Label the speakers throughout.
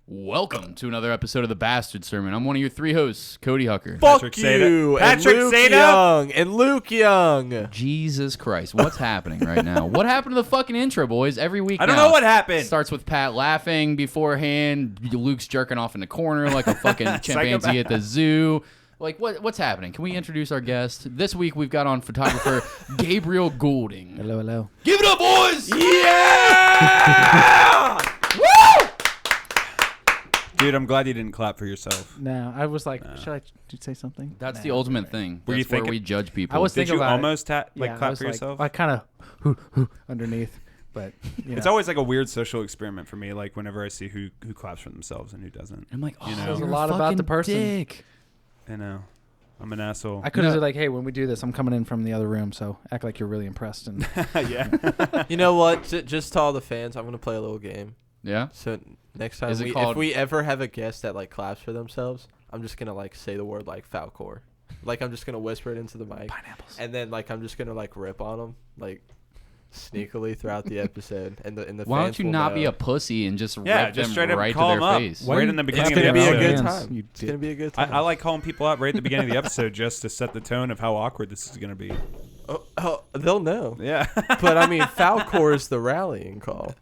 Speaker 1: Welcome to another episode of The Bastard Sermon. I'm one of your three hosts, Cody Hucker.
Speaker 2: Fuck you, Patrick Seta Young and Luke Young.
Speaker 1: Jesus Christ, what's happening right now? What happened to the fucking intro, boys? Every week
Speaker 2: I don't know what happened.
Speaker 1: Starts with Pat laughing beforehand. Luke's jerking off in the corner like a fucking chimpanzee at the zoo. Like, what's happening? Can we introduce our guest? This week we've got on photographer Gabriel Goulding.
Speaker 3: Hello, hello.
Speaker 1: Give it up, boys!
Speaker 2: Yeah! Woo! Dude, I'm glad you didn't clap for yourself.
Speaker 3: No, I was like, should I say something?
Speaker 1: That's the ultimate thing.
Speaker 2: Were you
Speaker 1: That's where
Speaker 2: thinking-
Speaker 1: we judge people.
Speaker 3: I was
Speaker 2: Did
Speaker 3: thinking
Speaker 2: you
Speaker 3: about
Speaker 2: almost clap
Speaker 3: was
Speaker 2: for yourself?
Speaker 3: I kind of underneath, but
Speaker 2: It's always like a weird social experiment for me. Like whenever I see who claps for themselves and who doesn't.
Speaker 1: I'm like, oh,
Speaker 2: You know?
Speaker 3: There's a
Speaker 1: you're
Speaker 3: lot about
Speaker 1: fucking
Speaker 3: the person.
Speaker 1: dick.
Speaker 2: I know. I'm an asshole.
Speaker 3: I could have said like, hey, when we do this, I'm coming in from the other room, so act like you're really impressed. And
Speaker 2: Yeah.
Speaker 4: You know what? Just to all the fans, I'm gonna play a little game.
Speaker 1: Yeah?
Speaker 4: So next time,
Speaker 1: Is it
Speaker 4: if
Speaker 1: called-
Speaker 4: we ever have a guest that like claps for themselves, I'm just gonna like say the word like Falcor. Like I'm just gonna whisper it into the mic,
Speaker 3: pineapples.
Speaker 4: and then like I'm just gonna like rip on them like sneakily throughout the episode. And the
Speaker 1: Why don't
Speaker 4: fans
Speaker 1: you
Speaker 4: will
Speaker 1: not
Speaker 4: know.
Speaker 1: be a pussy and just
Speaker 2: Yeah,
Speaker 1: rip
Speaker 2: just
Speaker 1: them
Speaker 2: straight up
Speaker 1: right
Speaker 2: call
Speaker 1: to
Speaker 2: them
Speaker 1: their
Speaker 2: up.
Speaker 1: face?
Speaker 2: Right in the
Speaker 4: It's
Speaker 2: beginning
Speaker 4: gonna
Speaker 2: of the
Speaker 4: be a
Speaker 2: episode.
Speaker 4: good
Speaker 3: Fans,
Speaker 4: time.
Speaker 3: you
Speaker 4: It's
Speaker 3: dick.
Speaker 4: gonna be a good time.
Speaker 2: I like calling people out right at the beginning of the episode just to set the tone of how awkward this is going to be.
Speaker 4: Oh, they'll know.
Speaker 2: Yeah.
Speaker 4: But I mean, Falcor is the rallying call.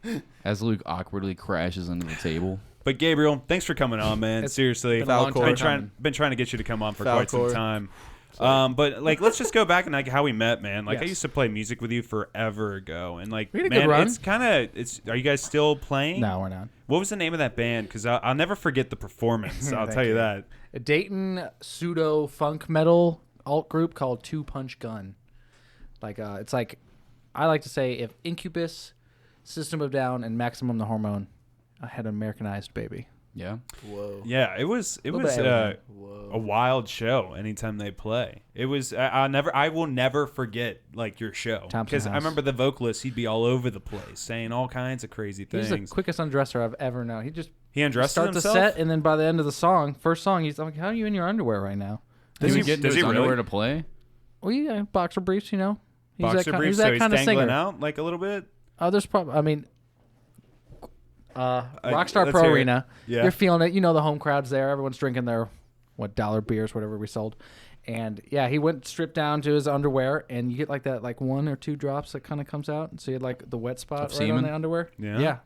Speaker 1: As Luke awkwardly crashes into the table.
Speaker 2: But Gabriel, thanks for coming on, man.
Speaker 3: It's
Speaker 2: Seriously,
Speaker 3: been a long
Speaker 4: Falcor.
Speaker 3: time
Speaker 2: been trying to get you to come on for quite some
Speaker 4: Falcor.
Speaker 2: time. But like, let's just go back and like how we met, man. Like, I
Speaker 3: Yes.
Speaker 2: used to play music with you forever ago, and like,
Speaker 3: We had a
Speaker 2: man,
Speaker 3: good run.
Speaker 2: it's kind of. Are you guys still playing?
Speaker 3: No, we're not.
Speaker 2: What was the name of that band? Because I'll never forget the performance. I'll
Speaker 3: Thank
Speaker 2: tell you
Speaker 3: you.
Speaker 2: that.
Speaker 3: A Dayton pseudo funk metal alt group called Two Punch Gun. Like it's like I like to say if Incubus, System of a Down, and Maximum the Hormone had an Americanized baby.
Speaker 1: Yeah?
Speaker 4: Whoa.
Speaker 2: Yeah, it was
Speaker 3: Little bit of everything.
Speaker 4: Whoa.
Speaker 2: a wild show anytime they play. It was I will never forget like your show,
Speaker 3: Thompson
Speaker 2: because I
Speaker 3: House.
Speaker 2: remember the vocalist, he'd be all over the place saying all kinds of crazy
Speaker 3: He's
Speaker 2: things.
Speaker 3: the quickest undresser I've ever known. He just
Speaker 2: He undressed
Speaker 3: starts
Speaker 2: himself.
Speaker 3: the set, and then by the end of the song, first song, he's like, "How are you in your underwear right now?"
Speaker 1: Does he
Speaker 2: he-
Speaker 1: get into
Speaker 2: does
Speaker 1: his
Speaker 2: he really?
Speaker 1: underwear to play?
Speaker 3: Well, yeah, boxer briefs, you know. He's
Speaker 2: Boxer
Speaker 3: that
Speaker 2: briefs,
Speaker 3: he's
Speaker 2: so
Speaker 3: that
Speaker 2: he's
Speaker 3: kind of
Speaker 2: dangling
Speaker 3: singer.
Speaker 2: out like a little bit.
Speaker 3: There's probably, I mean, Rockstar
Speaker 2: let's
Speaker 3: Pro
Speaker 2: hear it.
Speaker 3: Arena.
Speaker 2: Yeah.
Speaker 3: You're feeling it. You know the home crowd's there. Everyone's drinking their $1 beers, whatever we sold. And yeah, he went stripped down to his underwear, and you get like that, like 1 or 2 drops that kind of comes out, and so you had like the wet spot
Speaker 1: Of
Speaker 3: right on
Speaker 1: semen?
Speaker 3: the underwear.
Speaker 2: Yeah.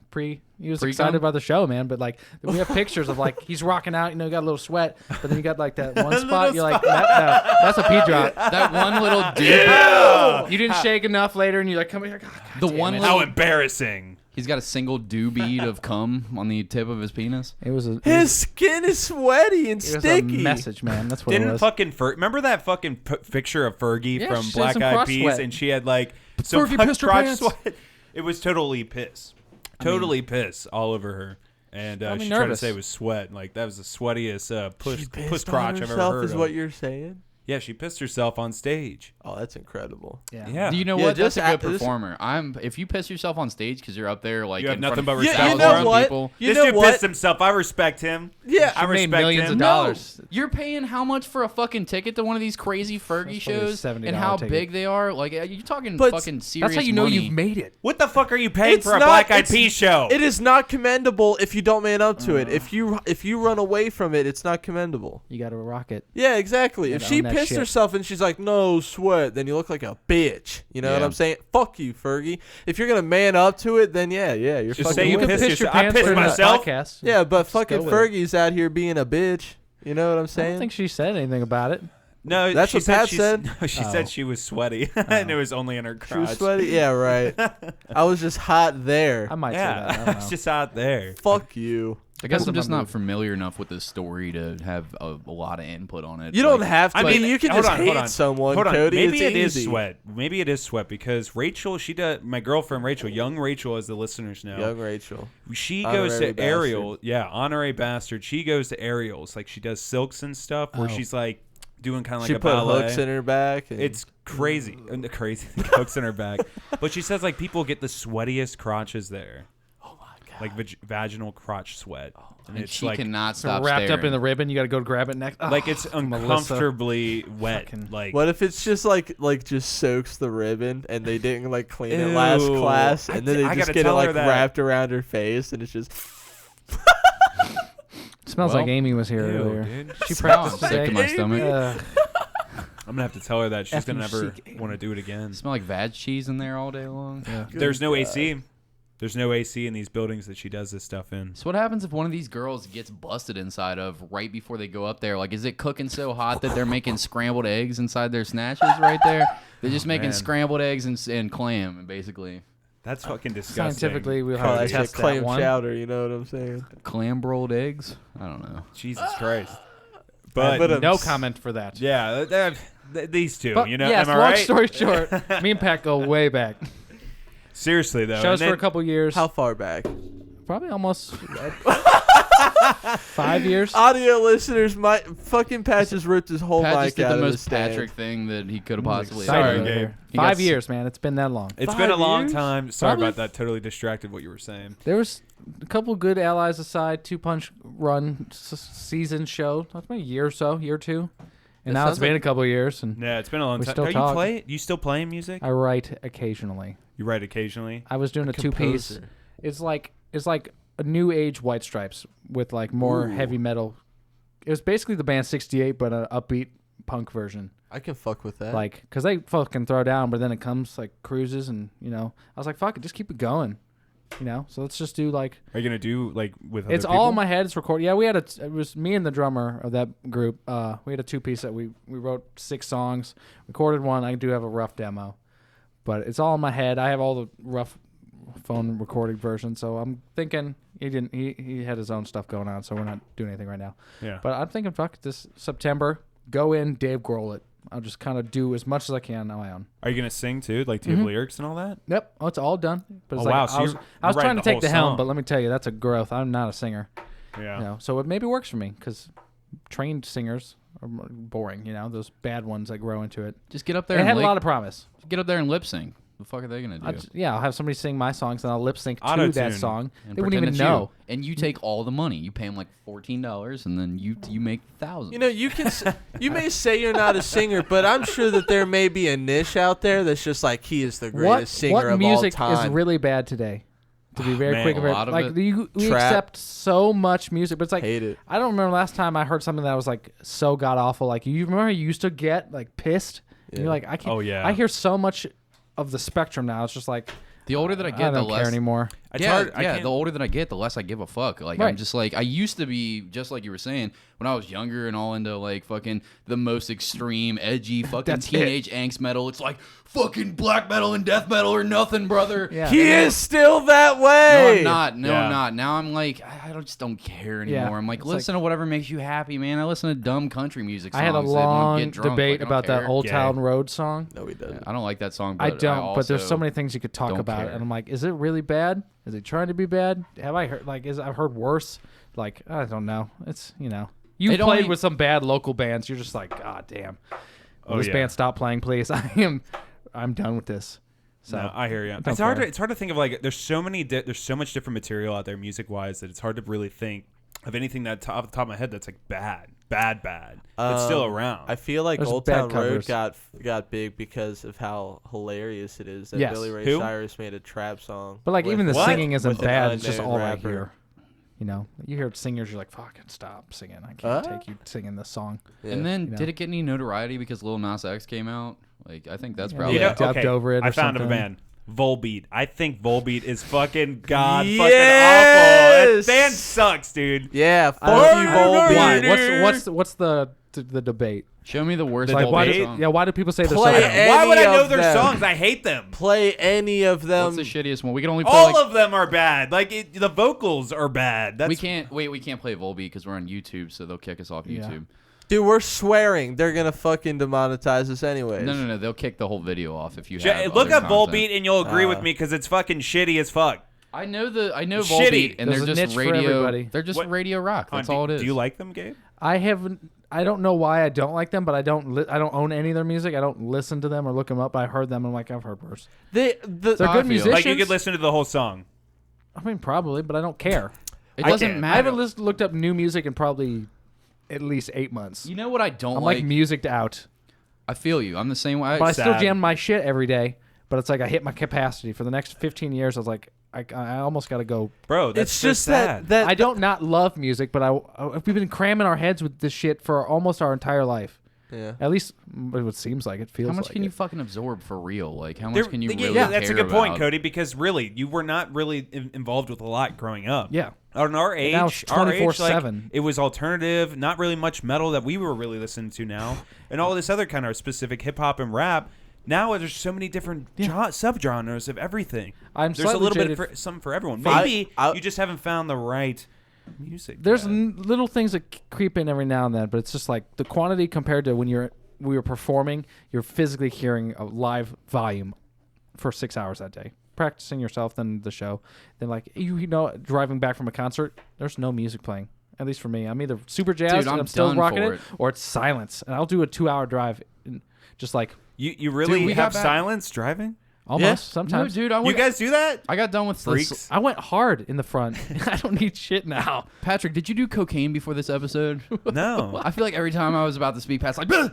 Speaker 3: He was
Speaker 1: Pre-cum?
Speaker 3: excited by the show, man. But like, we have pictures of like he's rocking out. You know, you got a little sweat, but then you got like that one spot. You're like, no, that's a pee drop.
Speaker 1: That one little dude.
Speaker 3: You didn't shake enough later, and you're like, come here. Oh, God
Speaker 1: The
Speaker 3: damn
Speaker 1: one
Speaker 3: it.
Speaker 1: little-
Speaker 2: How embarrassing!
Speaker 1: He's got a single dew bead of cum on the tip of his penis.
Speaker 3: It was a
Speaker 4: His skin is sweaty and
Speaker 3: it was a
Speaker 4: sticky.
Speaker 3: message, man. That's what it
Speaker 2: Didn't
Speaker 3: was.
Speaker 2: fucking remember that fucking picture of Fergie
Speaker 3: Yeah,
Speaker 2: from
Speaker 3: she had
Speaker 2: Black
Speaker 3: some
Speaker 2: Eyed
Speaker 3: crotch
Speaker 2: Peas,
Speaker 3: sweat.
Speaker 2: and she had like some
Speaker 3: Fergie
Speaker 2: fuck
Speaker 3: pissed her
Speaker 2: crotch
Speaker 3: pants.
Speaker 2: sweat. It was totally piss, totally piss all over her, and
Speaker 3: Got me
Speaker 2: she tried to
Speaker 3: nervous.
Speaker 2: say it was sweat. Like that was the sweatiest puss
Speaker 4: She
Speaker 2: puss
Speaker 4: pissed on
Speaker 2: crotch I've ever
Speaker 4: herself
Speaker 2: heard
Speaker 4: is
Speaker 2: of.
Speaker 4: what you're saying?
Speaker 2: Yeah, she pissed herself on stage.
Speaker 4: Oh, that's incredible.
Speaker 2: Yeah.
Speaker 1: Do you know
Speaker 4: Yeah,
Speaker 1: what? That's
Speaker 4: just
Speaker 1: a good
Speaker 4: at- this-
Speaker 1: performer. If you piss yourself on stage because you're up there like
Speaker 2: You have
Speaker 1: in
Speaker 2: nothing
Speaker 1: front
Speaker 2: but
Speaker 1: of
Speaker 2: respect
Speaker 4: you
Speaker 2: for
Speaker 4: know
Speaker 2: him.
Speaker 4: what?
Speaker 1: people.
Speaker 4: You
Speaker 2: This
Speaker 4: know
Speaker 2: dude
Speaker 4: what?
Speaker 2: pissed himself. I respect him.
Speaker 4: Yeah,
Speaker 2: I
Speaker 3: She made
Speaker 2: respect
Speaker 3: millions
Speaker 2: him.
Speaker 3: of
Speaker 1: No,
Speaker 3: dollars.
Speaker 1: you're paying how much for a fucking ticket to one of these crazy Fergie
Speaker 3: That's probably a
Speaker 1: shows
Speaker 3: $70
Speaker 1: and how
Speaker 3: ticket.
Speaker 1: big they are? Like, you're talking
Speaker 4: But
Speaker 1: fucking serious
Speaker 3: That's how you know
Speaker 1: money.
Speaker 3: you've made it.
Speaker 2: What the fuck are you paying
Speaker 4: It's
Speaker 2: for a
Speaker 4: not-
Speaker 2: Black Eyed
Speaker 4: it's-
Speaker 2: Peas show?
Speaker 4: It is not commendable if you don't man up to it. If you run away from it, it's not commendable.
Speaker 3: You got to rock it.
Speaker 4: Yeah, exactly.
Speaker 3: You
Speaker 4: If
Speaker 3: gotta
Speaker 4: she
Speaker 3: own that
Speaker 4: pissed
Speaker 3: shit.
Speaker 4: herself and she's like, no sweat, then you look like a bitch. You know what
Speaker 1: Yeah.
Speaker 4: I'm saying? Fuck you, Fergie. If you're gonna man up to it, then yeah, you're
Speaker 2: Just
Speaker 4: fucking
Speaker 2: say you
Speaker 4: with
Speaker 2: pissed
Speaker 4: it.
Speaker 3: Piss your
Speaker 2: yourself. I
Speaker 3: pants
Speaker 2: pissed
Speaker 3: during the
Speaker 2: myself.
Speaker 3: podcast.
Speaker 4: Yeah, but
Speaker 3: Just go
Speaker 4: fucking
Speaker 3: with it.
Speaker 4: Fergie's out here being a bitch. You know what I'm
Speaker 3: I
Speaker 4: saying?
Speaker 3: don't think she said anything about it.
Speaker 2: No,
Speaker 4: That's
Speaker 2: she
Speaker 4: what Pat
Speaker 2: she,
Speaker 4: said?
Speaker 2: No, she
Speaker 3: Oh.
Speaker 2: said she was sweaty, and it was only in her
Speaker 4: She
Speaker 2: crotch.
Speaker 4: was sweaty. Yeah, right. I was just hot there.
Speaker 3: I might say that. I
Speaker 2: Yeah,
Speaker 3: don't
Speaker 2: it's
Speaker 3: know.
Speaker 2: just out there.
Speaker 4: Fuck you.
Speaker 1: I guess
Speaker 3: Those
Speaker 1: I'm
Speaker 3: are
Speaker 1: just
Speaker 3: my
Speaker 1: not
Speaker 3: moves.
Speaker 1: familiar enough with this story to have a lot of input on it.
Speaker 4: You don't
Speaker 1: Like,
Speaker 4: have to.
Speaker 2: I mean,
Speaker 4: you can
Speaker 2: hold
Speaker 4: just
Speaker 2: on, hold
Speaker 4: hate
Speaker 2: on.
Speaker 4: someone,
Speaker 2: Hold on,
Speaker 4: Cody.
Speaker 2: maybe
Speaker 4: it's
Speaker 2: it is
Speaker 4: easy.
Speaker 2: sweat. Maybe it is sweat because Rachel, she does. My girlfriend Rachel, young Rachel, as the listeners know,
Speaker 4: Young Rachel.
Speaker 2: she
Speaker 4: Honorary
Speaker 2: goes to
Speaker 4: bastard.
Speaker 2: Ariel. Yeah, honorary bastard. She goes to Ariel's, like she does silks and stuff, where
Speaker 3: Oh.
Speaker 2: she's like doing kind of like
Speaker 4: She
Speaker 2: a
Speaker 4: put
Speaker 2: ballet.
Speaker 4: hooks in her back. And
Speaker 2: It's crazy, crazy hooks in her back. But she says like people get the sweatiest crotches there.
Speaker 4: oh my god.
Speaker 2: Like vaginal crotch sweat, and
Speaker 1: and
Speaker 2: it's
Speaker 1: she
Speaker 2: like
Speaker 1: cannot
Speaker 3: So
Speaker 1: stop
Speaker 3: wrapped
Speaker 1: staring.
Speaker 3: up in the ribbon. You got to go grab it next.
Speaker 2: like it's
Speaker 3: Melissa.
Speaker 2: uncomfortably wet.
Speaker 3: Fucking-
Speaker 2: Like
Speaker 4: What if it's just like just soaks the ribbon and they didn't like clean it last
Speaker 2: Ew.
Speaker 4: class and then
Speaker 2: I
Speaker 4: they just
Speaker 2: gotta
Speaker 4: get it
Speaker 2: tell her
Speaker 4: like
Speaker 2: that.
Speaker 4: wrapped around her face and it's just
Speaker 3: smells like Amy was here
Speaker 2: Ew,
Speaker 3: earlier.
Speaker 2: dude.
Speaker 3: She
Speaker 1: I'm
Speaker 3: practiced
Speaker 1: sick
Speaker 3: today.
Speaker 1: to my stomach.
Speaker 2: I'm gonna have to tell her that she's gonna never
Speaker 3: F-U-C-K.
Speaker 2: want to do it again.
Speaker 1: Smell like vag cheese in there all day long.
Speaker 3: Yeah.
Speaker 2: There's no AC. There's no AC in these buildings that she does this stuff in.
Speaker 1: So what happens if one of these girls gets busted inside of right before they go up there? Like, is it cooking so hot that they're making scrambled eggs inside their snatches right there? They're just making
Speaker 2: man.
Speaker 1: scrambled eggs and clam, basically.
Speaker 2: That's fucking disgusting.
Speaker 3: Scientifically, we'll
Speaker 4: Call
Speaker 3: have
Speaker 4: that
Speaker 3: to
Speaker 4: shit
Speaker 3: test that
Speaker 4: clam
Speaker 3: one.
Speaker 4: chowder. You know what I'm saying?
Speaker 1: Clam broiled eggs? I don't know.
Speaker 2: Jesus Christ. But
Speaker 4: But,
Speaker 3: No comment for that.
Speaker 2: yeah, these two,
Speaker 3: But
Speaker 2: you know,
Speaker 3: yes,
Speaker 2: am I
Speaker 3: long
Speaker 2: right?
Speaker 3: story short, me and Pat go way back.
Speaker 2: Seriously though,
Speaker 3: Shows
Speaker 2: and
Speaker 3: for a couple years.
Speaker 4: How far back?
Speaker 3: Probably almost 5 years.
Speaker 4: Audio listeners, my fucking Pat just ripped his whole
Speaker 1: Pat
Speaker 4: mic
Speaker 1: just did
Speaker 4: out
Speaker 1: the
Speaker 4: of his
Speaker 1: most
Speaker 4: stand.
Speaker 1: Patrick thing that he could have possibly
Speaker 3: Excited
Speaker 2: Sorry,
Speaker 3: over
Speaker 2: Gabe.
Speaker 3: here.
Speaker 1: He got
Speaker 3: 5 years, man. It's been that long.
Speaker 2: it's
Speaker 4: 5
Speaker 2: been a long
Speaker 4: years?
Speaker 2: time. Sorry
Speaker 3: Probably.
Speaker 2: about that. Totally distracted what you were saying.
Speaker 3: There was a couple good allies aside. 2-punch run season show. That's been a year or so, year or two. And
Speaker 4: That
Speaker 3: now it's
Speaker 4: sounds
Speaker 3: been
Speaker 4: like-
Speaker 3: a couple of years, and
Speaker 2: Yeah, it's been a long
Speaker 3: We
Speaker 2: time.
Speaker 3: still
Speaker 2: Are
Speaker 3: talk.
Speaker 2: you still playing music?
Speaker 3: I write occasionally.
Speaker 2: You write occasionally.
Speaker 3: I was doing a 2-piece.
Speaker 4: Composer.
Speaker 3: It's like a new age White Stripes with like more heavy metal. It was basically the band 68, but an upbeat punk version.
Speaker 4: I can fuck with that.
Speaker 3: Like, cause they fucking throw down, but then it comes like cruises, and I was like, fuck it, just keep it going. So let's just do like.
Speaker 2: Are you gonna do like with? Other
Speaker 3: It's
Speaker 2: people?
Speaker 3: all in my head. It's recorded. Yeah, it was me and the drummer of that group. We had a 2-piece that we wrote 6 songs, recorded one. I do have a rough demo, but it's all in my head. I have all the rough phone recording version, so I'm thinking he had his own stuff going on, so we're not doing anything right now.
Speaker 2: Yeah.
Speaker 3: But I'm thinking, fuck this September, go in, Dave Grohl it. I'll just kind of do as much as I can on my own.
Speaker 2: Are you gonna sing too? Like, do you have lyrics and all that?
Speaker 3: Yep. Oh, it's all done. But it's
Speaker 2: Oh,
Speaker 3: like,
Speaker 2: wow, so
Speaker 3: I was
Speaker 2: you're
Speaker 3: trying
Speaker 2: writing
Speaker 3: to
Speaker 2: the
Speaker 3: take
Speaker 2: whole
Speaker 3: the helm,
Speaker 2: song.
Speaker 3: but let me tell you, that's a growth. I'm not a singer.
Speaker 2: Yeah.
Speaker 3: So it maybe works for me because trained singers are boring. Those bad ones that grow into it.
Speaker 1: Just get up there
Speaker 3: It
Speaker 1: and
Speaker 3: had a lot of promise.
Speaker 1: get up there and lip sync. The fuck are they gonna do?
Speaker 3: I'll have somebody sing my songs and I'll lip sync to
Speaker 2: Auto-tune.
Speaker 3: that song.
Speaker 1: And
Speaker 3: They wouldn't
Speaker 1: pretend
Speaker 3: even
Speaker 1: it's you.
Speaker 3: know.
Speaker 1: And you take all the money. You pay them like $14, and then you make thousands.
Speaker 4: you can you may say you're not a singer, but I'm sure that there may be a niche out there that's just like he is the greatest singer
Speaker 3: What
Speaker 4: of all
Speaker 3: music
Speaker 4: time.
Speaker 3: is really bad today? To be very
Speaker 2: Man,
Speaker 3: quick,
Speaker 1: a
Speaker 3: and very,
Speaker 1: lot of
Speaker 3: like
Speaker 1: it.
Speaker 3: we
Speaker 4: Trap.
Speaker 3: accept so much music, but it's like
Speaker 4: Hate it.
Speaker 3: I don't remember last time I heard something that was like so god awful. Like you remember you used to get like pissed. And you're
Speaker 4: Yeah.
Speaker 3: like I can't.
Speaker 2: Oh, yeah.
Speaker 3: I hear so much of the spectrum now. It's just like
Speaker 1: the older that I
Speaker 3: I
Speaker 1: get, the
Speaker 3: don't care
Speaker 1: less
Speaker 3: anymore.
Speaker 2: It's
Speaker 1: yeah,
Speaker 2: hard. I
Speaker 1: yeah.
Speaker 2: can't-
Speaker 1: The older that I get, the less I give a fuck. Like
Speaker 3: Right.
Speaker 1: I'm just like I used to be, just like you were saying, when I was younger and all into like fucking the most extreme, edgy, fucking
Speaker 3: That's
Speaker 1: teenage angst metal. It's like fucking black metal and death metal or nothing, brother.
Speaker 3: Yeah.
Speaker 4: He is still that
Speaker 1: No,
Speaker 4: way.
Speaker 1: I'm not. No,
Speaker 2: Yeah.
Speaker 1: I'm not. Now I'm like, just don't care anymore.
Speaker 3: Yeah.
Speaker 1: I'm like,
Speaker 3: It's
Speaker 1: listen to whatever makes you happy, man. I listen to dumb country music songs.
Speaker 3: I had a
Speaker 1: that when I
Speaker 3: long
Speaker 1: get drunk,
Speaker 3: debate
Speaker 1: like, I don't
Speaker 3: about that
Speaker 1: care.
Speaker 3: Old
Speaker 2: Gay.
Speaker 3: Town Road song.
Speaker 4: No, he doesn't.
Speaker 1: I don't like that song. But
Speaker 3: I don't, but there's
Speaker 1: also
Speaker 3: so many things you could talk
Speaker 1: don't
Speaker 3: about,
Speaker 1: care.
Speaker 3: and I'm like, is it really bad? Is it trying to be bad? Have I heard I've heard worse? Like I don't know. It's you
Speaker 1: It
Speaker 3: played
Speaker 1: only-
Speaker 3: with some bad local bands. You're just like, God damn. Will
Speaker 2: Oh,
Speaker 3: this
Speaker 2: yeah.
Speaker 3: band stop playing, please? I'm done with this. So
Speaker 2: No, I hear you.
Speaker 3: don't
Speaker 2: It's hard.
Speaker 3: care.
Speaker 2: It's hard to think of like. There's so much different material out there, music wise, that it's hard to really think of anything that off the top of my head that's like bad. It's still around.
Speaker 4: I feel like
Speaker 3: There's
Speaker 4: Old
Speaker 3: bad
Speaker 4: Town Road
Speaker 3: covers.
Speaker 4: got big because of how hilarious it is that
Speaker 3: Yes.
Speaker 4: Billy Ray
Speaker 2: Who?
Speaker 4: Cyrus made a trap song.
Speaker 3: But like
Speaker 4: with-
Speaker 3: even the
Speaker 2: What?
Speaker 3: singing isn't
Speaker 4: with an
Speaker 3: bad. It's just
Speaker 4: unknown
Speaker 3: all I
Speaker 4: rapper.
Speaker 3: hear. You hear singers, you're like, fucking stop singing. I can't
Speaker 4: Huh?
Speaker 3: take you singing this song.
Speaker 4: Yeah.
Speaker 1: And then
Speaker 3: know.
Speaker 1: did it get any notoriety because Lil Nas X came out? Like I think that's
Speaker 3: Yeah.
Speaker 1: probably
Speaker 2: You know,
Speaker 3: dubbed
Speaker 2: okay,
Speaker 3: over it
Speaker 2: I
Speaker 3: or
Speaker 2: found a
Speaker 3: something.
Speaker 2: band. Volbeat. I think Volbeat is fucking fucking awful.
Speaker 4: Yes!
Speaker 2: That band sucks, dude.
Speaker 4: Yeah, fuck
Speaker 3: I-
Speaker 4: you,
Speaker 3: Why?
Speaker 4: Volbeat.
Speaker 3: What's the debate?
Speaker 1: show me the worst.
Speaker 2: The
Speaker 3: Like why
Speaker 2: debate?
Speaker 3: do why do people say they're
Speaker 4: Play
Speaker 3: so bad?
Speaker 4: it.
Speaker 2: Why would I
Speaker 4: Any
Speaker 2: know
Speaker 4: of
Speaker 2: their
Speaker 4: them.
Speaker 2: songs? I hate them.
Speaker 4: Play any of them.
Speaker 1: What's the shittiest one? We can only play
Speaker 2: All
Speaker 1: like
Speaker 2: of them are bad. Like the vocals are bad. That's
Speaker 1: we can't play Volbeat because we're on YouTube, so they'll kick us off
Speaker 3: Yeah.
Speaker 1: YouTube.
Speaker 4: Dude, we're swearing. They're gonna fucking demonetize us anyways.
Speaker 1: No, they'll kick the whole video off if you have.
Speaker 2: Look
Speaker 1: other
Speaker 2: up
Speaker 1: content.
Speaker 2: Volbeat and you'll agree with me because it's fucking shitty as fuck.
Speaker 1: I know
Speaker 2: Shitty.
Speaker 1: Volbeat, and
Speaker 3: There's a
Speaker 1: they're
Speaker 3: niche
Speaker 1: just
Speaker 3: for
Speaker 1: radio.
Speaker 3: everybody.
Speaker 1: They're just
Speaker 2: What-
Speaker 1: radio rock. That's
Speaker 2: Do-
Speaker 1: all it is.
Speaker 2: Do you like them, Gabe?
Speaker 3: I don't know why I don't like them, but I don't own any of their music. I don't listen to them or look them up. I heard them. I'm like, I've heard worse.
Speaker 4: They're
Speaker 3: They're
Speaker 1: how I
Speaker 3: good
Speaker 1: feel.
Speaker 3: musicians.
Speaker 2: Like you could listen to the whole song.
Speaker 3: I mean, probably, but I don't care.
Speaker 1: It
Speaker 2: I
Speaker 1: doesn't
Speaker 2: can't.
Speaker 3: I
Speaker 1: matter.
Speaker 3: haven't looked up new music in probably at least 8 months.
Speaker 1: You know what I don't
Speaker 3: I'm
Speaker 1: like?
Speaker 3: like musiced out,
Speaker 1: I feel you. I'm the same way.
Speaker 3: but I still
Speaker 2: Sad.
Speaker 3: jam my shit every day. But it's like I hit my capacity for the next 15 years. I was like, I almost got to go.
Speaker 2: Bro, that's
Speaker 4: It's
Speaker 2: so
Speaker 4: just
Speaker 2: sad.
Speaker 4: that
Speaker 3: I don't not love music, but we've been cramming our heads with this shit for almost our entire life.
Speaker 4: Yeah.
Speaker 3: At least it seems like it feels.
Speaker 1: How much
Speaker 3: like
Speaker 1: can
Speaker 3: it.
Speaker 1: you fucking absorb for real? Like, how much can you really
Speaker 2: Yeah, that's a
Speaker 1: care
Speaker 2: good point,
Speaker 1: about?
Speaker 2: Cody, because really, you were not really involved with a lot growing up.
Speaker 3: Yeah.
Speaker 2: On our age,
Speaker 3: now it's
Speaker 2: our age,
Speaker 3: 24/7.
Speaker 2: it was alternative, not really much metal that we were really listening to now, and all this other kind of specific hip hop and rap. Now there's so many different subgenres of everything. There's a little bit of something for everyone. Maybe you just haven't found the right music.
Speaker 3: There's little things that creep in every now and then, but it's just like the quantity compared to when we were performing, you're physically hearing a live volume for 6 hours that day. Practicing yourself, then the show. Then like you know, driving back from a concert, there's no music playing. At least for me. I'm either super jazzed and I'm still rocking it, or it's silence. And I'll do a 2-hour drive and just like
Speaker 2: You really have silence driving?
Speaker 3: almost sometimes.
Speaker 1: No, dude,
Speaker 2: You guys do that?
Speaker 1: I got done with
Speaker 2: Freaks.
Speaker 3: I went hard in the front. I don't need shit now.
Speaker 1: Patrick, did you do cocaine before this episode?
Speaker 2: No.
Speaker 1: I feel like every time I was about to speak, Pat's like, hands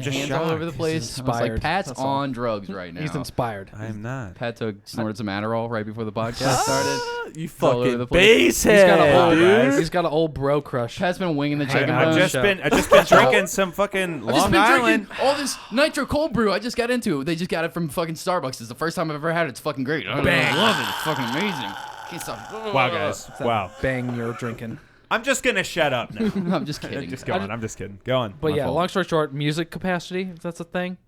Speaker 2: just
Speaker 1: all over
Speaker 2: shocked.
Speaker 1: the place.
Speaker 3: He's
Speaker 1: I was like,
Speaker 3: inspired.
Speaker 1: Pat's
Speaker 3: That's all.
Speaker 1: on drugs right now.
Speaker 3: He's inspired.
Speaker 2: I am not.
Speaker 1: Pat snorted some Adderall right before the podcast started.
Speaker 4: You
Speaker 1: all over
Speaker 4: fucking
Speaker 1: the place.
Speaker 4: basehead,
Speaker 3: He's got an old bro crush.
Speaker 1: Pat's been winging the chicken
Speaker 2: I've
Speaker 1: bone.
Speaker 2: just been drinking some fucking
Speaker 1: I've just
Speaker 2: Long
Speaker 1: been
Speaker 2: Island.
Speaker 1: drinking all this nitro cold brew. I just got into it. They just got it from fucking Starbucks. It's the first time I've ever had it. It's fucking great. I love it. It's fucking amazing. Can't stop.
Speaker 2: Wow, guys. Wow.
Speaker 3: Bang, you're drinking.
Speaker 2: I'm just going to shut up now.
Speaker 1: I'm just kidding.
Speaker 2: Just go on. I'm just kidding. Go on.
Speaker 3: But
Speaker 1: My
Speaker 3: yeah,
Speaker 1: fault.
Speaker 3: long story short, music capacity, if that's a thing.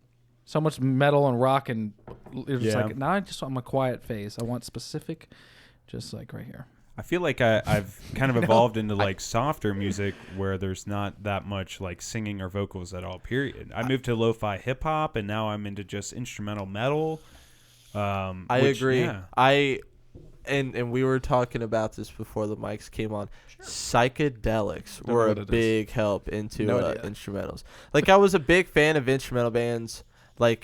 Speaker 3: So much metal and rock, and it's just
Speaker 2: Yeah.
Speaker 3: like, now I'm a quiet phase. I want specific, just like right here.
Speaker 2: I feel like I've kind of evolved into like softer music where there's not that much like singing or vocals at all, period. I moved to lo-fi hip-hop, and now I'm into just instrumental metal.
Speaker 4: I
Speaker 2: Which,
Speaker 4: agree.
Speaker 2: yeah.
Speaker 4: And we were talking about this before the mics came on. Psychedelics were a big help into instrumentals. Like I was a big fan of instrumental bands like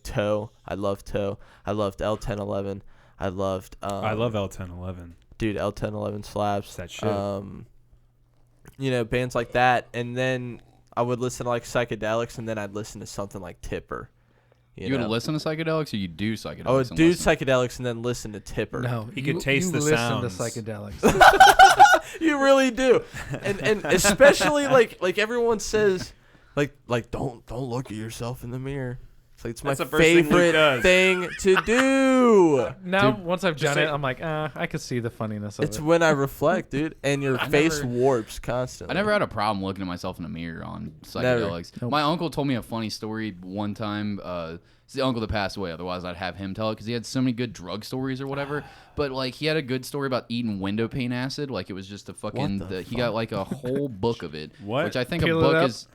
Speaker 4: Toe. I loved Toe. I loved L1011. I love
Speaker 2: L1011.
Speaker 4: Dude, L1011 slaps.
Speaker 2: That shit.
Speaker 4: You know, bands like that, and then I would listen to like psychedelics, and then I'd listen to something like Tipper.
Speaker 1: You would listen to psychedelics, or you do psychedelics?
Speaker 4: I would
Speaker 1: and
Speaker 4: do
Speaker 1: listen?
Speaker 4: psychedelics and then listen to Tipper.
Speaker 3: No,
Speaker 2: He could taste the sounds.
Speaker 3: Listen to psychedelics.
Speaker 4: You really do, and especially like everyone says, like don't look at yourself in the mirror. It's like it's my
Speaker 2: That's the first thing Luke
Speaker 4: favorite
Speaker 2: does.
Speaker 4: thing to do.
Speaker 3: Now,
Speaker 1: Dude,
Speaker 3: once I've done
Speaker 2: say-
Speaker 3: it, I'm like, I could see the funniness of
Speaker 4: It's
Speaker 3: it.
Speaker 4: when I reflect, dude, and your face warps constantly.
Speaker 1: I never had a problem looking at myself in a mirror on psychedelics. My uncle told me a funny story one time. It's the uncle that passed away. Otherwise, I'd have him tell it because he had so many good drug stories or whatever. But like, he had a good story about eating window pane acid. Like it was just a fucking. He got like a whole book of it.
Speaker 2: What?
Speaker 1: Which I think
Speaker 3: Peel
Speaker 1: a
Speaker 3: it
Speaker 1: book
Speaker 3: up.
Speaker 1: is.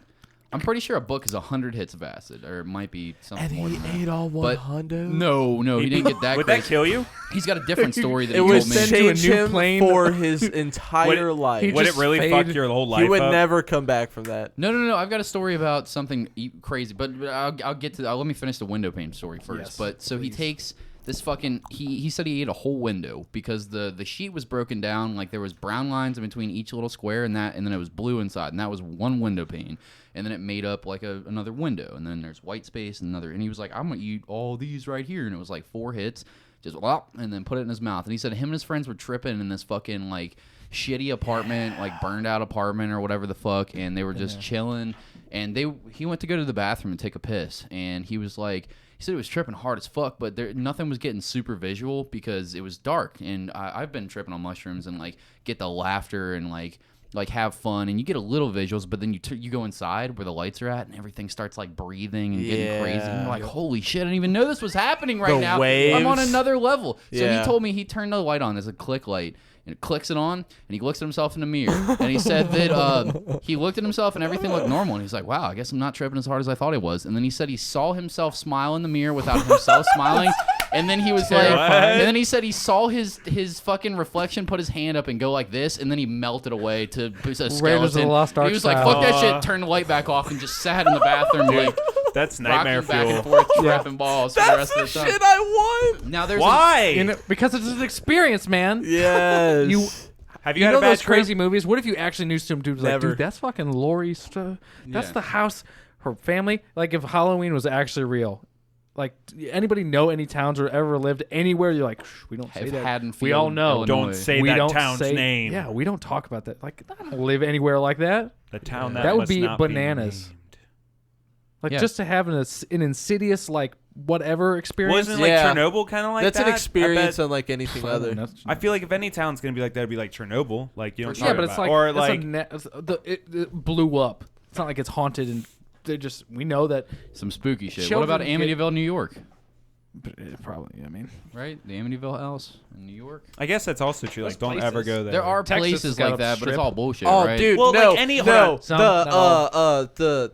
Speaker 1: I'm pretty sure a book is 100 hits of acid, or it might be something
Speaker 4: And
Speaker 1: more
Speaker 4: he
Speaker 1: than that.
Speaker 4: ate all
Speaker 1: But
Speaker 4: 100.
Speaker 1: No, he didn't get that
Speaker 2: Would
Speaker 1: crazy.
Speaker 2: that kill you?
Speaker 1: He's got a different story that
Speaker 4: It
Speaker 1: he
Speaker 4: would
Speaker 1: told me.
Speaker 3: send to a
Speaker 4: change
Speaker 3: new
Speaker 4: him
Speaker 3: plane.
Speaker 4: for his entire life.
Speaker 3: He
Speaker 2: Would it
Speaker 3: just
Speaker 2: really
Speaker 3: fade-
Speaker 2: fuck your whole life
Speaker 4: He would
Speaker 2: up?
Speaker 4: never come back from that.
Speaker 1: No. I've got a story about something crazy, but I'll get to that. Let me finish the window pane story first.
Speaker 3: Yes,
Speaker 1: but so he takes this fucking. He said he ate a whole window because the sheet was broken down. Like there was brown lines in between each little square, and then it was blue inside, and that was one window pane. And then it made up like another window, and then there's white space and another. And he was like, "I'm gonna eat all these right here," and it was like 4 hits, just and then put it in his mouth. And he said him and his friends were tripping in this fucking like shitty apartment, like burned out apartment or whatever the fuck, and they were just chilling. And he went to go to the bathroom and take a piss, and he was like, he said it was tripping hard as fuck, but nothing was getting super visual because it was dark. And I've been tripping on mushrooms and like get the laughter and like have fun, and you get a little visuals, but then you go inside where the lights are at, and everything starts like breathing and getting crazy. And you're like, holy shit, I didn't even know this was happening right now. I'm on another level. So he told me he turned the light on as a click light, and it clicks it on, and he looks at himself in the mirror, and he said that he looked at himself and everything looked normal, and he's like, wow, I guess I'm not tripping as hard as I thought I was. And then he said he saw himself smile in the mirror without himself smiling. And then he was like, and then he said he saw his fucking reflection put his hand up and go like this, and then he melted away to a skeleton.
Speaker 3: Raiders of the Lost Ark
Speaker 1: He was like,
Speaker 3: style.
Speaker 1: fuck that shit, turned the light back off, and just sat in the bathroom like
Speaker 2: That's nightmare
Speaker 1: rocking back
Speaker 2: fuel.
Speaker 1: and forth, trapping balls for the rest of the time.
Speaker 4: Shit I want.
Speaker 1: Now there's
Speaker 2: Why?
Speaker 3: Because it's an experience, man.
Speaker 4: Yes.
Speaker 2: Have
Speaker 3: You
Speaker 2: you had
Speaker 3: know
Speaker 2: a bad
Speaker 3: those crazy
Speaker 2: trip?
Speaker 3: movies? What if you actually knew some dude was like,
Speaker 4: Never.
Speaker 3: dude, that's fucking Lori's stuff. That's
Speaker 1: Yeah.
Speaker 3: the house, her family. Like if Halloween was actually real, like anybody know any towns or ever lived anywhere? You're like, we don't say that.
Speaker 1: Haddonfield,
Speaker 3: we all know.
Speaker 1: Illinois.
Speaker 2: Don't say that town's name.
Speaker 3: Yeah, we don't talk about that. Like, I don't live anywhere like that.
Speaker 2: The town
Speaker 3: that would be bananas. Like just to have an insidious like whatever experience.
Speaker 2: Wasn't like Chernobyl kind of like
Speaker 4: that's
Speaker 2: that?
Speaker 4: an experience unlike anything other.
Speaker 2: I feel like if any town's gonna be like that, it'd be like Chernobyl. Like you don't.
Speaker 3: Yeah, but it's like or like it blew up. It's not like it's haunted and they just we know that
Speaker 1: some spooky shit. What about Amityville, New York?
Speaker 3: Probably, I mean,
Speaker 1: right? The Amityville house in New York.
Speaker 2: I guess that's also true. Like, don't ever go there.
Speaker 1: There are places like that, but it's all bullshit,
Speaker 4: oh,
Speaker 1: right?
Speaker 4: Dude,
Speaker 2: well,
Speaker 4: no,
Speaker 2: like any
Speaker 4: the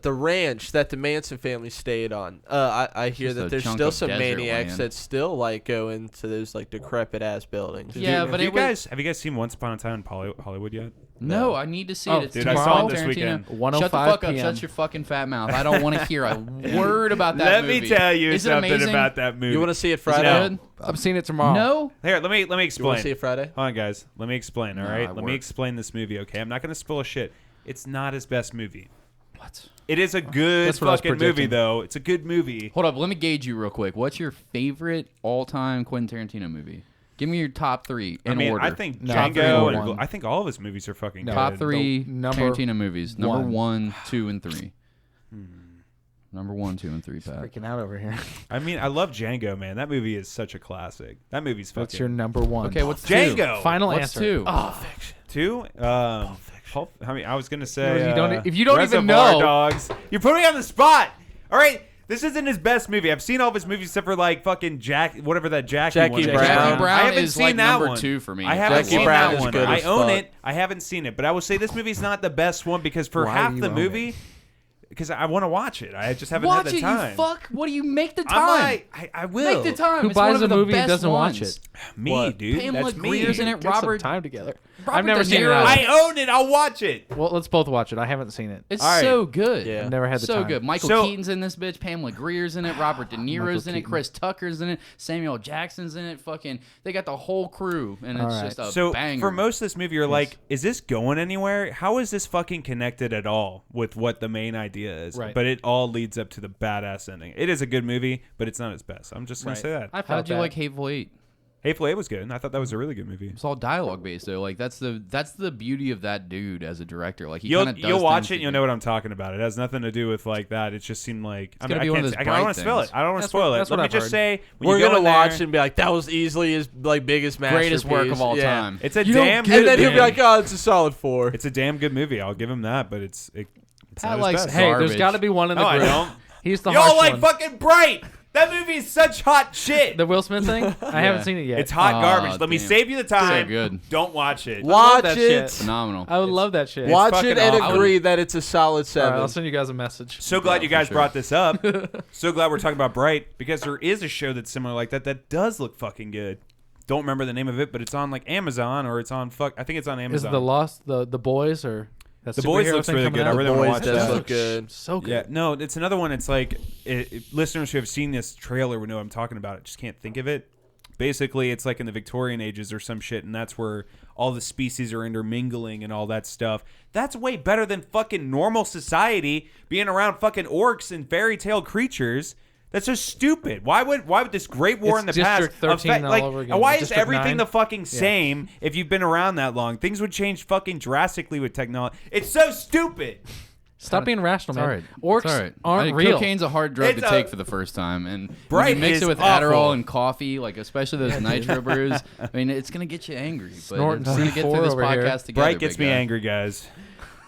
Speaker 4: ranch that the Manson family stayed on. I hear that there's still some maniacs that still like go into those like decrepit ass buildings.
Speaker 1: Yeah,
Speaker 2: dude,
Speaker 1: but
Speaker 2: have you guys seen Once Upon a Time in Hollywood yet?
Speaker 1: No, I need to see it. It's
Speaker 2: dude, I saw it this weekend.
Speaker 1: Shut the fuck up. Shut your fucking fat mouth. I don't want to hear a word about that movie.
Speaker 2: Let me tell you something about that movie.
Speaker 4: You want to see it Friday?
Speaker 3: I'm seeing it tomorrow.
Speaker 1: No?
Speaker 2: Here, let me explain.
Speaker 4: You want to see it Friday?
Speaker 2: Hold on, guys. Let me explain, all right? Let me explain this movie, okay? I'm not going to spoil shit. It's not his best movie.
Speaker 1: What?
Speaker 2: It is a good fucking movie, though. It's a good movie.
Speaker 1: Hold up. Let me gauge you real quick. What's your favorite all-time Quentin Tarantino movie? Give me your top three in order.
Speaker 2: I think Django. I think all of his movies are fucking good.
Speaker 1: Top three Tarantino movies. Number 1, 2, and 3. Number 1, 2, and 3, Pat.
Speaker 3: Freaking out over here.
Speaker 2: I mean, I love Django, man. That movie is such a classic. That movie's fucking.
Speaker 3: What's your number 1?
Speaker 1: Okay, what's
Speaker 2: Django?
Speaker 1: 2?
Speaker 3: Final
Speaker 1: what's
Speaker 3: answer.
Speaker 1: 2?
Speaker 3: Oh, Fiction.
Speaker 2: 2? I mean, I was gonna say.
Speaker 3: If you don't even
Speaker 2: Reservoir
Speaker 3: know,
Speaker 2: Dogs. You put me on the spot. All right. This isn't his best movie. I've seen all of his movies except for like fucking Jackie one is.
Speaker 1: Jackie Brown
Speaker 2: I haven't
Speaker 1: is
Speaker 2: seen
Speaker 1: like
Speaker 2: that
Speaker 1: number
Speaker 2: one.
Speaker 1: 2 for me.
Speaker 2: I haven't
Speaker 4: Jackie
Speaker 2: seen
Speaker 4: Brown
Speaker 2: that
Speaker 4: is
Speaker 2: one.
Speaker 4: good
Speaker 2: I
Speaker 4: as
Speaker 2: own
Speaker 4: fuck.
Speaker 2: it. I haven't seen it, but I will say this movie's not the best one because for
Speaker 3: Why
Speaker 2: half
Speaker 3: do
Speaker 2: the
Speaker 3: you own
Speaker 2: movie, because I want to watch it. I just haven't
Speaker 1: Watch
Speaker 2: had the
Speaker 1: it,
Speaker 2: time.
Speaker 1: you fuck. What do you make the time?
Speaker 2: I will.
Speaker 1: Make the time.
Speaker 3: who
Speaker 1: It's one
Speaker 3: buys
Speaker 1: of
Speaker 3: a
Speaker 1: the
Speaker 3: movie and
Speaker 1: best
Speaker 3: doesn't
Speaker 1: ones.
Speaker 3: watch it?
Speaker 2: Me, dude.
Speaker 1: Pamela
Speaker 2: That's me.
Speaker 1: Greer's in it.
Speaker 3: Get some
Speaker 1: Robert.
Speaker 3: time together.
Speaker 1: Robert
Speaker 3: I've never
Speaker 1: De
Speaker 3: seen it.
Speaker 1: Niro.
Speaker 2: I own it. I'll watch it.
Speaker 3: Well, let's both watch it. I haven't seen it.
Speaker 1: It's
Speaker 2: All right.
Speaker 1: so good.
Speaker 4: Yeah.
Speaker 3: I've never had the
Speaker 1: So
Speaker 3: time.
Speaker 1: good. Michael Keaton's in this bitch. Pamela Greer's in it. Robert De Niro's in it. Chris Tucker's in it. Samuel Jackson's in it. Fucking, they got the whole crew, and it's just a
Speaker 2: So
Speaker 1: banger.
Speaker 2: for most of this movie, you're like, is this going anywhere? How is this fucking connected at all with what the main idea is?
Speaker 3: Right.
Speaker 2: But it all leads up to the badass ending. It is a good movie, but it's not its best. I'm just gonna say that.
Speaker 3: I
Speaker 1: How did you
Speaker 3: that.
Speaker 1: like Hateful Eight?
Speaker 2: Hateful Eight was good, and I thought that was a really good movie.
Speaker 1: It's all dialogue based though. Like that's the beauty of that dude as a director. Like he kind of does.
Speaker 2: You'll watch
Speaker 1: things
Speaker 2: it, and you'll know what I'm talking about. It has nothing to do with like that. It just seemed like I
Speaker 1: gonna be one of those
Speaker 2: I don't want to spoil it.
Speaker 1: things.
Speaker 2: I don't want to spoil it. Let me just say, when
Speaker 4: we're
Speaker 2: you go
Speaker 4: gonna
Speaker 2: in there-
Speaker 4: watch and be like, that was easily his like biggest masterpiece,
Speaker 1: greatest work of all time.
Speaker 2: It's a
Speaker 4: You
Speaker 2: damn
Speaker 4: don't
Speaker 2: good
Speaker 4: and then he'll be
Speaker 2: movie.
Speaker 4: like, oh, it's a solid 4.
Speaker 2: It's a damn good movie. I'll give him that, but it's
Speaker 1: Pat
Speaker 2: not
Speaker 1: likes
Speaker 2: his best.
Speaker 3: Hey,
Speaker 1: Garbage.
Speaker 3: there's got to be one in the
Speaker 2: No, I
Speaker 3: group.
Speaker 2: don't.
Speaker 3: He's the
Speaker 2: Y'all
Speaker 3: harsh
Speaker 2: like
Speaker 3: one.
Speaker 2: fucking Bright. That movie is such hot shit.
Speaker 3: The Will Smith thing? I haven't seen it yet.
Speaker 2: It's hot
Speaker 1: Aw,
Speaker 2: garbage. Let me
Speaker 1: damn.
Speaker 2: save you the time.
Speaker 1: So good.
Speaker 2: Don't watch it.
Speaker 4: Watch
Speaker 3: that
Speaker 4: it.
Speaker 3: shit.
Speaker 1: Phenomenal.
Speaker 3: I would love that shit.
Speaker 4: Watch
Speaker 2: fucking
Speaker 4: it and
Speaker 2: awful.
Speaker 4: agree that it's a solid 7.
Speaker 3: All right, I'll send you guys a message.
Speaker 2: So glad you
Speaker 1: for
Speaker 2: guys
Speaker 1: sure.
Speaker 2: brought this up. So glad we're talking about Bright because there is a show that's similar like that does look fucking good. Don't remember the name of it, but it's on like Amazon or it's on I think it's on Amazon.
Speaker 3: Is it the Lost, the Boys, or that
Speaker 2: The Boys
Speaker 3: superhero
Speaker 2: looks
Speaker 3: thing
Speaker 2: really
Speaker 3: coming
Speaker 2: good.
Speaker 3: out?
Speaker 2: I really want to
Speaker 4: Boys
Speaker 2: watch
Speaker 4: does
Speaker 2: that.
Speaker 4: look good.
Speaker 3: So good.
Speaker 2: Yeah, no, it's another one. It's like listeners who have seen this trailer would know what I'm talking about. I just can't think of it. Basically, it's like in the Victorian ages or some shit, and that's where all the species are intermingling and all that stuff. That's way better than fucking normal society being around fucking orcs and fairy tale creatures. That's just stupid. Why would this great war
Speaker 3: It's
Speaker 2: in the
Speaker 3: District
Speaker 2: past
Speaker 3: 13 all over again.
Speaker 2: why is
Speaker 3: District
Speaker 2: everything
Speaker 3: 9?
Speaker 2: the fucking same if you've been around that long? Things would change fucking drastically with technology. It's so stupid.
Speaker 3: Stop being rational, man.
Speaker 1: Alright.
Speaker 3: Orcs
Speaker 1: Alright.
Speaker 3: aren't real.
Speaker 1: Cocaine's a hard drug
Speaker 2: It's
Speaker 1: to take for the first time, and when
Speaker 2: Bright
Speaker 1: you mix
Speaker 2: is
Speaker 1: it with
Speaker 2: awful.
Speaker 1: Adderall and coffee, like especially those nitro brews. I mean, it's gonna get you angry. But
Speaker 3: Snorting
Speaker 1: we're gonna get through
Speaker 3: C4
Speaker 1: this
Speaker 3: over here.
Speaker 1: podcast together.
Speaker 2: Bright gets
Speaker 1: big
Speaker 2: me
Speaker 1: guy.
Speaker 2: angry, guys.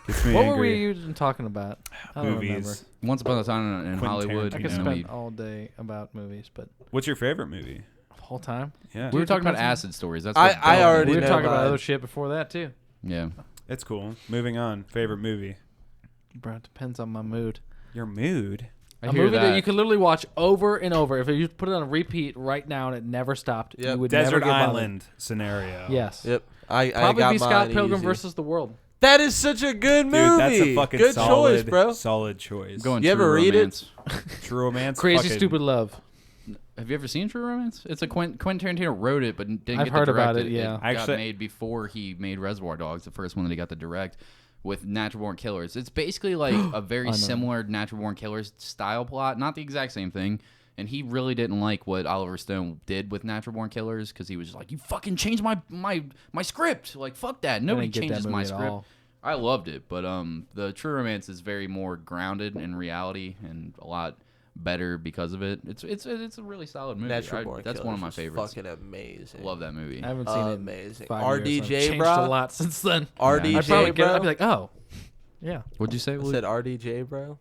Speaker 2: Gets me
Speaker 3: What
Speaker 2: angry.
Speaker 3: were we even talking about? I don't remember.
Speaker 2: Movies.
Speaker 1: Once upon a time in
Speaker 2: Quentin
Speaker 1: Hollywood,
Speaker 3: I
Speaker 2: Tarantino.
Speaker 3: could
Speaker 1: you know,
Speaker 3: spend all day about movies, but
Speaker 2: What's your favorite movie?
Speaker 3: the whole time.
Speaker 2: Yeah,
Speaker 1: we were talking about
Speaker 3: depends
Speaker 1: acid stories. That's
Speaker 4: I
Speaker 1: what Bell
Speaker 4: already
Speaker 3: We were
Speaker 4: know
Speaker 3: talking about
Speaker 4: mine.
Speaker 3: other shit before that too.
Speaker 1: Yeah.
Speaker 2: it's cool. Moving on. Favorite movie.
Speaker 3: Bro, it depends on my mood.
Speaker 2: Your mood.
Speaker 1: I
Speaker 3: A
Speaker 1: hear
Speaker 3: movie that
Speaker 1: that.
Speaker 3: you could literally watch over and over. If you put it on repeat right now and it never stopped,
Speaker 4: Yep.
Speaker 3: you would never
Speaker 2: Desert
Speaker 3: get bothered.
Speaker 2: Island scenario.
Speaker 3: Yes.
Speaker 4: Yep. I
Speaker 3: Probably
Speaker 4: got
Speaker 3: be Scott
Speaker 4: mine
Speaker 3: Pilgrim
Speaker 4: easy.
Speaker 3: versus the World.
Speaker 4: That is such a good movie.
Speaker 2: Dude, that's a fucking
Speaker 4: good
Speaker 2: solid,
Speaker 4: choice, bro.
Speaker 2: Solid choice.
Speaker 1: Going
Speaker 4: You
Speaker 1: True
Speaker 4: ever read it?
Speaker 1: Romance.
Speaker 2: True Romance.
Speaker 3: Crazy
Speaker 2: fucking-
Speaker 3: Stupid Love.
Speaker 1: Have you ever seen True Romance? It's a Quentin Tarantino wrote it, but didn't
Speaker 3: I've
Speaker 1: get
Speaker 3: heard
Speaker 1: to direct
Speaker 3: about it, yeah.
Speaker 1: It got
Speaker 2: Actually-
Speaker 1: made before he made Reservoir Dogs, the first one that he got to direct with Natural Born Killers. It's basically like a very similar Natural Born Killers style plot. Not the exact same thing. and he really didn't like what Oliver Stone did with Natural Born Killers because he was just like, you fucking changed my script. Like, fuck that. Nobody changes my script. I loved it, but the True Romance is very more grounded in reality and a lot better because of it. It's a really solid movie. That's one of my favorites.
Speaker 4: Fucking amazing.
Speaker 1: Love that movie.
Speaker 3: I haven't seen it.
Speaker 4: Amazing.
Speaker 3: 5 years.
Speaker 4: RDJ,
Speaker 3: changed
Speaker 4: bro.
Speaker 3: a lot since then.
Speaker 4: RDJ, bro.
Speaker 3: I'd be like, oh, yeah.
Speaker 1: What'd you say?
Speaker 4: I said RDJ, bro.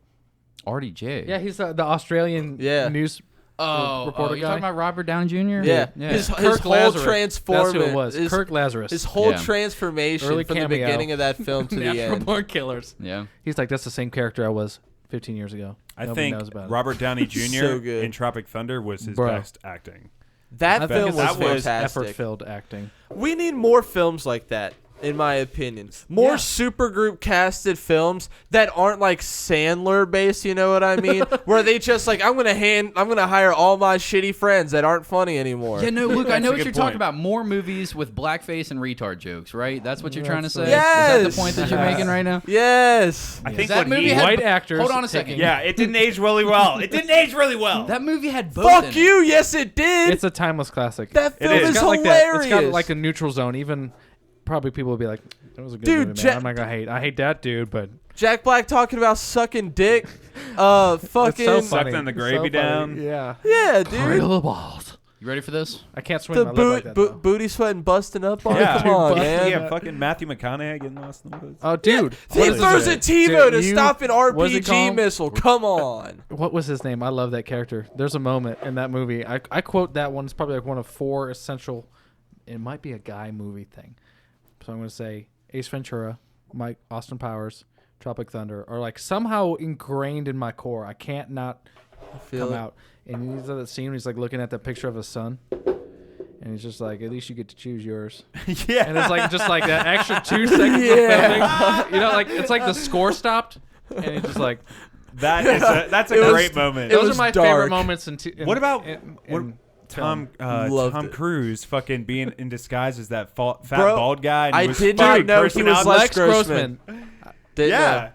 Speaker 1: RDJ.
Speaker 3: Yeah, he's the Australian news reporter
Speaker 1: you
Speaker 3: guy.
Speaker 1: talking about Robert Downey Jr.?
Speaker 4: Yeah. His whole transformation.
Speaker 3: That's who it was. Kirk Lazarus.
Speaker 4: His whole transformation
Speaker 3: Early
Speaker 4: from
Speaker 3: cameo.
Speaker 4: the beginning of that film to the
Speaker 3: Natural
Speaker 4: end.
Speaker 3: Born Killers.
Speaker 1: Yeah.
Speaker 3: He's like, that's the same character I was 15 years ago.
Speaker 2: I
Speaker 3: Nobody
Speaker 2: think
Speaker 3: knows about
Speaker 2: Robert Downey Jr.
Speaker 4: So good.
Speaker 2: in Tropic Thunder was his
Speaker 3: Bro.
Speaker 2: best acting.
Speaker 4: That film was fantastic.
Speaker 3: Effort-filled acting.
Speaker 4: We need more films like that, in my opinion. More supergroup casted films that aren't like Sandler based, you know what I mean? Where they just like, I'm gonna hire all my shitty friends that aren't funny anymore.
Speaker 1: Yeah, no, Luke, I know what
Speaker 2: a
Speaker 1: you're
Speaker 2: good
Speaker 1: talking
Speaker 2: point.
Speaker 1: about. More movies with blackface and retard jokes, right? That's what you're trying to say?
Speaker 4: Yes!
Speaker 1: Is that the point that you're making right now?
Speaker 4: Yes.
Speaker 2: I think
Speaker 1: That
Speaker 2: what
Speaker 1: movie
Speaker 2: he...
Speaker 1: had
Speaker 3: White actors.
Speaker 1: Hold on a second.
Speaker 2: Yeah, it didn't age really well. It didn't age really well.
Speaker 1: That movie had both in
Speaker 4: Fuck
Speaker 1: it.
Speaker 4: you. Yes, it did.
Speaker 3: It's a timeless classic.
Speaker 4: That film
Speaker 2: is.
Speaker 4: is
Speaker 3: It's got
Speaker 4: hilarious.
Speaker 3: It's got like a neutral zone. Even probably people will be like, that was a good
Speaker 4: Dude,
Speaker 3: movie, man. I'm not gonna hate. I hate that dude, but
Speaker 4: Jack Black talking about sucking dick. Fucking.
Speaker 3: so
Speaker 2: Sucking the gravy down.
Speaker 3: Yeah.
Speaker 4: Yeah, dude.
Speaker 3: Real balls.
Speaker 1: You ready for this?
Speaker 3: I can't swing
Speaker 4: The
Speaker 3: my lip like that. though.
Speaker 4: booty sweating busting up on
Speaker 2: Yeah.
Speaker 4: it. Come on,
Speaker 3: Dude,
Speaker 4: man.
Speaker 2: Yeah, fucking Matthew McConaughey getting lost in the woods.
Speaker 3: Oh, dude.
Speaker 4: He
Speaker 3: What is
Speaker 4: throws
Speaker 3: it?
Speaker 4: a TiVo to
Speaker 3: Dude,
Speaker 4: stop an
Speaker 3: what's it
Speaker 4: RPG
Speaker 3: called?
Speaker 4: missile. Come on.
Speaker 3: What was his name? I love that character. There's a moment in that movie. I quote that one. It's probably like one of 4 essential. It might be a guy movie thing. So I'm going to say Ace Ventura, Austin Powers, Tropic Thunder are like somehow ingrained in my core. I can't not come out. And he's at that scene where he's like looking at that picture of his son. And he's just like, at least you get to choose yours.
Speaker 2: Yeah.
Speaker 3: And it's like just like that extra 2 seconds of filming. You know, like it's like the score stopped. And he's just like,
Speaker 2: that's a great moment.
Speaker 3: those
Speaker 4: was
Speaker 3: are my
Speaker 4: dark.
Speaker 3: favorite moments.
Speaker 2: What about
Speaker 3: in
Speaker 2: Tom
Speaker 4: Loved it.
Speaker 2: Cruise fucking being in disguise as that fat
Speaker 4: Bro,
Speaker 2: bald guy? And
Speaker 4: I
Speaker 2: he was
Speaker 4: did
Speaker 2: fucking
Speaker 4: not know
Speaker 2: cursing
Speaker 4: he was
Speaker 2: out-
Speaker 4: Les
Speaker 3: Lex
Speaker 4: Grossman.
Speaker 2: Yeah.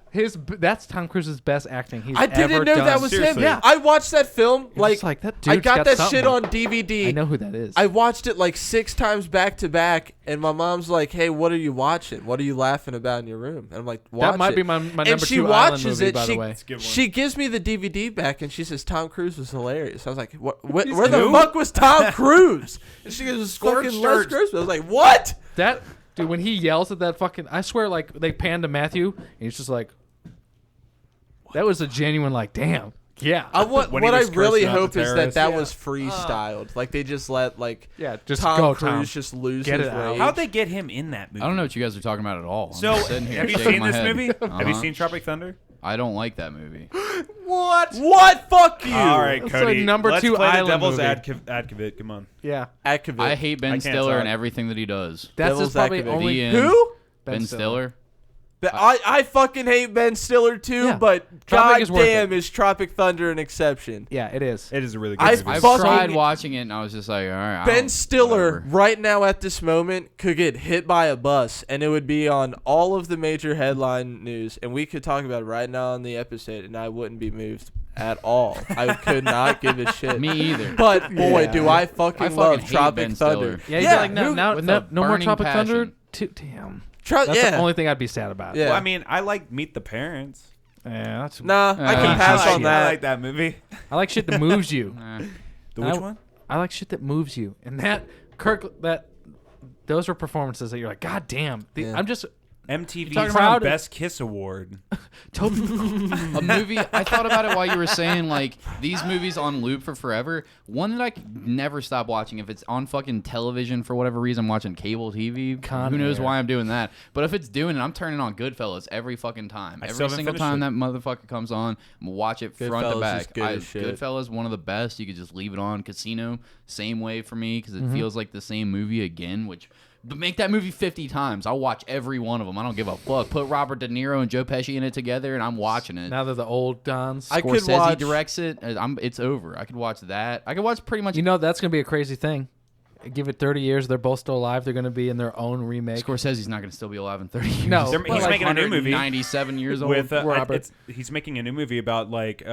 Speaker 3: That's Tom Cruise's best acting he's
Speaker 4: I didn't
Speaker 3: ever
Speaker 4: know
Speaker 3: done.
Speaker 4: that was
Speaker 2: Seriously.
Speaker 4: him. I watched that film
Speaker 3: You're just
Speaker 4: like
Speaker 3: that
Speaker 4: I
Speaker 3: dude's
Speaker 4: got that
Speaker 3: something.
Speaker 4: shit on DVD.
Speaker 3: I know who that is.
Speaker 4: I watched it like 6 times back to back, and my mom's like, "Hey, what are you watching? What are you laughing about in your room?" And I'm like, "Watch
Speaker 3: that might
Speaker 4: it."
Speaker 3: be my number
Speaker 4: And she
Speaker 3: 2 island
Speaker 4: watches
Speaker 3: movie,
Speaker 4: it.
Speaker 3: by
Speaker 4: She
Speaker 3: the way.
Speaker 2: a good one.
Speaker 4: she gives me the DVD back, and she says Tom Cruise was hilarious. I was like, "What? Where
Speaker 3: He's
Speaker 4: the
Speaker 3: who?
Speaker 4: fuck was Tom Cruise?" And she goes, "Fucking Les Grossman." I was like, "What?"
Speaker 3: That dude, when he yells at that fucking, I swear, like they pan to Matthew, and he's just like, that was a genuine like, damn, yeah,
Speaker 4: What
Speaker 2: When he
Speaker 4: I
Speaker 2: was
Speaker 4: really
Speaker 2: cursing out
Speaker 4: hope
Speaker 2: the
Speaker 4: is that
Speaker 2: terrorists.
Speaker 4: that was freestyled. Like they just let
Speaker 3: yeah, just
Speaker 4: Tom
Speaker 3: go,
Speaker 4: Cruise
Speaker 3: Tom.
Speaker 4: just lose
Speaker 3: Get
Speaker 4: his
Speaker 3: it out.
Speaker 4: rage.
Speaker 2: How'd they get him in that movie?
Speaker 1: I don't know what you guys are talking about at all. I'm
Speaker 2: So,
Speaker 1: just sitting here
Speaker 2: have you
Speaker 1: shaking
Speaker 2: seen
Speaker 1: my
Speaker 2: this
Speaker 1: head.
Speaker 2: movie? Have you
Speaker 1: Uh-huh.
Speaker 2: seen Tropic Thunder?
Speaker 1: I don't like that movie.
Speaker 4: What? Fuck you.
Speaker 2: All right,
Speaker 3: That's
Speaker 2: Cody.
Speaker 3: like number
Speaker 2: let's
Speaker 3: 2
Speaker 2: play the
Speaker 3: island
Speaker 2: devil's
Speaker 3: movie.
Speaker 2: advocate. Come on.
Speaker 3: Yeah,
Speaker 4: Akavit.
Speaker 1: I hate Ben
Speaker 2: I can't
Speaker 1: Stiller
Speaker 2: talk.
Speaker 1: and everything that he does.
Speaker 3: that's
Speaker 4: Devil's
Speaker 3: just probably
Speaker 4: Advocate.
Speaker 3: only
Speaker 1: The end.
Speaker 4: Who?
Speaker 1: Ben Stiller.
Speaker 4: I fucking hate Ben Stiller too,
Speaker 3: Yeah.
Speaker 4: but
Speaker 3: Tropic is worth
Speaker 4: goddamn is Tropic Thunder an exception.
Speaker 3: Yeah, it is.
Speaker 2: It is a really good
Speaker 4: I've
Speaker 2: movie.
Speaker 1: I've
Speaker 4: fucking-
Speaker 1: tried watching it and I was just like, all right.
Speaker 4: Ben Stiller
Speaker 1: whatever.
Speaker 4: right now at this moment could get hit by a bus and it would be on all of the major headline news and we could talk about it right now on the episode and I wouldn't be moved at all. I could not give a shit.
Speaker 1: Me either.
Speaker 4: But boy, do I fucking love
Speaker 1: hate
Speaker 4: Tropic
Speaker 1: Ben
Speaker 4: Thunder.
Speaker 1: Stiller.
Speaker 3: Yeah, you'd be like, no,
Speaker 1: with
Speaker 3: no,
Speaker 1: a
Speaker 3: no more
Speaker 1: burning
Speaker 3: Tropic
Speaker 1: passion.
Speaker 3: Thunder. Damn.
Speaker 4: That's
Speaker 3: That's the only thing I'd be sad about.
Speaker 4: Yeah.
Speaker 2: Well, I mean, I like Meet the Parents.
Speaker 3: Yeah, that's.
Speaker 4: Nah, I can
Speaker 1: I
Speaker 4: pass
Speaker 1: like
Speaker 4: on
Speaker 1: it.
Speaker 4: that.
Speaker 2: I like that movie.
Speaker 3: I like shit that moves you.
Speaker 2: The which one?
Speaker 3: I like shit that moves you, and those are performances that you're like, God damn.
Speaker 4: Yeah.
Speaker 3: I'm just
Speaker 2: MTV's
Speaker 3: talking about-
Speaker 2: Best Kiss Award.
Speaker 1: A movie. I thought about it while you were saying like these movies on loop for forever. One that I could never stop watching if it's on fucking television for whatever reason. I'm watching cable TV.
Speaker 3: Con
Speaker 1: Who knows
Speaker 3: Air.
Speaker 1: why I'm doing that? But if it's doing it, I'm turning on Goodfellas every fucking time.
Speaker 2: I still
Speaker 1: Every
Speaker 2: haven't
Speaker 1: single
Speaker 2: finished
Speaker 1: time
Speaker 2: it.
Speaker 1: that motherfucker comes on, I'm gonna watch it front to
Speaker 4: Goodfellas
Speaker 1: back.
Speaker 4: is good as shit.
Speaker 1: Goodfellas, one of the best. You could just leave it on. Casino, same way for me because it
Speaker 3: Mm-hmm.
Speaker 1: feels like the same movie again. But make that movie 50 times. I'll watch every one of them. I don't give a fuck. Put Robert De Niro and Joe Pesci in it together, and I'm watching it.
Speaker 3: now they're the old Dons.
Speaker 4: I could
Speaker 1: Scorsese
Speaker 4: watch-
Speaker 1: directs it. It's over. I could watch that. I could watch pretty much.
Speaker 3: You know that's gonna be a crazy thing. Give it 30 years, they're both still alive. They're gonna be in their own remake.
Speaker 1: Scorsese's not going to still be alive in 30 years.
Speaker 3: No,
Speaker 2: He's
Speaker 3: but like
Speaker 2: making a new movie
Speaker 1: 97 years old.
Speaker 2: with
Speaker 3: Robert.
Speaker 2: he's making a new movie about like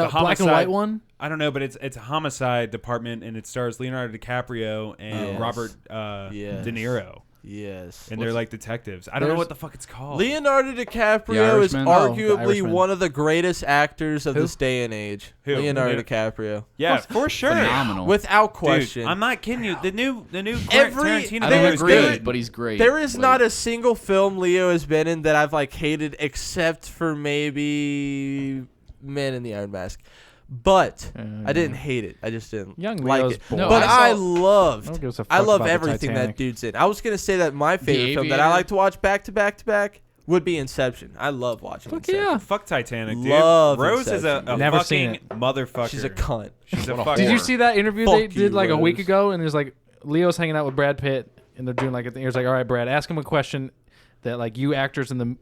Speaker 3: The black and white one?
Speaker 2: I don't know, but it's a homicide department, and it stars Leonardo DiCaprio and Robert De Niro.
Speaker 4: Yes.
Speaker 2: And they're like detectives. I don't know what the fuck it's called.
Speaker 4: Leonardo DiCaprio is arguably one of the greatest actors of this day and age. Leonardo DiCaprio.
Speaker 2: Yeah, for sure.
Speaker 1: Phenomenal.
Speaker 4: Without question.
Speaker 2: Dude, I'm not kidding you. The new Tarantino
Speaker 1: I don't agree, but he's great.
Speaker 4: There is not a single film Leo has been in that I've like hated except for maybe Man in the Iron Mask. But I didn't hate it. I just didn't like it.
Speaker 3: No,
Speaker 4: but I love everything that dude's in. I was going to say that my favorite film that I like to watch back to back to back would be Inception. I love watching Inception.
Speaker 3: Yeah.
Speaker 2: Fuck Titanic, dude.
Speaker 4: Love
Speaker 2: Rose
Speaker 4: Inception.
Speaker 2: is a
Speaker 3: Never
Speaker 2: fucking motherfucker.
Speaker 4: She's a cunt.
Speaker 2: She's a fucking
Speaker 3: Did you see that interview they did like
Speaker 4: Rose.
Speaker 3: a week ago? And there's like Leo's hanging out with Brad Pitt, and they're doing like a thing. He was like, all right, Brad, ask him a question that like you actors in the,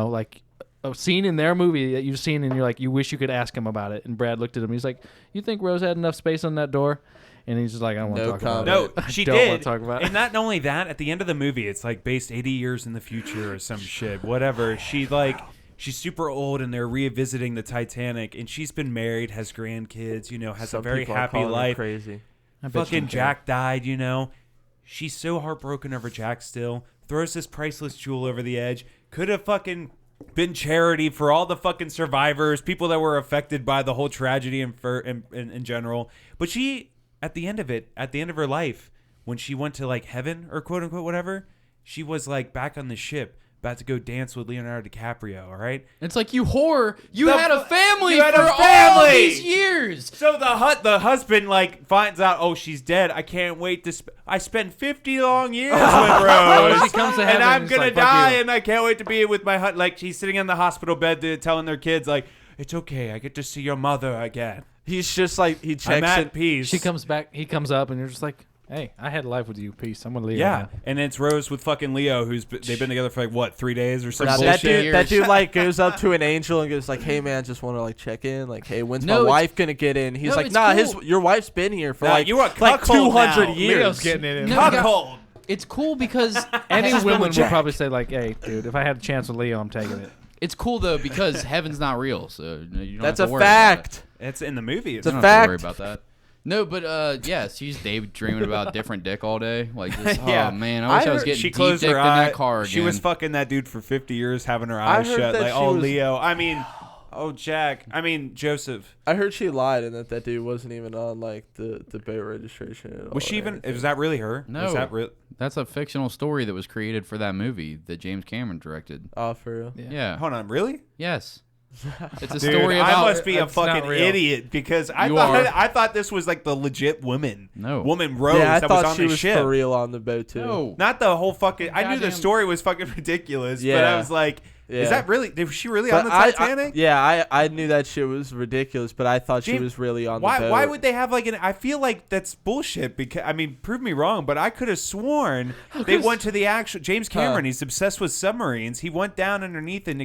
Speaker 3: like a scene in their movie that you've seen, and you're like, you wish you could ask him about it. And Brad looked at him. He's like, you think Rose had enough space on that door? And he's just like, I don't want to talk about it.
Speaker 2: No, she
Speaker 3: don't
Speaker 2: did.
Speaker 3: want to talk about it.
Speaker 2: And not only that, at the end of the movie, it's like based 80 years in the future or some shit, whatever. She's super old, and they're revisiting the Titanic, and she's been married, has grandkids, has
Speaker 4: Some
Speaker 2: a very
Speaker 4: people are
Speaker 2: happy
Speaker 4: calling her
Speaker 2: life.
Speaker 4: Crazy.
Speaker 2: Fucking Jack died, She's so heartbroken over Jack still. Throws this priceless jewel over the edge. Could have fucking been charity for all the fucking survivors, people that were affected by the whole tragedy in general. But she, at the end of her life, when she went to like heaven or quote unquote whatever, she was like back on the ship, about to go dance with Leonardo DiCaprio. All right,
Speaker 1: it's like, you whore, you had a family for all these years.
Speaker 2: So the husband like finds out, oh, she's dead. I can't wait to. I spent 50 long years with Rose,
Speaker 3: She comes to heaven
Speaker 2: and I'm gonna
Speaker 3: like,
Speaker 2: die, and I can't wait to be with my like. She's sitting in the hospital bed telling their kids like, it's okay, I get to see your mother again.
Speaker 4: He's just like, he checks
Speaker 2: I'm at
Speaker 4: in.
Speaker 2: peace.
Speaker 3: She comes back. He comes up, and you're just like, hey, I had life with you. Peace. I'm gonna leave.
Speaker 2: Yeah, and it's Rose with fucking Leo, they've been together for like what, 3 days or something.
Speaker 4: That dude like goes up to an angel and goes like, hey man, just want to like check in, like, hey, when's my wife gonna get in? He's like, nah,
Speaker 1: cool.
Speaker 4: Your wife's been here for like
Speaker 2: 200
Speaker 4: years.
Speaker 2: Leo's
Speaker 3: getting it in.
Speaker 2: Cuckold.
Speaker 1: It's cool because
Speaker 3: any woman would probably say like, hey, dude, if I had a chance with Leo, I'm taking it.
Speaker 1: It's cool though because heaven's not real, so you don't
Speaker 4: That's
Speaker 1: have to
Speaker 4: a
Speaker 1: worry
Speaker 4: fact.
Speaker 1: About
Speaker 2: It's in the movie.
Speaker 4: It's a
Speaker 1: don't
Speaker 4: fact.
Speaker 1: have to worry about that. No, but yeah, she's daydreaming about different dick all day. Like, just,
Speaker 2: Yeah.
Speaker 1: Oh man, I wish I was getting
Speaker 2: she
Speaker 1: deep
Speaker 2: closed
Speaker 1: dicked
Speaker 2: her
Speaker 1: in
Speaker 2: eye.
Speaker 1: that car again.
Speaker 2: She was fucking that dude for 50 years, having her eyes
Speaker 4: heard
Speaker 2: shut.
Speaker 4: that
Speaker 2: Like,
Speaker 4: she
Speaker 2: oh,
Speaker 4: was-
Speaker 2: Leo. I mean, oh, Jack. I mean, Joseph.
Speaker 4: I heard she lied and that dude wasn't even on like the boat registration at all.
Speaker 2: Was she even? Was that really her?
Speaker 1: No.
Speaker 2: Was that real?
Speaker 1: That's a fictional story that was created for that movie that James Cameron directed.
Speaker 4: Oh, for real?
Speaker 1: Yeah.
Speaker 2: Hold on, really?
Speaker 1: Yes. It's a
Speaker 2: Dude,
Speaker 1: story about.
Speaker 2: I must be a
Speaker 3: It's not
Speaker 2: fucking
Speaker 3: real.
Speaker 2: idiot because I
Speaker 1: You
Speaker 2: thought
Speaker 1: are.
Speaker 2: I thought this was like the legit woman.
Speaker 1: No.
Speaker 2: Woman Rose
Speaker 4: Yeah, I
Speaker 2: that was
Speaker 4: thought
Speaker 2: on
Speaker 4: she
Speaker 2: the
Speaker 4: was
Speaker 2: ship.
Speaker 4: for real on the boat too.
Speaker 1: No.
Speaker 2: Not the whole fucking. I knew the
Speaker 1: Goddamn-
Speaker 2: story was fucking ridiculous, but
Speaker 4: Yeah.
Speaker 2: I was like,
Speaker 4: Yeah.
Speaker 2: is that really? Was she really
Speaker 4: But
Speaker 2: on the Titanic?
Speaker 4: I knew that shit was ridiculous, but I thought she
Speaker 2: James,
Speaker 4: was really on the boat.
Speaker 2: Why would they have like an? I feel like that's bullshit. Because I mean, prove me wrong, but I could have sworn they went to the actual James Cameron. He's obsessed with submarines. He went down underneath and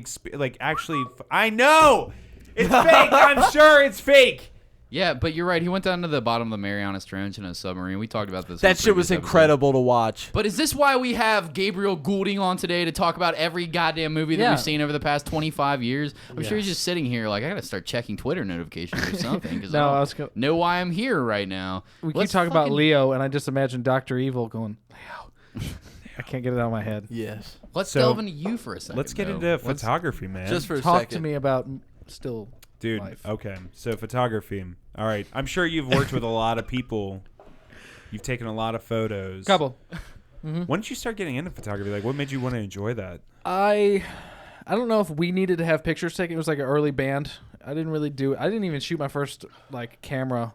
Speaker 2: actually. I know it's fake. I'm sure it's fake.
Speaker 1: Yeah, but you're right. He went down to the bottom of the Marianas Trench in a submarine. We talked about this.
Speaker 4: That shit was incredible to watch.
Speaker 1: But is this why we have Gabriel Goulding on today to talk about every goddamn movie that we've seen over the past 25 years? I'm sure he's just sitting here like, I gotta start checking Twitter notifications or something because I don't know why I'm here right now.
Speaker 3: We keep talking about Leo, and I just imagine Dr. Evil going, Leo. I can't get it out of my head.
Speaker 4: Yes.
Speaker 1: Let's delve into you for a second.
Speaker 2: Let's get into photography, man.
Speaker 4: Just for a
Speaker 3: Talk
Speaker 4: second.
Speaker 3: to me about still
Speaker 2: Dude,
Speaker 3: life.
Speaker 2: okay. So photography. All right. I'm sure you've worked with a lot of people. You've taken a lot of photos.
Speaker 3: Couple.
Speaker 2: When did you start getting into photography? Like, what made you want to enjoy that?
Speaker 3: I don't know if we needed to have pictures taken. It was like an early band. I didn't really do it. I didn't even shoot my first like camera,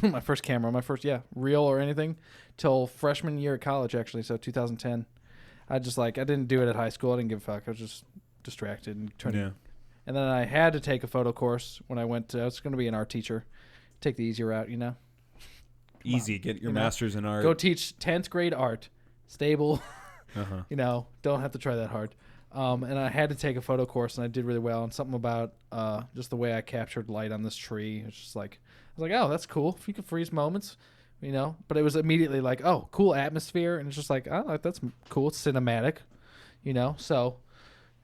Speaker 3: my first reel or anything till freshman year at college actually. So 2010. I didn't do it at high school. I didn't give a fuck. I was just distracted and trying to. And then I had to take a photo course when I went to. I was going to be an art teacher. Take the easy route,
Speaker 2: Easy. Get your master's in art.
Speaker 3: Go teach 10th grade art. Stable. Don't have to try that hard. And I had to take a photo course, and I did really well. And something about just the way I captured light on this tree. It's just like, I was like, oh, that's cool. If you can freeze moments, But it was immediately like, oh, cool atmosphere. And it's just like, oh, that's cool. It's cinematic, So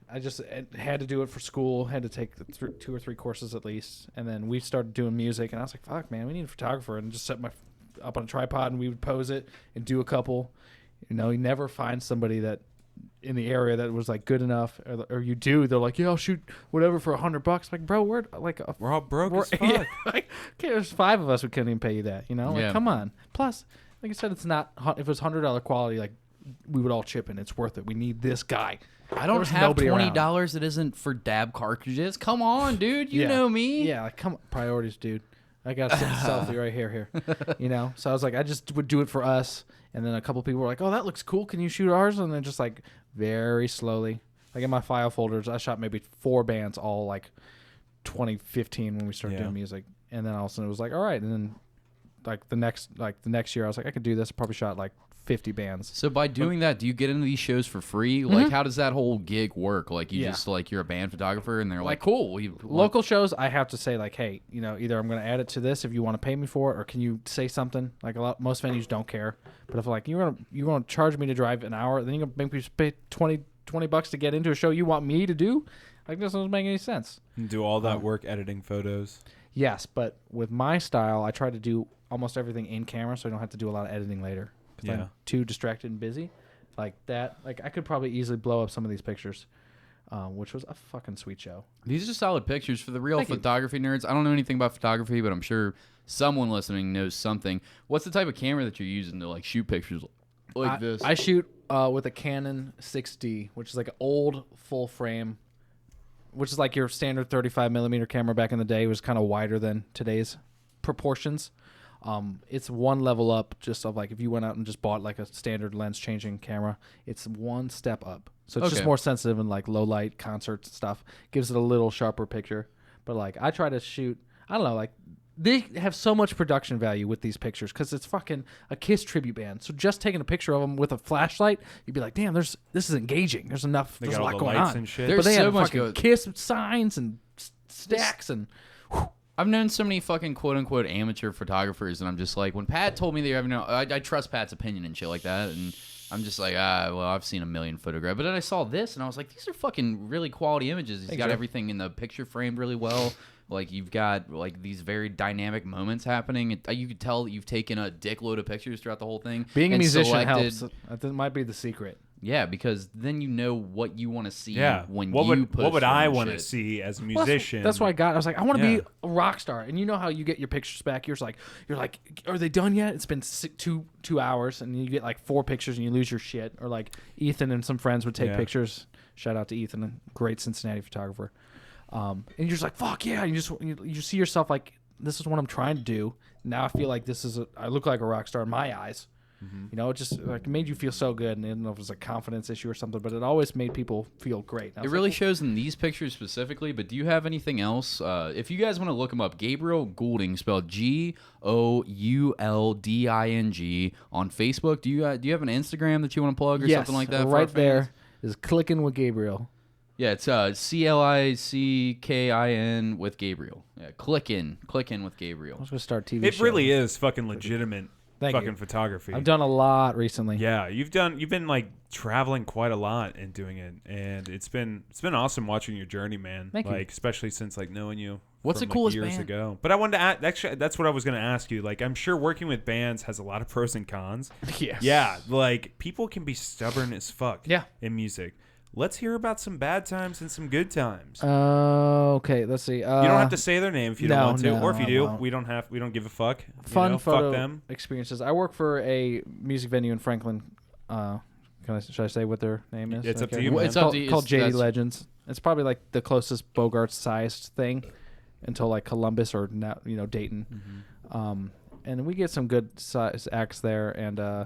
Speaker 3: I just had to do it for school. Had to take 2 or 3 courses at least, and then we started doing music. And I was like, "Fuck, man, we need a photographer." And just set my up on a tripod, and we would pose it and do a couple. You never find somebody that in the area that was like good enough, or you do. They're like, "Yeah, I'll shoot whatever for $100." Like, bro, we're
Speaker 2: all broke as fuck.
Speaker 3: Yeah, like, okay, there's 5 of us who couldn't even pay you that. Like, come on. Plus, like I said, it's not if it was $100 quality, like we would all chip in. It's worth it. We need this guy.
Speaker 1: I don't have $20 that isn't for dab cartridges. Come on, dude. You know me.
Speaker 3: Yeah, like, come on. Priorities, dude. I got a selfie right here. So I was like, I just would do it for us. And then a couple people were like, "Oh, that looks cool. Can you shoot ours?" And then just like very slowly, like in my file folders, I shot maybe 4 bands, all like 2015 when we started doing music. And then all of a sudden it was like, all right. And then like the next year, I was like, I could do this. I probably shot like 50 bands.
Speaker 1: So by doing that, do you get into these shows for free? Like, how does that whole gig work? Like, you just like you're a band photographer, and they're like, cool.
Speaker 3: Local shows, I have to say like, hey, either I'm going to add it to this if you want to pay me for it, or can you say something? Like most venues don't care, but if like you're gonna charge me to drive an hour, then you're gonna make me pay $20 to get into a show you want me to do. Like, this doesn't make any sense.
Speaker 2: And do all that work editing photos.
Speaker 3: Yes, but with my style, I try to do almost everything in camera, so I don't have to do a lot of editing later. Because I'm too distracted and busy. Like that, like I could probably easily blow up some of these pictures, which was a fucking sweet show.
Speaker 1: These are solid pictures for the real photography nerds. I don't know anything about photography, but I'm sure someone listening knows something. What's the type of camera that you're using to like shoot pictures like this?
Speaker 3: I shoot with a Canon 6D, which is like an old full frame, which is like your standard 35mm camera back in the day. It was kind of wider than today's proportions. It's one level up just of like if you went out and just bought like a standard lens changing camera, it's one step up. So it's just more sensitive and like low light concert stuff. Gives it a little sharper picture. But like I try to shoot, I don't know, like they have so much production value with these pictures because it's fucking a Kiss tribute band. So just taking a picture of them with a flashlight, you'd be like, damn, this is engaging. There's enough. There's a lot going on.
Speaker 2: And shit.
Speaker 3: But they have fucking Kiss signs and stacks and.
Speaker 1: I've known so many fucking quote-unquote amateur photographers, and I'm just like, when Pat told me they have I trust Pat's opinion and shit like that, and I'm just like, well, I've seen a million photographs. But then I saw this, and I was like, these are fucking really quality images. He's got everything in the picture framed really well. Like, you've got, like, these very dynamic moments happening. You could tell that you've taken a dickload of pictures throughout the whole thing.
Speaker 3: Being a musician helps. That might be the secret.
Speaker 1: Yeah, because then you know what you want to see when
Speaker 2: what
Speaker 1: you post.
Speaker 2: What would I want to see as a musician?
Speaker 3: That's what I was like, I want to be a rock star. And you know how you get your pictures back? You're like, are they done yet? It's been 2 hours, and you get like 4 pictures, and you lose your shit. Or like Ethan and some friends would take pictures. Shout out to Ethan, a great Cincinnati photographer. And you're just like, fuck yeah! And you see yourself like, this is what I'm trying to do. Now I feel like I look like a rock star in my eyes. Mm-hmm. It just like made you feel so good, and I don't know if it was a confidence issue or something, but it always made people feel great.
Speaker 1: It really shows in these pictures specifically, but do you have anything else? If you guys want to look him up, Gabriel Goulding, spelled Goulding on Facebook. Do you have an Instagram that you want to plug or something like that?
Speaker 3: Right there is Clicking with Gabriel.
Speaker 1: Yeah, it's CLICKIN with Gabriel. Yeah, Clickin' with Gabriel.
Speaker 3: I was gonna start TV.
Speaker 2: It really is fucking legitimate. Photography.
Speaker 3: I've done a lot recently.
Speaker 2: Yeah, you've been like traveling quite a lot and doing it, and it's been awesome watching your journey, man.
Speaker 3: Thank you.
Speaker 2: Especially since like knowing you.
Speaker 1: What's the coolest
Speaker 2: years
Speaker 1: band?
Speaker 2: Ago. But I wanted to ask, actually, that's what I was going to ask you. Like, I'm sure working with bands has a lot of pros and cons.
Speaker 3: Yes.
Speaker 2: Yeah, like people can be stubborn as fuck.
Speaker 3: Yeah.
Speaker 2: In music. Let's hear about some bad times and some good times.
Speaker 3: Okay, let's see.
Speaker 2: You don't have to say their name if you don't want to, or if you do,
Speaker 3: won't.
Speaker 2: we don't give a fuck.
Speaker 3: Fun photo
Speaker 2: fuck them.
Speaker 3: experiences. I work for a music venue in Franklin. Should I say what their name is?
Speaker 2: It's up to you. Man.
Speaker 3: It's called JD Legends. It's probably like the closest Bogart-sized thing until like Columbus or now, Dayton. Mm-hmm. And we get some good size acts there, and I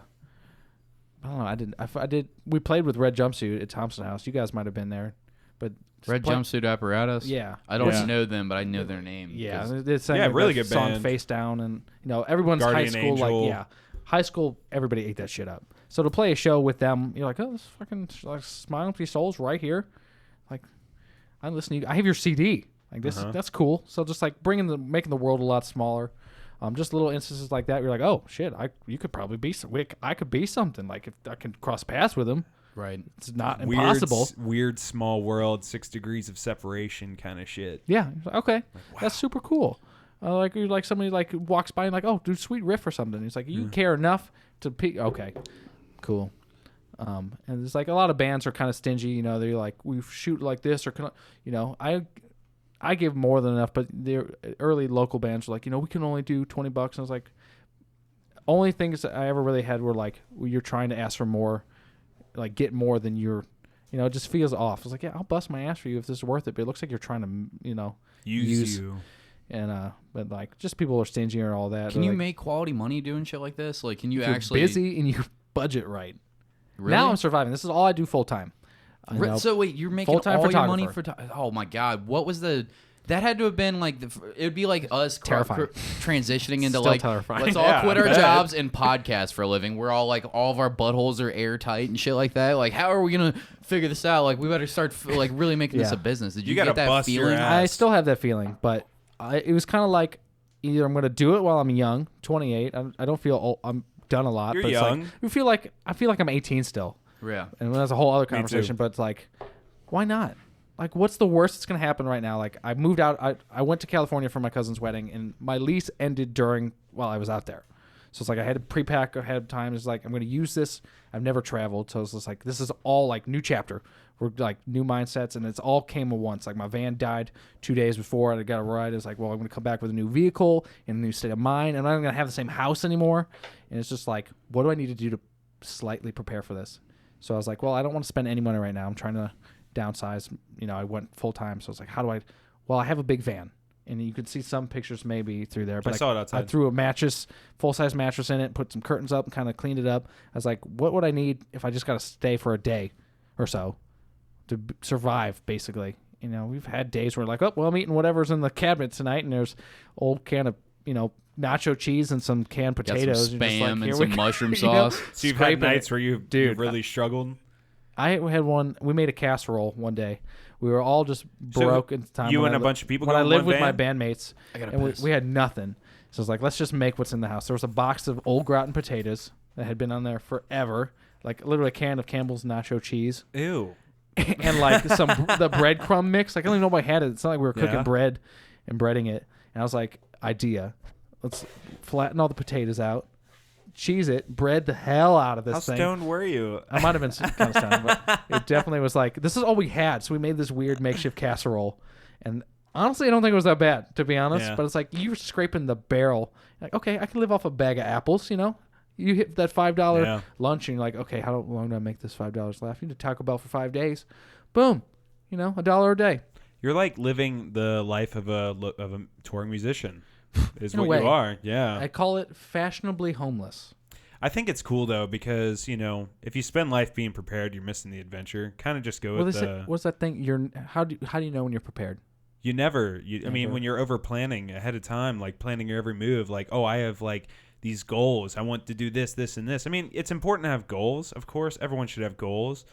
Speaker 3: don't know. I did. We played with Red Jumpsuit at Thompson House. You guys might have been there, but
Speaker 1: Red Jumpsuit Apparatus.
Speaker 3: Yeah,
Speaker 1: I don't know them, but I know their name.
Speaker 3: Yeah,
Speaker 2: really good
Speaker 3: song
Speaker 2: band.
Speaker 3: Face Down, and everyone's
Speaker 2: Guardian
Speaker 3: high school.
Speaker 2: Angel.
Speaker 3: Like high school. Everybody ate that shit up. So to play a show with them, you're like, oh, this fucking like Smiling Free Souls right here. Like, I listen to you. I have your CD. Like this, that's cool. So just like making the world a lot smaller. Just little instances like that. You're like, oh shit, you could probably be. I could be something. Like if I can cross paths with him.
Speaker 1: Right.
Speaker 3: It's not impossible.
Speaker 2: Weird small world, 6 degrees of separation kind of shit.
Speaker 3: Yeah. Okay.
Speaker 2: Like, wow.
Speaker 3: That's super cool. Like somebody like walks by and like, oh, dude, sweet riff or something. He's like, you care enough to okay, cool. And there's like a lot of bands are kind of stingy. You know, they're like, we shoot like this or you know, I give more than enough, but the early local bands were like, you know, we can only do $20. And I was like, only things that I ever really had were like, you're trying to ask for more, like get more than you're, you know, it just feels off. I was like, yeah, I'll bust my ass for you if this is worth it, but it looks like you're trying to, you know,
Speaker 2: use you.
Speaker 3: And but like just people are stingy and all that.
Speaker 1: Can you
Speaker 3: like,
Speaker 1: make quality money doing shit like this? Like, can you
Speaker 3: actually busy and you budget right?
Speaker 1: Really?
Speaker 3: Now I'm surviving. This is all I do full time.
Speaker 1: So wait, you're making all your money for? Oh my god, what was the? That had to have been like it would be like us transitioning into like
Speaker 3: terrifying.
Speaker 1: Let's all quit our jobs and podcast for a living. We're all like all of our buttholes are airtight and shit like that. Like, how are we gonna figure this out? Like, we better start like really making this a business. Did you get that feeling?
Speaker 3: I still have that feeling, but it was kind of like either I'm gonna do it while I'm young, 28. I don't feel old. I'm done a lot.
Speaker 2: You're
Speaker 3: but
Speaker 2: young.
Speaker 3: It's like, I feel like I'm 18 still.
Speaker 1: Yeah,
Speaker 3: and that's a whole other conversation. But it's like, why not? Like, what's the worst that's going to happen right now? Like, I moved out. I went to California for my cousin's wedding, and my lease ended while I was out there. So it's like I had to pre-pack ahead of time. It's like, I'm going to use this. I've never traveled. So it's just like, this is all like new chapter. We're like new mindsets, and it's all came at once. Like, my van died 2 days before, and I got a ride. It's like, well, I'm going to come back with a new vehicle and a new state of mind, and I'm not going to have the same house anymore. And it's just like, what do I need to do to slightly prepare for this? So I was like, well, I don't want to spend any money right now. I'm trying to downsize. You know, I went full time. So it's like, how do I? Well, I have a big van, and you could see some pictures maybe through there. But
Speaker 2: I saw it outside.
Speaker 3: I threw a mattress, full size mattress in it, put some curtains up, and kind of cleaned it up. I was like, what would I need if I just got to stay for a day or so to survive? Basically, you know, we've had days where like, oh, well, I'm eating whatever's in the cabinet tonight, and there's old can of, you know, nacho cheese and some canned potatoes,
Speaker 1: got some spam and some mushroom sauce.
Speaker 3: You know,
Speaker 2: so you've had nights where you've really struggled.
Speaker 3: I had one. We made a casserole one day. We were all just broke at the time.
Speaker 2: You and a bunch of people.
Speaker 3: When I lived with my bandmates, and we had nothing. So I was like, let's just make what's in the house. There was a box of old gratin potatoes that had been on there forever, like literally a can of Campbell's nacho cheese.
Speaker 2: Ew.
Speaker 3: And like the breadcrumb mix. Like, I don't even know if I had it. It's not like we were cooking bread and breading it. And I was like, idea. Let's flatten all the potatoes out, cheese it, bread the hell out of this thing.
Speaker 2: How stoned were you?
Speaker 3: I might have been kind of stoned, but it definitely was like, this is all we had. So we made this weird makeshift casserole. And honestly, I don't think it was that bad, to be honest. Yeah. But it's like, you're scraping the barrel. Like, okay, I can live off a bag of apples, you know? You hit that $5 lunch, and you're like, okay, how long do I make this $5 last? You need to Taco Bell for 5 days. Boom. You know, $1 a day.
Speaker 2: You're like living the life of a touring musician. Is what
Speaker 3: way.
Speaker 2: You are, yeah.
Speaker 3: I call it fashionably homeless.
Speaker 2: I think it's cool though, because you know, if you spend life being prepared, you're missing the adventure. Kind of just go with the.
Speaker 3: What's that thing? How do you know when you're prepared?
Speaker 2: You never. I mean, when you're over planning ahead of time, like planning your every move, like, oh, I have like these goals. I want to do this, this, and this. I mean, it's important to have goals. Of course, everyone should have goals.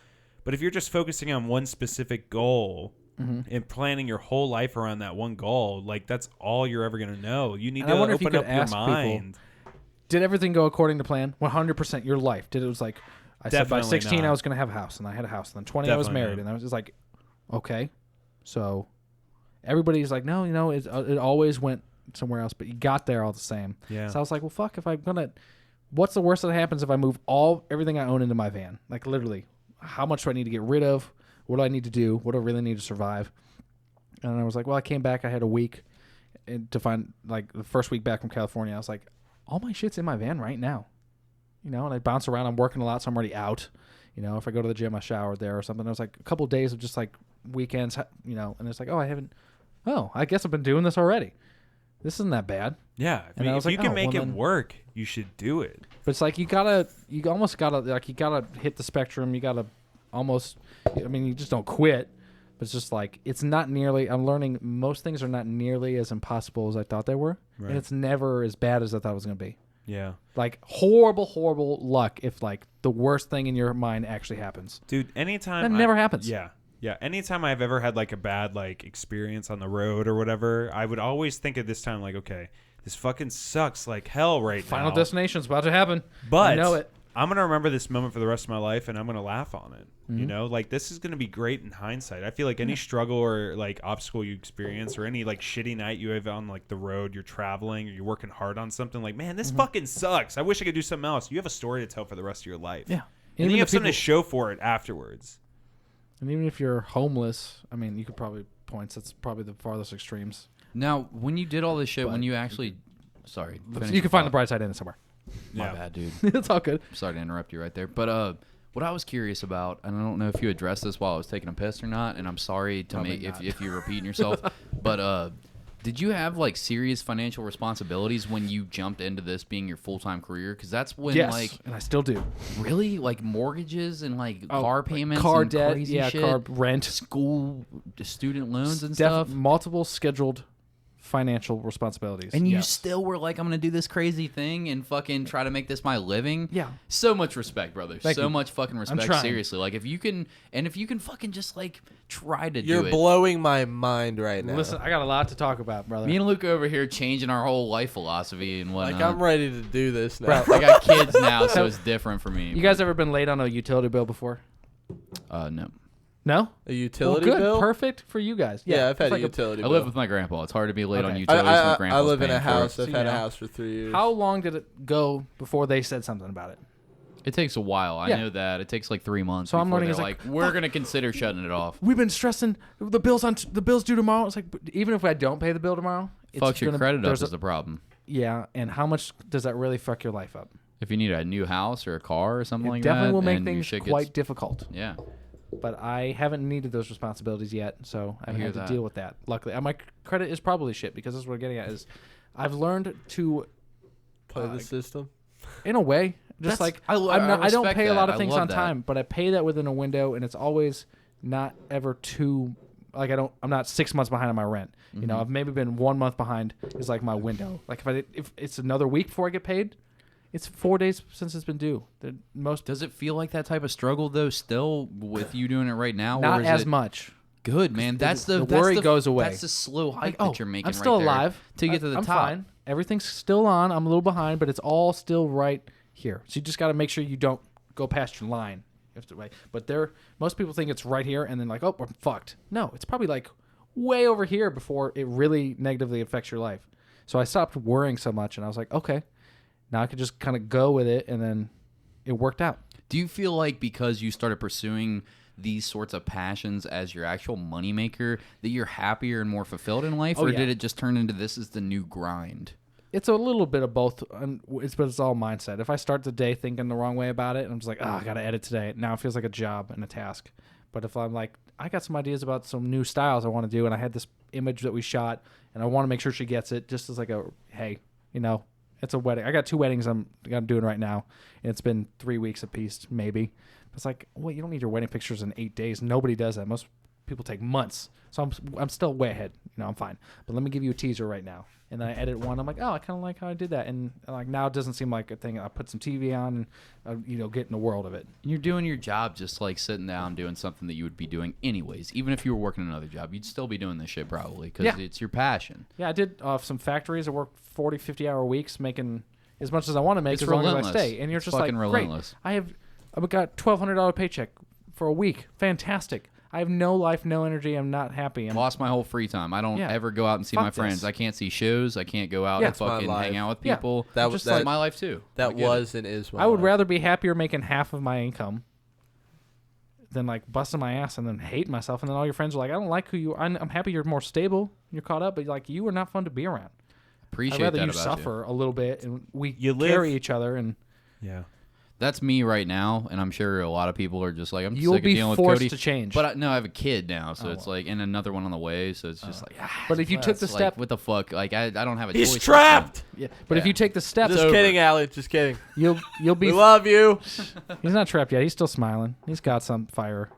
Speaker 2: But if you're just focusing on one specific goal. Mm-hmm. And planning your whole life around that one goal, like that's all you're ever gonna know. You need to open up your mind.
Speaker 3: People, did everything go according to plan? 100% your life. Did it was like I said by 16 I was gonna have a house, and I had a house. And then 20 I was married, and I was just like, okay. So everybody's like, no, you know, it always went somewhere else, but you got there all the same. Yeah. So I was like, well, fuck, if I'm gonna, what's the worst that happens if I move everything I own into my van? Like literally, how much do I need to get rid of? What do I need to do? What do I really need to survive? And I was like, well, I came back. I had a week to find, like, the first week back from California. I was like, all my shit's in my van right now. You know, and I bounce around. I'm working a lot, so I'm already out. You know, if I go to the gym, I shower there or something. It was like a couple of days of just, like, weekends, you know, and it's like, I guess I've been doing this already. This isn't that bad.
Speaker 2: Yeah. If you can make it work, you should do it.
Speaker 3: But it's like you almost gotta hit the spectrum. You gotta almost, I mean, you just don't quit, but it's just like, it's not nearly, I'm learning most things are not nearly as impossible as I thought they were. Right. And it's never as bad as I thought it was going to be.
Speaker 2: Yeah.
Speaker 3: Like horrible luck if like the worst thing in your mind actually happens.
Speaker 2: Dude, anytime.
Speaker 3: That never happens.
Speaker 2: Yeah. Yeah. Anytime I've ever had like a bad like experience on the road or whatever, I would always think at this time like, okay, this fucking sucks like hell right now.
Speaker 3: Final destination's about to happen.
Speaker 2: But
Speaker 3: I know it.
Speaker 2: I'm gonna remember this moment for the rest of my life, and I'm gonna laugh on it. You know, like this is gonna be great in hindsight. I feel like any struggle or like obstacle you experience, or any like shitty night you have on like the road, you're traveling or you're working hard on something. Like, man, this fucking sucks. I wish I could do something else. You have a story to tell for the rest of your life.
Speaker 3: Yeah,
Speaker 2: and you have something to show for it afterwards.
Speaker 3: And even if you're homeless, I mean, you could probably points. That's probably the farthest extremes.
Speaker 1: Now, when you did all this shit, when you actually, sorry,
Speaker 3: you can find the bright side in it somewhere.
Speaker 1: My bad, dude.
Speaker 3: It's all good.
Speaker 1: Sorry to interrupt you right there. But what I was curious about, and I don't know if you addressed this while I was taking a piss or not, and I'm sorry to make if you're repeating yourself, but did you have like serious financial responsibilities when you jumped into this being your full-time career? Because that's when
Speaker 3: and I still do.
Speaker 1: Really? Like mortgages and like car payments,
Speaker 3: car
Speaker 1: and
Speaker 3: debt,
Speaker 1: crazy shit?
Speaker 3: car rent,
Speaker 1: school, student loans and stuff.
Speaker 3: Multiple scheduled financial responsibilities.
Speaker 1: And you still were like, I'm going to do this crazy thing and fucking try to make this my living.
Speaker 3: Yeah.
Speaker 1: So much respect, brother.
Speaker 3: Thank you.
Speaker 1: Much fucking respect. Seriously. Like if you can fucking just like try to do it.
Speaker 4: You're blowing my mind right now.
Speaker 3: Listen, I got a lot to talk about, brother.
Speaker 1: Me and Luke over here changing our whole life philosophy and whatnot.
Speaker 4: Like I'm ready to do this now.
Speaker 1: I got kids now, so it's different for me.
Speaker 3: You guys ever been late on a utility bill before?
Speaker 1: No.
Speaker 3: No?
Speaker 4: A utility
Speaker 3: good.
Speaker 4: bill?
Speaker 3: Perfect for you guys.
Speaker 4: Yeah, I've had
Speaker 3: like
Speaker 4: a utility bill.
Speaker 1: I live with my grandpa. It's hard to be late on utilities when grandpa's
Speaker 4: I live in a house.
Speaker 1: For it.
Speaker 4: I've had a house for 3 years.
Speaker 3: How long did it go before they said something about it?
Speaker 1: It takes a while. I know that. It takes like 3 months.
Speaker 3: So I'm learning.
Speaker 1: It's like we're going to consider shutting it off.
Speaker 3: We've been stressing the bills due tomorrow. It's like, even if I don't pay the bill tomorrow,
Speaker 1: fucks your credit up is the problem.
Speaker 3: Yeah, and how much does that really fuck your life up?
Speaker 1: If you need a new house or a car or something like that,
Speaker 3: definitely will make things quite difficult.
Speaker 1: Yeah.
Speaker 3: But I haven't needed those responsibilities yet, so I haven't had to deal with that. Luckily, my credit is probably shit because that's what we're getting at. Is I've learned to
Speaker 4: play the system
Speaker 3: in a way. Just like I don't pay a lot of things on time, but I pay that within a window, and it's always not ever too. Like I'm not 6 months behind on my rent. You know, I've maybe been 1 month behind is like my window. Like if it's another week before I get paid. It's 4 days since it's been due.
Speaker 1: Does it feel like that type of struggle though? Still with you doing it right now?
Speaker 3: Not as much.
Speaker 1: Good, man.
Speaker 3: The worry goes away.
Speaker 1: That's the slow hike that you're making.
Speaker 3: I'm still alive
Speaker 1: to get to the
Speaker 3: I'm
Speaker 1: top.
Speaker 3: Fine. Everything's still on. I'm a little behind, but it's all still right here. So you just got to make sure you don't go past your line. You have to wait. But most people think it's right here, and then like, oh, we're fucked. No, it's probably like way over here before it really negatively affects your life. So I stopped worrying so much, and I was like, okay. Now I could just kind of go with it, and then it worked out.
Speaker 1: Do you feel like because you started pursuing these sorts of passions as your actual moneymaker that you're happier and more fulfilled in life, or did it just turn into this is the new grind?
Speaker 3: It's a little bit of both, but it's all mindset. If I start the day thinking the wrong way about it, and I'm just like, I got to edit today. Now it feels like a job and a task. But if I'm like, I got some ideas about some new styles I want to do, and I had this image that we shot, and I want to make sure she gets it, just as like hey, it's a wedding. I got 2 weddings I'm doing right now, and it's been 3 weeks apiece, maybe. It's like, well, you don't need your wedding pictures in 8 days. Nobody does that. Most people take months. So I'm still way ahead. I'm fine. But let me give you a teaser right now. And then I edit one. I'm like, I kind of like how I did that. And like now it doesn't seem like a thing. I put some TV on and, get in the world of it.
Speaker 1: You're doing your job just like sitting down doing something that you would be doing anyways. Even if you were working another job, you'd still be doing this shit probably because it's your passion.
Speaker 3: Yeah, I did some factories. I worked 40, 50-hour weeks making as much as I want to make as long as I stay. And you're just like,
Speaker 1: relentless.
Speaker 3: Great. I've got $1,200 paycheck for a week. Fantastic. I have no life, no energy. I'm not happy.
Speaker 1: Lost my whole free time. I don't ever go out and see my friends. I can't see shows. I can't go out and fucking hang out with people.
Speaker 4: That
Speaker 1: was like my life too.
Speaker 4: That was and is my
Speaker 3: life. I would
Speaker 4: life.
Speaker 3: rather be happier making half of my income than like busting my ass and then hating myself. And then all your friends are like, I don't like who you are. I'm happy you're more stable. You're caught up. But like you are not fun to be around.
Speaker 1: Appreciate
Speaker 3: I'd rather
Speaker 1: that
Speaker 3: you
Speaker 1: about
Speaker 3: suffer a little bit and we carry each other. And
Speaker 1: that's me right now, and I'm sure a lot of people are just like, I'm
Speaker 3: You'll
Speaker 1: sick of dealing with Cody.
Speaker 3: You'll be forced to change.
Speaker 1: But I have a kid now, so it's like, and another one on the way, so it's just like,
Speaker 3: but if you took the step,
Speaker 1: what the fuck? Like, I don't have a choice.
Speaker 4: He's trapped.
Speaker 3: But if you take the steps,
Speaker 4: just kidding, Allie. Just kidding.
Speaker 3: You'll be.
Speaker 4: We love you.
Speaker 3: He's not trapped yet. He's still smiling. He's got some fire.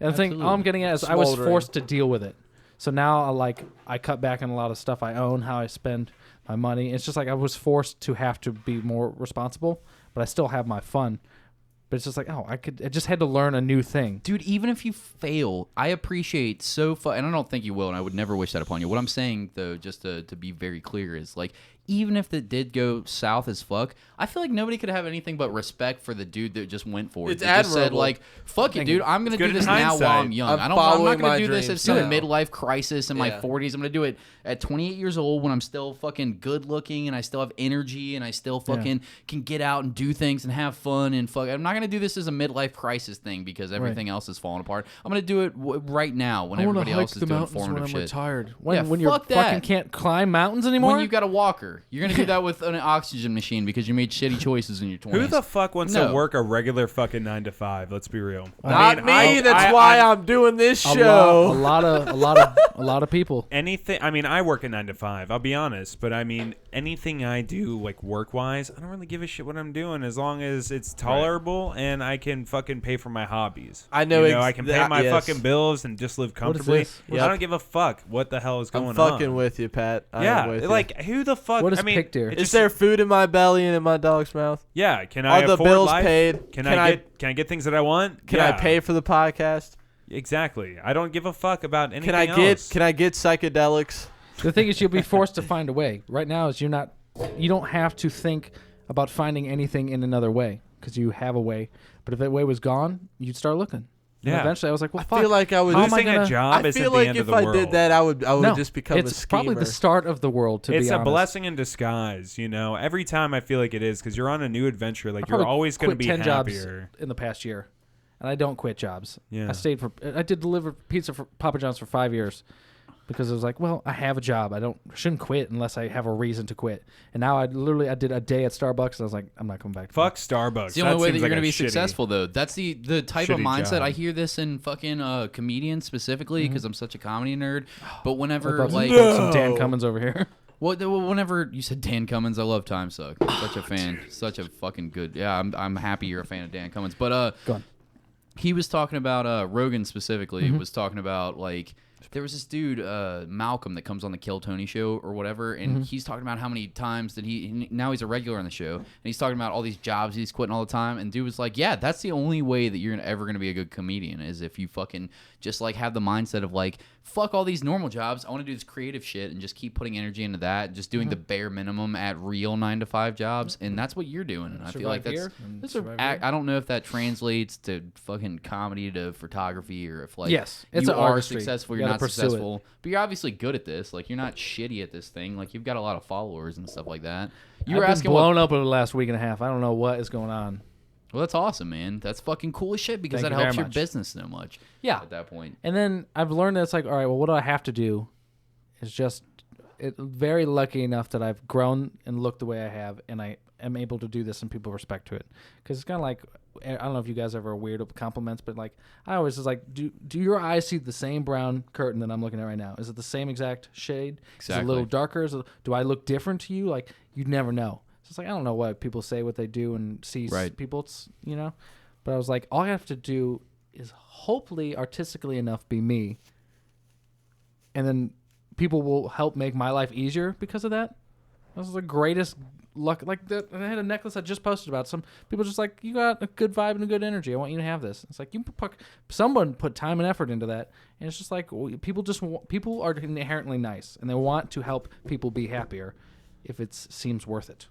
Speaker 3: And the thing, all I'm getting at is, I was forced to deal with it. So now, I cut back on a lot of stuff I own, how I spend my money. It's just like I was forced to have to be more responsible, but I still have my fun. But it's just like, I just had to learn a new thing.
Speaker 1: Dude, even if you fail, I appreciate and I don't think you will, and I would never wish that upon you. What I'm saying, though, just to be very clear, is like, even if it did go south as fuck, I feel like nobody could have anything but respect for the dude that just went for it.
Speaker 4: It's
Speaker 1: that just said,
Speaker 4: admirable.
Speaker 1: like, fuck it, dude. I'm going to do this now
Speaker 2: hindsight.
Speaker 1: while I'm young. I'm not
Speaker 4: following
Speaker 1: going
Speaker 4: my
Speaker 1: to do this at
Speaker 4: dreams
Speaker 1: some
Speaker 4: now.
Speaker 1: midlife crisis in my
Speaker 4: Yeah.
Speaker 1: 40s. I'm going to do it at 28 years old when I'm still fucking good looking and I still have energy and I still fucking can get out and do things and have fun and fuck. I'm not going to do this as a midlife crisis thing because everything else is falling apart. I'm going to do it right now when everybody else is doing formative shit.
Speaker 3: Retired.
Speaker 1: Yeah,
Speaker 3: When you
Speaker 1: fuck
Speaker 3: fucking
Speaker 1: that.
Speaker 3: can't climb mountains anymore?
Speaker 1: When you got a walker, you're gonna do that with an oxygen machine because you made shitty choices in your 20s.
Speaker 2: Who the fuck wants
Speaker 1: No.
Speaker 2: to work a regular fucking 9 to 5? Let's be real.
Speaker 4: Not me. That's why I'm doing this show.
Speaker 3: A lot of people.
Speaker 2: Anything. I mean, I work a 9 to 5. I'll be honest, but I mean, anything I do, like work wise, I don't really give a shit what I'm doing as long as it's tolerable and I can fucking pay for my hobbies.
Speaker 4: I know.
Speaker 2: I can pay my fucking bills and just live comfortably.
Speaker 3: this?
Speaker 2: I don't give a fuck what the hell is going
Speaker 4: I'm
Speaker 2: on.
Speaker 4: fucking with you, Pat.
Speaker 2: Yeah,
Speaker 4: with
Speaker 2: like who the fuck?
Speaker 3: What is
Speaker 2: I mean,
Speaker 3: pick deer?
Speaker 4: Is there food in my belly and in my dog's mouth?
Speaker 2: Yeah, can I
Speaker 4: Are the
Speaker 2: afford
Speaker 4: bills
Speaker 2: life?
Speaker 4: paid?
Speaker 2: Can I get things that I want?
Speaker 4: Can I pay for the podcast?
Speaker 2: Exactly. I don't give a fuck about anything
Speaker 4: Can I
Speaker 2: else.
Speaker 4: get psychedelics?
Speaker 3: The thing is, you'll be forced to find a way. Right now, is you don't have to think about finding anything in another way because you have a way. But if that way was gone, you'd start looking. And
Speaker 2: Yeah.
Speaker 3: eventually, I was like, well,
Speaker 4: I
Speaker 3: fuck.
Speaker 4: feel like I would.
Speaker 3: How am I
Speaker 2: Losing a
Speaker 3: gonna-
Speaker 2: job
Speaker 4: I
Speaker 2: isn't
Speaker 4: feel
Speaker 2: the
Speaker 4: like
Speaker 2: end
Speaker 4: if
Speaker 2: of the
Speaker 4: I
Speaker 2: world.
Speaker 4: did that, I would
Speaker 3: No,
Speaker 4: just become a
Speaker 3: it's
Speaker 4: schemer.
Speaker 3: probably the start of the world, to
Speaker 2: It's
Speaker 3: be
Speaker 2: a
Speaker 3: honest.
Speaker 2: blessing in disguise, you know. Every time I feel like it is because you're on a new adventure. Like
Speaker 3: I
Speaker 2: you're
Speaker 3: probably
Speaker 2: always going to
Speaker 3: quit
Speaker 2: be
Speaker 3: 10
Speaker 2: happier.
Speaker 3: jobs in the past year, and I don't quit jobs.
Speaker 2: Yeah.
Speaker 3: I did deliver pizza for Papa John's for 5 years because it was like, well, I have a job. I shouldn't quit unless I have a reason to quit. And now I did a day at Starbucks, and I was like, I'm not coming back.
Speaker 2: Fuck Starbucks.
Speaker 1: It's the only way that you're
Speaker 2: going
Speaker 1: gonna
Speaker 2: to
Speaker 1: be successful, though. That's the type of
Speaker 2: shitty
Speaker 1: mindset.
Speaker 2: job.
Speaker 1: I hear this in fucking comedians specifically because I'm such a comedy nerd. But whenever
Speaker 3: Some
Speaker 1: like
Speaker 3: Dan Cummins over here.
Speaker 1: whenever you said Dan Cummins, I love Time Suck. I'm such a fan, such a fucking good. Yeah, I'm happy you're a fan of Dan Cummins. But
Speaker 3: Go on.
Speaker 1: he was talking about Rogan specifically was talking about like there was this dude Malcolm that comes on the Kill Tony show or whatever, and he's talking about how many times that now he's a regular on the show, and he's talking about all these jobs he's quitting all the time, and dude was like, yeah, that's the only way that you're ever gonna be a good comedian is if you fucking just like have the mindset of like, fuck all these normal jobs, I want to do this creative shit and just keep putting energy into that, just doing the bare minimum at real 9 to 5 jobs, and that's what you're doing. And I feel like I don't know if that translates to fucking comedy to photography or if like
Speaker 3: Yes, it's
Speaker 1: you
Speaker 3: an
Speaker 1: are
Speaker 3: artistry.
Speaker 1: successful,
Speaker 3: You
Speaker 1: you're
Speaker 3: gotta
Speaker 1: not
Speaker 3: pursue
Speaker 1: successful, but you're obviously good at this. Like you're not shitty at this thing. Like you've got a lot of followers and stuff like that. You were
Speaker 3: I've
Speaker 1: asking
Speaker 3: been blown
Speaker 1: what?
Speaker 3: up over the last week and a half. I don't know what is going on.
Speaker 1: Well, that's awesome, man. That's fucking cool as shit because
Speaker 3: Thank
Speaker 1: that
Speaker 3: you very
Speaker 1: helps your
Speaker 3: much.
Speaker 1: business so much.
Speaker 3: Yeah.
Speaker 1: At that point.
Speaker 3: And then I've learned that it's like, all right, well, what do I have to do? It's just very lucky enough that I've grown and looked the way I have, and I am able to do this, and people respect to it. Because it's kind of like, I don't know if you guys ever are weird with compliments, but like I always was like, do your eyes see the same brown curtain that I'm looking at right now? Is it the same exact shade? Is it a little darker? Do I look different to you? Like you'd never know. So it's like I don't know what people say, what they do, and see people. It's But I was like, all I have to do is hopefully artistically enough be me. And then people will help make my life easier because of that. That was the greatest luck. Like I had a necklace I just posted about. Some people just like, you got a good vibe and a good energy. I want you to have this. It's like someone put time and effort into that. And it's just like people are inherently nice and they want to help people be happier if it seems worth it.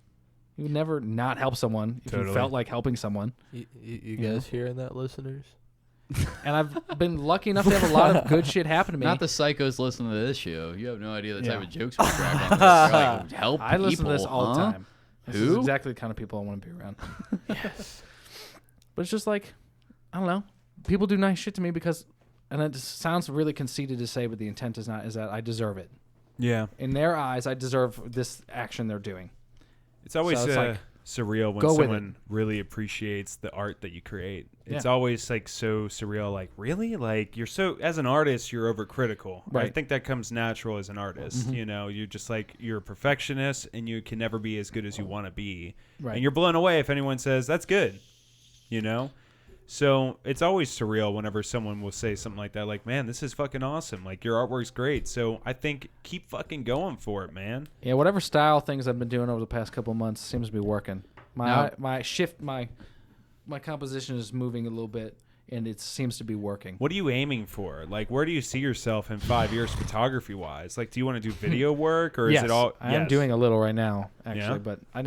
Speaker 3: You would never not help someone if you felt like helping someone.
Speaker 4: You guys hearing that, listeners?
Speaker 3: And I've been lucky enough to have a lot of good shit happen to me.
Speaker 1: Not the psychos listening to this show. You have no idea the type of jokes we crack on this. They're like, help
Speaker 3: I
Speaker 1: people,
Speaker 3: listen to this all the time. This is
Speaker 1: Who?
Speaker 3: exactly the kind of people I want to be around. Yes. But it's just like, I don't know. People do nice shit to me because, and it sounds really conceited to say, but the intent is that I deserve it.
Speaker 2: Yeah.
Speaker 3: In their eyes, I deserve this action they're doing.
Speaker 2: It's always
Speaker 3: So it's like,
Speaker 2: surreal when
Speaker 3: go with
Speaker 2: someone really appreciates the art that you create. It's
Speaker 3: Yeah.
Speaker 2: always like so surreal. Like, really? Like, you're so, as an artist, you're overcritical. I
Speaker 3: Right.
Speaker 2: think that comes natural as an artist. You know, you're just like, you're a perfectionist and you can never be as good as you want to be.
Speaker 3: Right.
Speaker 2: And you're blown away if anyone says, that's good, you know? So it's always surreal whenever someone will say something like that. Like, man, this is fucking awesome. Like, your artwork's great. So I think keep fucking going for it, man.
Speaker 3: Yeah, whatever style things I've been doing over the past couple of months seems to be working. My composition is moving a little bit and it seems to be working.
Speaker 2: What are you aiming for? Like, where do you see yourself in 5 years photography wise? Like, do you want to do video work or is it all?
Speaker 3: I am doing a little right now, actually, but I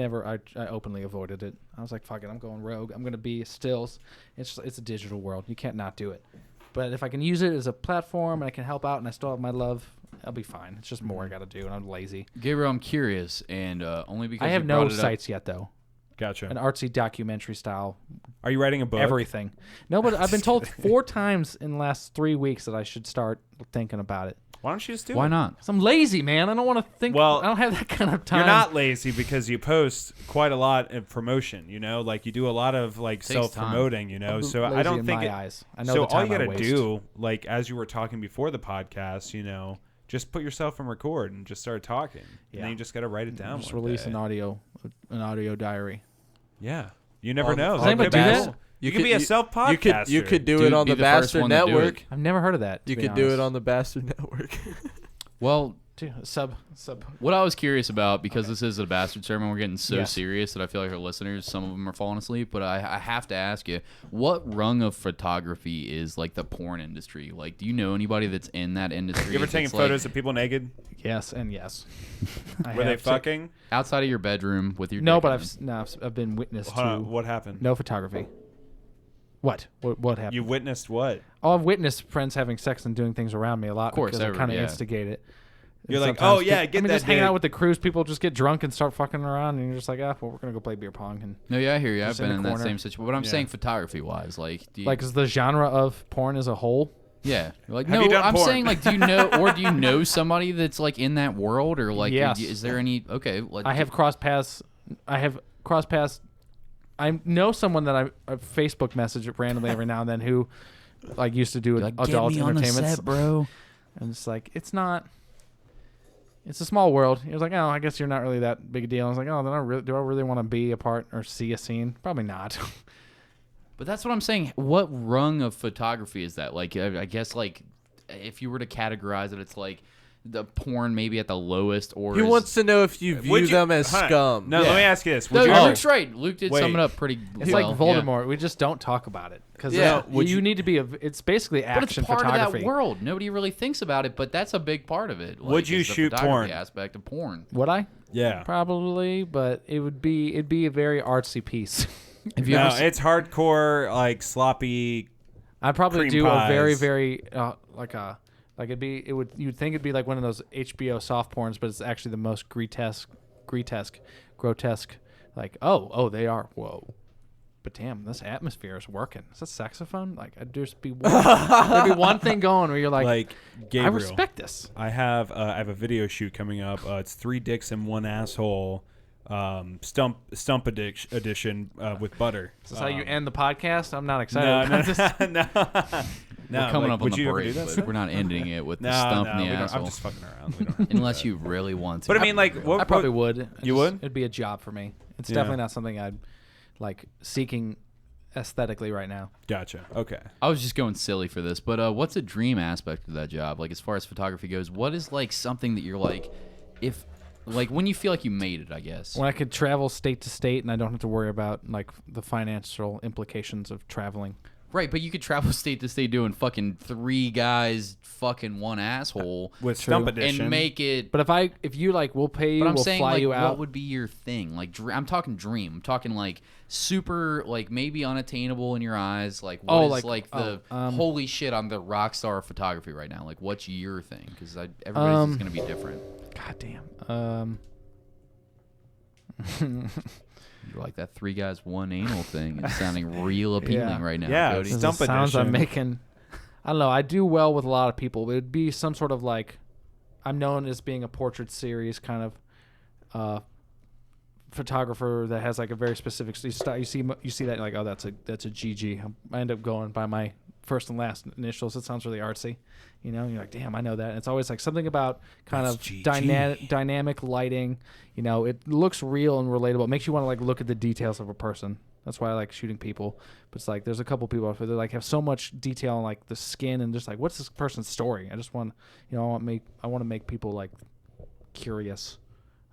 Speaker 3: openly avoided it. I was like, fuck it, I'm going rogue. I'm going to be stills. It's a digital world. You can't not do it. But if I can use it as a platform and I can help out and I still have my love, I'll be fine. It's just more I got to do, and I'm lazy.
Speaker 1: Gabriel, I'm curious, and only because
Speaker 3: I have no sites yet, though.
Speaker 2: Gotcha.
Speaker 3: An artsy documentary style.
Speaker 2: Are you writing a book?
Speaker 3: Everything. No, but I've been told 4 times in the last 3 weeks that I should start thinking about it.
Speaker 2: Why don't you just do it?
Speaker 1: Why not?
Speaker 3: 'Cause I'm lazy, man. I don't want to think.
Speaker 2: Well,
Speaker 3: I don't have that kind of time.
Speaker 2: You're not lazy because you post quite a lot of promotion, you know? Like, you do a lot of, like, self-promoting, you know? So I don't think
Speaker 3: eyes. I know
Speaker 2: so
Speaker 3: the time
Speaker 2: all you got
Speaker 3: I
Speaker 2: to do, like, as you were talking before the podcast, you know, just put yourself on record and just start talking. And then you just got to write it down.
Speaker 3: Just release an audio diary.
Speaker 2: Yeah. You never know.
Speaker 3: Does anybody do that?
Speaker 2: You could be a self-podcaster.
Speaker 4: You could do it on the Bastard Network.
Speaker 3: I've never heard of that.
Speaker 4: You could do it on the Bastard Network.
Speaker 1: Well,
Speaker 3: sub.
Speaker 1: What I was curious about, because this is a Bastard sermon, we're getting so serious that I feel like our listeners, some of them are falling asleep, but I have to ask you, what rung of photography is like the porn industry? Like, do you know anybody that's in that industry?
Speaker 2: You ever taken photos of people naked?
Speaker 3: Yes and yes.
Speaker 2: Were they fucking?
Speaker 1: Outside of your bedroom with your
Speaker 3: No, but I've been witness to.
Speaker 2: What happened?
Speaker 3: No photography. What happened?
Speaker 2: You witnessed what?
Speaker 3: Oh, I've witnessed friends having sex and doing things around me a lot.
Speaker 1: Of course,
Speaker 3: because I kind of instigate it.
Speaker 2: You're like, oh yeah, get that.
Speaker 3: Just hanging out with the cruise, people just get drunk and start fucking around, and you're just like, well, we're gonna go play beer pong. And
Speaker 1: no, yeah, I hear you. I've been in that same situation. But I'm saying photography-wise, like,
Speaker 3: is the genre of porn as a whole?
Speaker 1: Yeah, like
Speaker 2: Have you done
Speaker 1: I'm
Speaker 2: porn?
Speaker 1: saying, like, do you know somebody that's like in that world, or like, is there any? Okay,
Speaker 3: I have crossed paths. I know someone that I Facebook message randomly every now and then who, like, used to do adult entertainment,
Speaker 1: bro.
Speaker 3: And it's like, it's not. It's a small world. He was like, oh, I guess you're not really that big a deal. I was like, oh, then do I really want to be a part or see a scene? Probably not.
Speaker 1: But that's what I'm saying. What rung of photography is that? Like, I guess, like, if you were to categorize it, it's like the porn maybe at the lowest, or
Speaker 4: he wants to know if you view them as scum.
Speaker 2: No, let me ask you this.
Speaker 1: Luke's right. Luke did sum it up pretty well.
Speaker 3: It's like Voldemort. Yeah. We just don't talk about it. Because you need to be it's basically action photography.
Speaker 1: But it's part of that world. Nobody really thinks about it, but that's a big part of it. Like,
Speaker 2: would you shoot porn?
Speaker 1: Aspect of porn.
Speaker 3: Would I?
Speaker 2: Yeah.
Speaker 3: Probably, but it'd be a very artsy piece.
Speaker 2: It's hardcore, like, sloppy.
Speaker 3: I'd probably do pies. A very, very you'd think it'd be like one of those HBO soft porns, but it's actually the most grotesque. Like, oh, they are. Whoa. But damn, this atmosphere is working. Is that saxophone? Like, there'd be one thing going where you're like Gabriel, I respect this.
Speaker 2: I have a video shoot coming up. It's 3 dicks and 1 asshole. Stump edition with butter.
Speaker 3: Is this how you end the podcast? I'm not excited.
Speaker 2: No.
Speaker 1: We're coming up on the break, but we're not ending it with the stump and the asshole.
Speaker 2: I'm just fucking around.
Speaker 1: Unless you really want to.
Speaker 2: But I mean, like,
Speaker 3: I probably would.
Speaker 2: You would?
Speaker 3: It'd be a job for me. It's definitely not something I'd like seeking aesthetically right now.
Speaker 2: Gotcha. Okay.
Speaker 1: I was just going silly for this, but what's a dream aspect of that job? Like, as far as photography goes, what is like something that you're like, like when you feel like you made it, I guess.
Speaker 3: When I could travel state to state and I don't have to worry about like the financial implications of traveling.
Speaker 1: Right, but you could travel state to state doing fucking 3 guys, fucking 1 asshole
Speaker 2: with stump edition
Speaker 1: and make it.
Speaker 3: But if you like, we'll pay you.
Speaker 1: But I'm
Speaker 3: we'll
Speaker 1: saying,
Speaker 3: fly
Speaker 1: like,
Speaker 3: you out.
Speaker 1: what would be your thing? Like, I'm talking dream. I'm talking like super, like maybe unattainable in your eyes. Like, what is the holy shit? I'm the rock star of photography right now. Like, what's your thing? Because everybody's is gonna be different.
Speaker 3: God damn.
Speaker 1: You're like that 3 guys 1 anal thing. It's sounding real appealing right now.
Speaker 2: Yeah,
Speaker 1: Cody.
Speaker 2: stump edition.
Speaker 3: Sounds I'm making. I don't know. I do well with a lot of people. It would be some sort of like, I'm known as being a portrait series kind of photographer that has like a very specific style. You see that like, oh, that's a GG. I end up going by my first and last initials. It sounds really artsy, you know. You're like, damn, I know that. And it's always like something about kind of dynamic lighting. You know, it looks real and relatable. It makes you want to like look at the details of a person. That's why I like shooting people. But it's like there's a couple people out there that like have so much detail on like the skin and just like, what's this person's story? I just want, you know, I want to make people like curious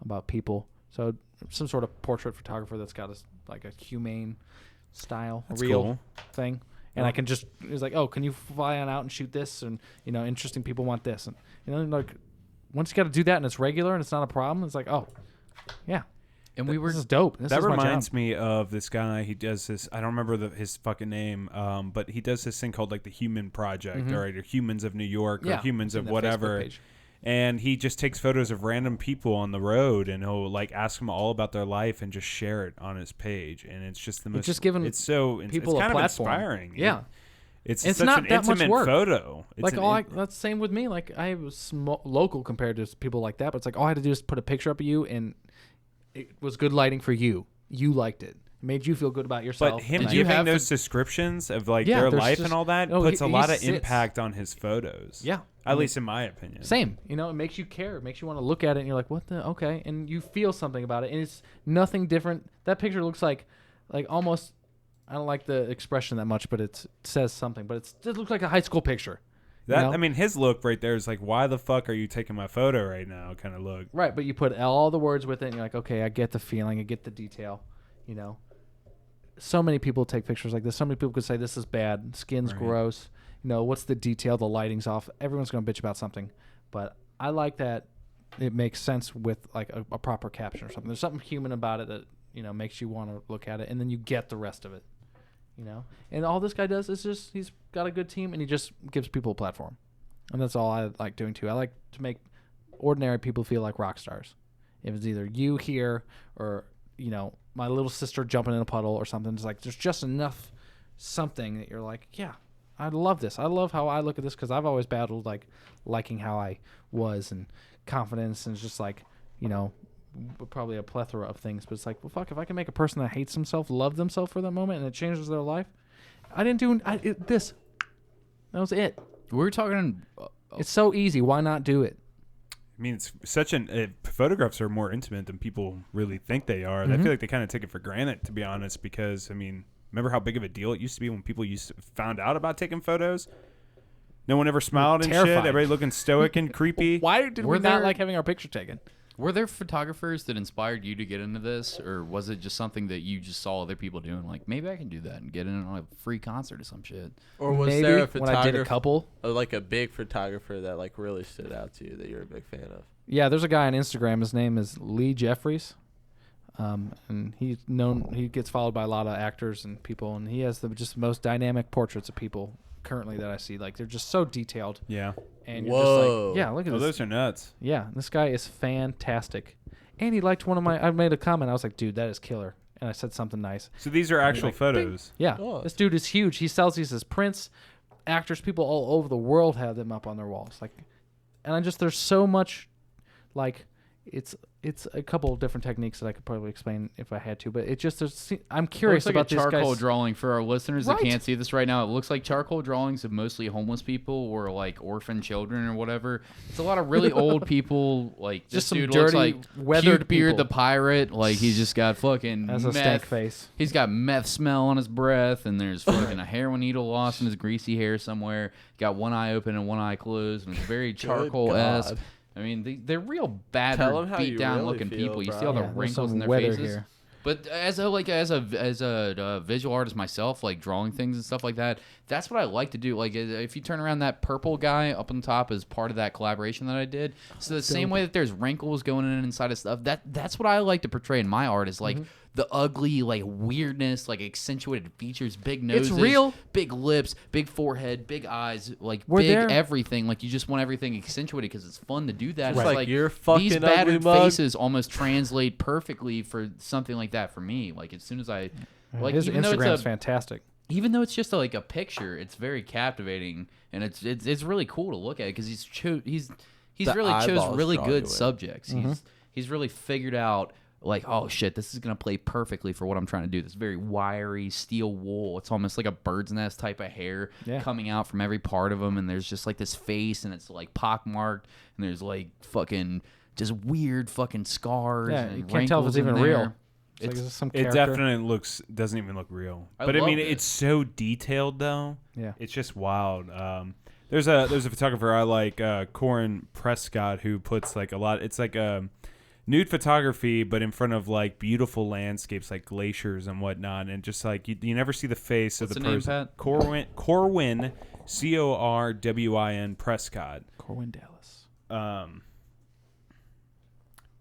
Speaker 3: about people. So some sort of portrait photographer that's got like a humane style,
Speaker 2: that's
Speaker 3: real
Speaker 2: cool
Speaker 3: thing. And I can just, it's like, oh, can you fly on out and shoot this? And, interesting people want this. And, like, once you got to do that and it's regular and it's not a problem, it's like, oh, yeah.
Speaker 1: And
Speaker 3: this is dope.
Speaker 2: That reminds me of this guy. He does this. I don't remember his fucking name, but he does this thing called like the Human Project, or Humans of New York, or Humans of whatever. And he just takes photos of random people on the road, and he'll like ask them all about their life and just share it on his page. And it's just the most.
Speaker 3: Just giving
Speaker 2: it's so
Speaker 3: people
Speaker 2: it's kind
Speaker 3: a
Speaker 2: of
Speaker 3: platform.
Speaker 2: inspiring.
Speaker 3: Yeah.
Speaker 2: It's
Speaker 3: such
Speaker 2: not
Speaker 3: an
Speaker 2: that intimate
Speaker 3: much work.
Speaker 2: photo.
Speaker 3: That's the same with me. Like I was local compared to people like that, but it's like all I had to do is put a picture up of you, and it was good lighting for you. You liked it. It made you feel good about yourself.
Speaker 2: But him giving those descriptions of like their life and all that puts a lot of impact on his photos.
Speaker 3: Yeah.
Speaker 2: At least in my opinion.
Speaker 3: Same. It makes you care. It makes you want to look at it, and you're like, what the? Okay. And you feel something about it, and it's nothing different. That picture looks like almost, I don't like the expression that much, but it says something. But it looks like a high school picture.
Speaker 2: I mean, his look right there is like, why the fuck are you taking my photo right now kind of look.
Speaker 3: Right, but you put all the words with it, and you're like, okay, I get the feeling, I get the detail, So many people take pictures like this. So many people could say, this is bad, skin's gross, what's the detail, the lighting's off. Everyone's going to bitch about something. But I like that it makes sense with like a proper caption or something. There's something human about it that, makes you want to look at it, and then you get the rest of it. And all this guy does is just, he's got a good team, and he just gives people a platform. And that's all I like doing too. I like to make ordinary people feel like rock stars. If it's either you here or, my little sister jumping in a puddle or something, it's like there's just enough something that you're like, yeah, I love this. I love how I look at this, because I've always battled like liking how I was, and confidence, and it's just like, probably a plethora of things, but it's like, well, fuck, if I can make a person that hates himself love themselves for that moment, and it changes their life. I didn't do this. That was it.
Speaker 1: We were talking.
Speaker 3: It's so easy. Why not do it?
Speaker 2: I mean, it's such photographs are more intimate than people really think they are. I feel like they kind of take it for granted, to be honest, because, I mean, remember how big of a deal it used to be when people found out about taking photos? No one ever smiled and shit. Everybody looking stoic and creepy.
Speaker 3: Why did we not like having our picture taken?
Speaker 1: Were there photographers that inspired you to get into this, or was it just something that you just saw other people doing? Like, maybe I can do that and get in on a free concert or some shit.
Speaker 4: Or was there a photographer,
Speaker 3: when I did a couple,
Speaker 4: or like a big photographer that like really stood out to you that you're a big fan of?
Speaker 3: Yeah, there's a guy on Instagram. His name is Lee Jeffries, and he's known. He gets followed by a lot of actors and people, and he has the most dynamic portraits of people currently that I see. Like, they're just so detailed.
Speaker 2: Yeah.
Speaker 3: And you're just like, yeah, look at this.
Speaker 2: Those are nuts.
Speaker 3: Yeah, this guy is fantastic. And he liked one of I made a comment. I was like, dude, that is killer. And I said something nice.
Speaker 2: So these are actual photos.
Speaker 3: Bing. Yeah. This dude is huge. He sells these as prints. Actors, people all over the world have them up on their walls. And there's so much, like, it's a couple of different techniques that I could probably explain if I had to, but I'm curious about this guy's...
Speaker 1: It looks like a charcoal drawing for our listeners that can't see this right now. It looks like charcoal drawings of mostly homeless people or like orphan children or whatever. It's a lot of really old people, like
Speaker 3: just
Speaker 1: this dude
Speaker 3: dirty,
Speaker 1: looks like
Speaker 3: weathered
Speaker 1: Beard the pirate. Like, he's just got fucking
Speaker 3: a stank face.
Speaker 1: He's got meth smell on his breath, and there's fucking a heroin needle lost in his greasy hair somewhere. Got one eye open and one eye closed, and it's very charcoal-esque. I mean, they're real battered, beat down really looking people. You see all the wrinkles in their faces. Here. But as a visual artist myself, like drawing things and stuff like that, that's what I like to do. Like, if you turn around, that purple guy up on top is part of that collaboration that I did. So the same way that there's wrinkles going in inside of stuff, that's what I like to portray in my art, is like the ugly, like, weirdness, like accentuated features, big noses,
Speaker 3: it's real,
Speaker 1: big lips, big forehead, big eyes, like big everything. Like, you just want everything accentuated because it's fun to do that.
Speaker 4: Right. Like, you're fucking
Speaker 1: these battered faces almost translate perfectly for something like that for me. Like, as soon as I like,
Speaker 3: his Instagram's fantastic.
Speaker 1: Even though it's just like a picture, it's very captivating, and it's really cool to look at because he's really chose really good subjects. He's really figured out, like, oh shit, this is gonna play perfectly for what I'm trying to do. This very wiry steel wool. It's almost like a bird's nest type of hair coming out from every part of him, and there's just like this face, and it's like pockmarked, and there's like fucking just weird fucking scars.
Speaker 3: Yeah,
Speaker 1: and
Speaker 3: you can't tell if it's even real.
Speaker 2: It definitely doesn't even look real. But I mean, it's so detailed though.
Speaker 3: Yeah,
Speaker 2: it's just wild. There's a photographer I like, Corin Prescott, who puts like a lot. It's like nude photography, but in front of like beautiful landscapes like glaciers and whatnot, and just like you never see the face of the person.
Speaker 1: Name, Pat?
Speaker 2: Corwin, Corwin Prescott.
Speaker 3: Corwin Dallas.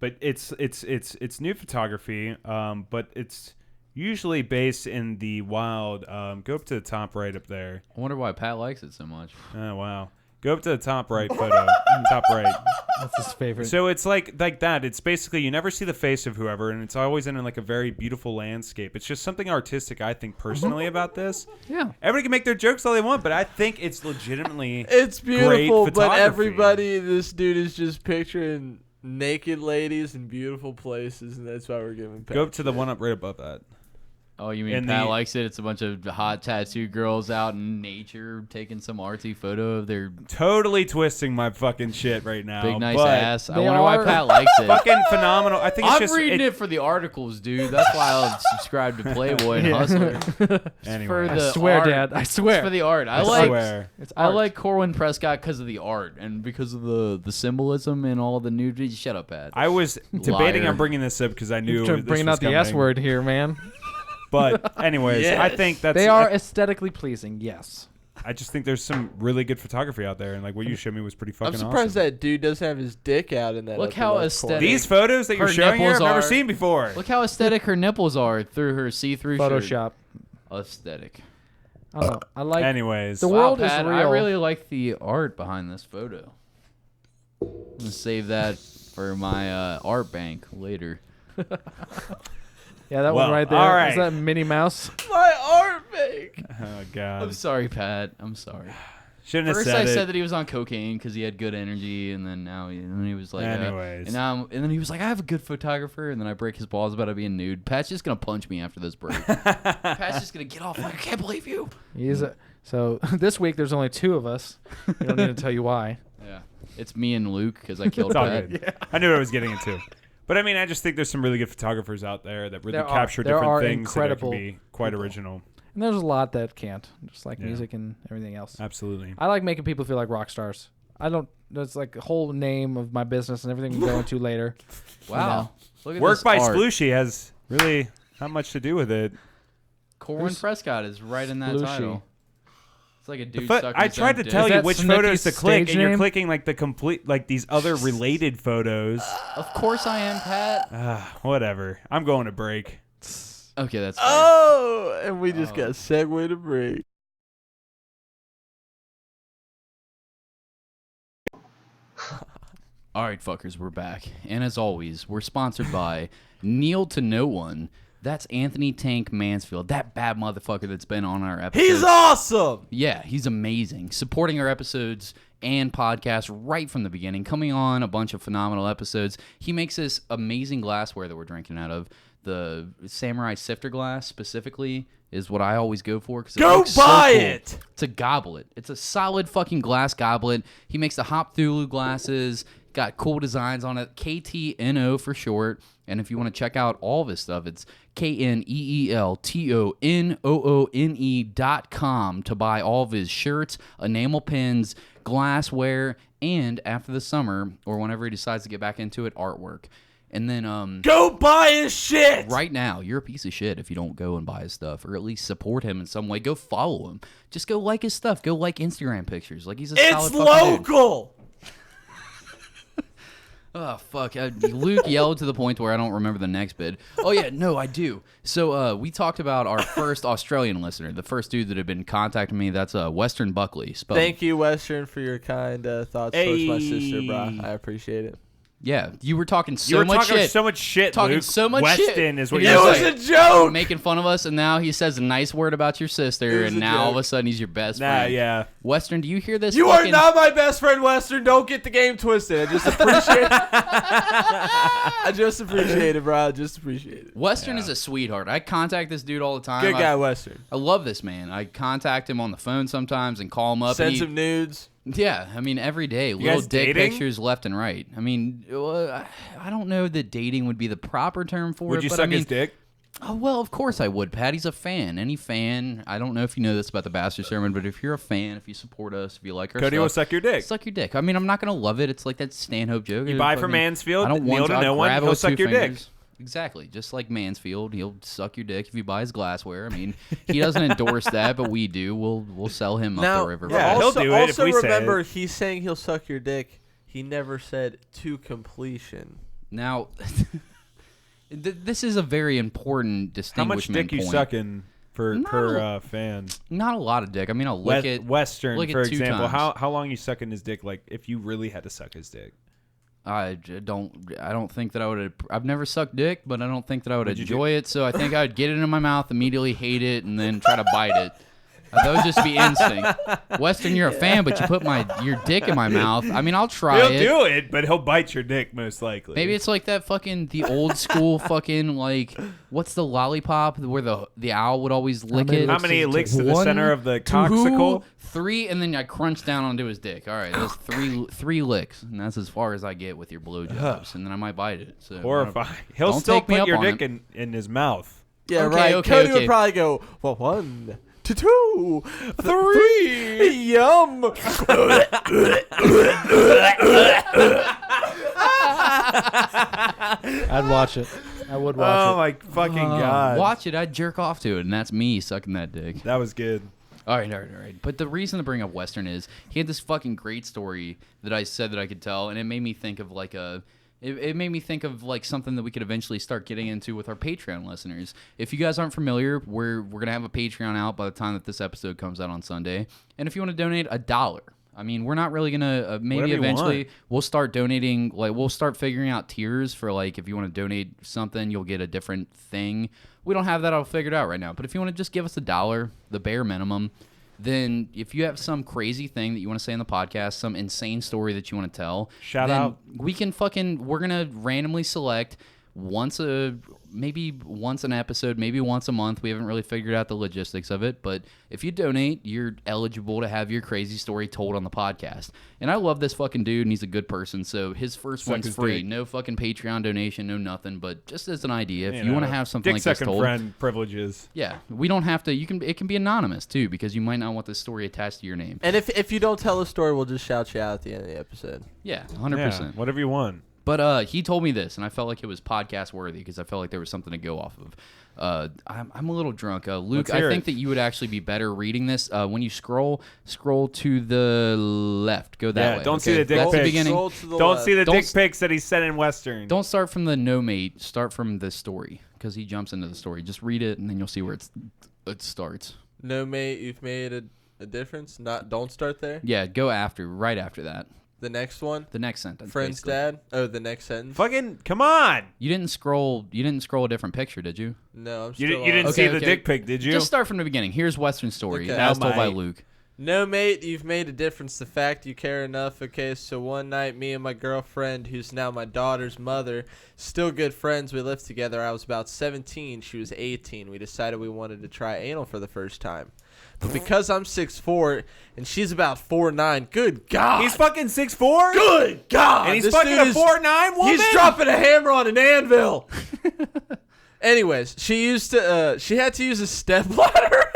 Speaker 2: But it's nude photography, but it's usually based in the wild. Go up to the top right up there.
Speaker 1: I wonder why Pat likes it so much.
Speaker 2: Oh wow. Go up to the top right photo. Top right.
Speaker 3: That's his favorite.
Speaker 2: So it's like that. It's basically you never see the face of whoever, and it's always in like a very beautiful landscape. It's just something artistic, I think, personally about this.
Speaker 3: Yeah.
Speaker 2: Everybody can make their jokes all they want, but I think it's legitimately
Speaker 4: it's beautiful,
Speaker 2: great
Speaker 4: but everybody, this dude is just picturing naked ladies in beautiful places, and that's why we're giving Pat.
Speaker 2: Go up to the one up right above that.
Speaker 1: Oh, you mean Pat likes it? It's a bunch of hot tattooed girls out in nature taking some artsy photo of their...
Speaker 2: Totally twisting my fucking shit right now.
Speaker 1: Big nice ass. I wonder why Pat likes it.
Speaker 2: Fucking phenomenal. I think it's
Speaker 1: I'm reading it for the articles, dude. That's why I'll subscribe to Playboy and Hustler.
Speaker 2: Anyway.
Speaker 3: I swear,
Speaker 1: art.
Speaker 3: Dad. I swear.
Speaker 1: It's for the art. I like Corwin Prescott because of the art and because of the symbolism and all the nudity. Shut up, Pat.
Speaker 2: I was debating on bringing this up because I knew
Speaker 3: You're bringing out the S word here, man.
Speaker 2: But anyways, yes. I think
Speaker 3: they are aesthetically pleasing. Yes.
Speaker 2: I just think there's some really good photography out there, and like what you showed me was pretty fucking awesome.
Speaker 4: I'm surprised that dude doesn't have his dick out in that.
Speaker 1: Look how aesthetic.
Speaker 2: These photos that you're showing here, I've never seen before.
Speaker 1: Look how aesthetic her nipples are through her see-through
Speaker 3: Photoshop.
Speaker 1: Aesthetic.
Speaker 3: I don't know. I like.
Speaker 2: Anyways,
Speaker 3: the world is
Speaker 1: Pat,
Speaker 3: real.
Speaker 1: I really like the art behind this photo. I'm gonna save that for my art bank later.
Speaker 3: Yeah, that one right there. All right. Is that Minnie Mouse?
Speaker 4: My art bank.
Speaker 2: Oh God.
Speaker 1: I'm sorry, Pat. I'm sorry.
Speaker 2: Shouldn't have
Speaker 1: First
Speaker 2: said
Speaker 1: I
Speaker 2: it.
Speaker 1: said that he was on cocaine because he had good energy, and then now he was like,
Speaker 2: anyways,
Speaker 1: and then he was like, I have a good photographer, and then I break his balls about it being nude. Pat's just gonna punch me after this break. Pat's just gonna get off. Like, I can't believe you.
Speaker 3: So this week there's only two of us. We don't need to tell you why.
Speaker 1: Yeah, it's me and Luke because I killed Pat.
Speaker 2: Yeah. I knew I was getting into. But I mean, I just think there's some really good photographers out there that really capture different things that can be quite original.
Speaker 3: And there's a lot that can't, just like music and everything else.
Speaker 2: Absolutely.
Speaker 3: I like making people feel like rock stars. That's like the whole name of my business and everything we go into later.
Speaker 1: Wow. Look at
Speaker 2: Work
Speaker 1: this
Speaker 2: by
Speaker 1: art.
Speaker 2: Splooshy has really not much to do with it.
Speaker 1: Corwin Prescott is right in that title. It's like a dude
Speaker 2: I tried to tell you which photos to click, and you're clicking like the complete, like these other related photos.
Speaker 1: Of course I am, Pat.
Speaker 2: Whatever. I'm going to break.
Speaker 1: Okay, that's fair.
Speaker 4: Oh, and we just got segue to break.
Speaker 1: All right, fuckers, we're back. And as always, we're sponsored by Kneel to No One. That's Anthony Tank Mansfield, that bad motherfucker that's been on our episodes.
Speaker 4: He's awesome!
Speaker 1: Yeah, he's amazing. Supporting our episodes and podcasts right from the beginning, coming on a bunch of phenomenal episodes. He makes this amazing glassware that we're drinking out of. The Samurai Sifter glass, specifically, is what I always go for.
Speaker 4: Go buy it!
Speaker 1: It's a goblet. It's a solid fucking glass goblet. He makes the Hop Thulu glasses. Got cool designs on it. KTNO for short. And if you want to check out all of his stuff, it's KNEELTONOONE.com to buy all of his shirts, enamel pins, glassware, and after the summer, or whenever he decides to get back into it, artwork. And then
Speaker 4: go buy his shit!
Speaker 1: Right now, you're a piece of shit if you don't go and buy his stuff, or at least support him in some way. Go follow him. Just go like his stuff. Go like Instagram pictures. Like he's a solid fucking
Speaker 4: local!
Speaker 1: Dude. Oh, fuck. Luke yelled to the point where I don't remember the next bit. Oh, yeah, no, I do. So we talked about our first Australian listener, the first dude that had been contacting me. That's Western Buckley.
Speaker 4: Thank you, Western, for your kind thoughts towards my sister, bro. I appreciate it.
Speaker 1: Yeah, you were talking so much shit. Talking
Speaker 2: Luke.
Speaker 1: so much
Speaker 2: Weston
Speaker 1: shit.
Speaker 2: Is what
Speaker 1: it
Speaker 2: you're
Speaker 1: was
Speaker 2: saying.
Speaker 4: A joke.
Speaker 1: Making fun of us, and now he says a nice word about your sister, and now all of a sudden he's your best friend.
Speaker 2: Yeah.
Speaker 1: Western, do you hear this?
Speaker 4: You are not my best friend, Western. Don't get the game twisted. I just appreciate it. I just appreciate it, bro. I just appreciate it.
Speaker 1: Western is a sweetheart. I contact this dude all the time.
Speaker 4: Good guy, Western.
Speaker 1: I love this man. I contact him on the phone sometimes and call him up.
Speaker 4: Send some nudes.
Speaker 1: Yeah, I mean, every day. Little dick pictures left and right. I mean, I don't know that dating would be the proper term for it.
Speaker 2: Would you suck his dick?
Speaker 1: Oh, well, of course I would, Pat. He's a fan. Any fan. I don't know if you know this about the Bastard Sermon, but if you're a fan, if you support us, if you like our
Speaker 2: Cody
Speaker 1: stuff,
Speaker 2: will suck your dick.
Speaker 1: Suck your dick. I mean, I'm not going to love it. It's like that Stanhope joke.
Speaker 2: You buy from Mansfield,
Speaker 1: I don't
Speaker 2: kneel
Speaker 1: want
Speaker 2: to no one, he'll suck your dick.
Speaker 1: Exactly. Just like Mansfield, he'll suck your dick if you buy his glassware. I mean, he doesn't endorse that, but we do. We'll sell him up the river.
Speaker 2: Yeah, he'll do it if we
Speaker 4: remember,
Speaker 2: say it.
Speaker 4: he's saying he'll suck your dick. He never said to completion.
Speaker 1: Now... This is a very important distinguishment
Speaker 2: How much dick
Speaker 1: point.
Speaker 2: You sucking per fan?
Speaker 1: Not a lot of dick. I mean, I'll lick it.
Speaker 2: Western,
Speaker 1: lick it
Speaker 2: for
Speaker 1: 2
Speaker 2: example.
Speaker 1: times.
Speaker 2: How long you sucking his dick? Like, if you really had to suck his dick.
Speaker 1: I don't think that I would. I've never sucked dick, but I don't think that I would enjoy it. So I think I would get it in my mouth, immediately hate it, and then try to bite it. That would just be instinct. Western, you're a fan, but you put your dick in my mouth. I mean, I'll try it.
Speaker 2: He'll do it, but he'll bite your dick most likely.
Speaker 1: Maybe it's like that the old school fucking, like, what's the lollipop where the owl would always lick it?
Speaker 2: How many licks to the center of the coxicle?
Speaker 1: 3, and then I crunch down onto his dick. All right, that's three licks, and that's as far as I get with your blowjobs, and then I might bite it. So
Speaker 2: horrifying. He'll still put your dick in his mouth.
Speaker 4: Yeah, right. Cody would probably go, well, 1 to 2, 3, yum.
Speaker 3: I'd watch it. I would watch it.
Speaker 2: Oh my fucking god!
Speaker 1: Watch it. I'd jerk off to it, and that's me sucking that dick.
Speaker 2: That was good.
Speaker 1: All right. But the reason to bring up Western is he had this fucking great story that I said that I could tell, and it made me think of like It made me think of like something that we could eventually start getting into with our Patreon listeners. If you guys aren't familiar, we're gonna have a Patreon out by the time that this episode comes out on Sunday. And if you want to donate $1, I mean, we're not really gonna maybe eventually we'll start donating. Like we'll start figuring out tiers for like if you want to donate something, you'll get a different thing. We don't have that all figured out right now. But if you want to just give us $1, the bare minimum. Then if you have some crazy thing that you want to say in the podcast, some insane story that you want to tell,
Speaker 2: shout out.
Speaker 1: We're going to randomly select maybe once an episode, maybe once a month. We haven't really figured out the logistics of it, but if you donate, you're eligible to have your crazy story told on the podcast. And I love this fucking dude, and he's a good person, so his first one's free. No fucking Patreon donation, no nothing, but just as an idea, if you want to have something like this told.
Speaker 2: Dick second friend privileges.
Speaker 1: Yeah, we don't have to. It can be anonymous too, because you might not want this story attached to your name.
Speaker 4: And if you don't tell a story, we'll just shout you out at the end of the episode.
Speaker 1: Yeah, 100%.
Speaker 2: Yeah, whatever you want.
Speaker 1: But he told me this, and I felt like it was podcast worthy because I felt like there was something to go off of. I'm a little drunk. Luke, I think that you would actually be better reading this. When you scroll to the left. Go that way.
Speaker 2: Don't see the dick pics.
Speaker 1: The beginning.
Speaker 2: Don't see the dick pics that he sent in Western.
Speaker 1: Don't start from the no mate. Start from the story because he jumps into the story. Just read it, and then you'll see where it starts.
Speaker 4: No mate, you've made a difference. Don't start there.
Speaker 1: Yeah, go right after that.
Speaker 4: The next one?
Speaker 1: The next sentence.
Speaker 4: Friend's
Speaker 1: basically.
Speaker 4: dad? Oh, the next sentence?
Speaker 2: Fucking, come on!
Speaker 1: You didn't scroll a different picture, did you?
Speaker 4: No, I'm still
Speaker 2: You didn't see the dick pic, did you?
Speaker 1: Just start from the beginning. Here's Western's story,
Speaker 4: okay.
Speaker 1: as told by Luke.
Speaker 4: No, mate, you've made a difference. The fact you care enough. Okay, so one night, me and my girlfriend, who's now my daughter's mother, still good friends, we lived together. I was about 17. She was 18. We decided we wanted to try anal for the first time. But because I'm 6'4", and she's about 4'9", good God.
Speaker 2: He's fucking 6'4"?
Speaker 4: Good God.
Speaker 2: And he's fucking a 4'9" woman?
Speaker 4: He's dropping a hammer on an anvil. Anyways, she had to use a stepladder.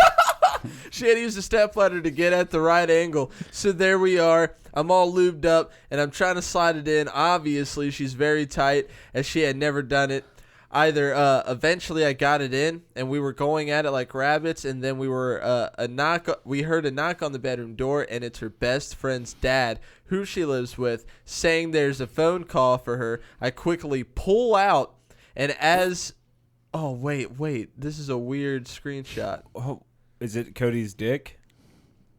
Speaker 4: She had to use a stepladder to get at the right angle. So there we are. I'm all lubed up, and I'm trying to slide it in. Obviously, she's very tight, as she had never done it either. Eventually, I got it in, and we were going at it like rabbits, and then we were we heard a knock on the bedroom door, and it's her best friend's dad, who she lives with, saying there's a phone call for her. I quickly pull out, and as... Oh, wait. This is a weird screenshot.
Speaker 2: Oh, is it Cody's dick?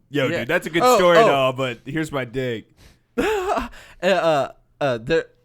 Speaker 2: Yo, dude, that's a good story and all, but here's my dick.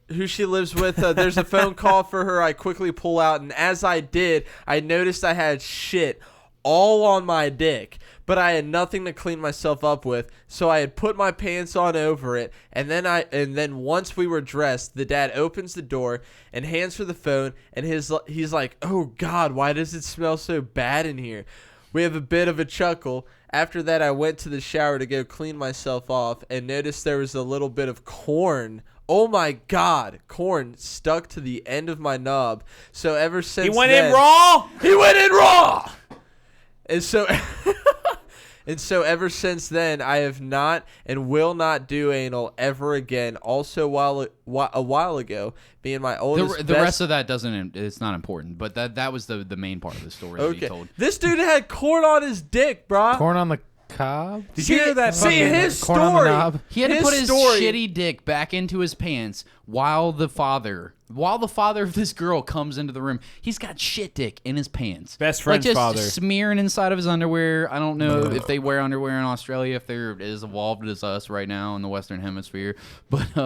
Speaker 4: Who she lives with, there's a phone call for her. I quickly pull out, and as I did, I noticed I had shit all on my dick, but I had nothing to clean myself up with, so I had put my pants on over it, and then once we were dressed, the dad opens the door and hands her the phone, and he's like, "Oh God, why does it smell so bad in here?" We have a bit of a chuckle After that, I went to the shower to go clean myself off and noticed there was a little bit of corn. Oh my God, corn stuck to the end of my knob. So ever since
Speaker 2: He went in raw?
Speaker 4: He went in raw! And so... And so ever since then, I have not and will not do anal ever again. Also, a while ago, being my oldest
Speaker 1: the rest of that it's not important, but that was the main part of the story that he told.
Speaker 4: This dude had corn on his dick, bro.
Speaker 3: Corn on the cob?
Speaker 2: Did you hear that?
Speaker 4: See, his
Speaker 3: corn on the
Speaker 4: story.
Speaker 3: knob?
Speaker 1: He had to put his shitty dick back into his pants while the father of this girl comes into the room. He's got shit dick in his pants.
Speaker 2: Best friend's
Speaker 1: just
Speaker 2: father.
Speaker 1: Smearing inside of his underwear. I don't know if they wear underwear in Australia, if they're as evolved as us right now in the Western Hemisphere. But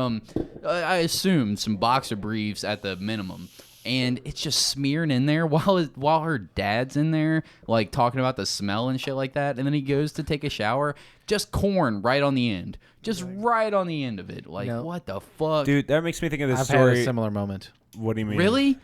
Speaker 1: I assume some boxer briefs at the minimum. And it's just smearing in there while her dad's in there, like talking about the smell and shit like that. And then he goes to take a shower, just corn right on the end, just right on the end of it. Like, what the fuck,
Speaker 2: dude? That makes me think of this
Speaker 3: I've
Speaker 2: story.
Speaker 3: had a similar moment.
Speaker 2: What do you mean?
Speaker 1: Really?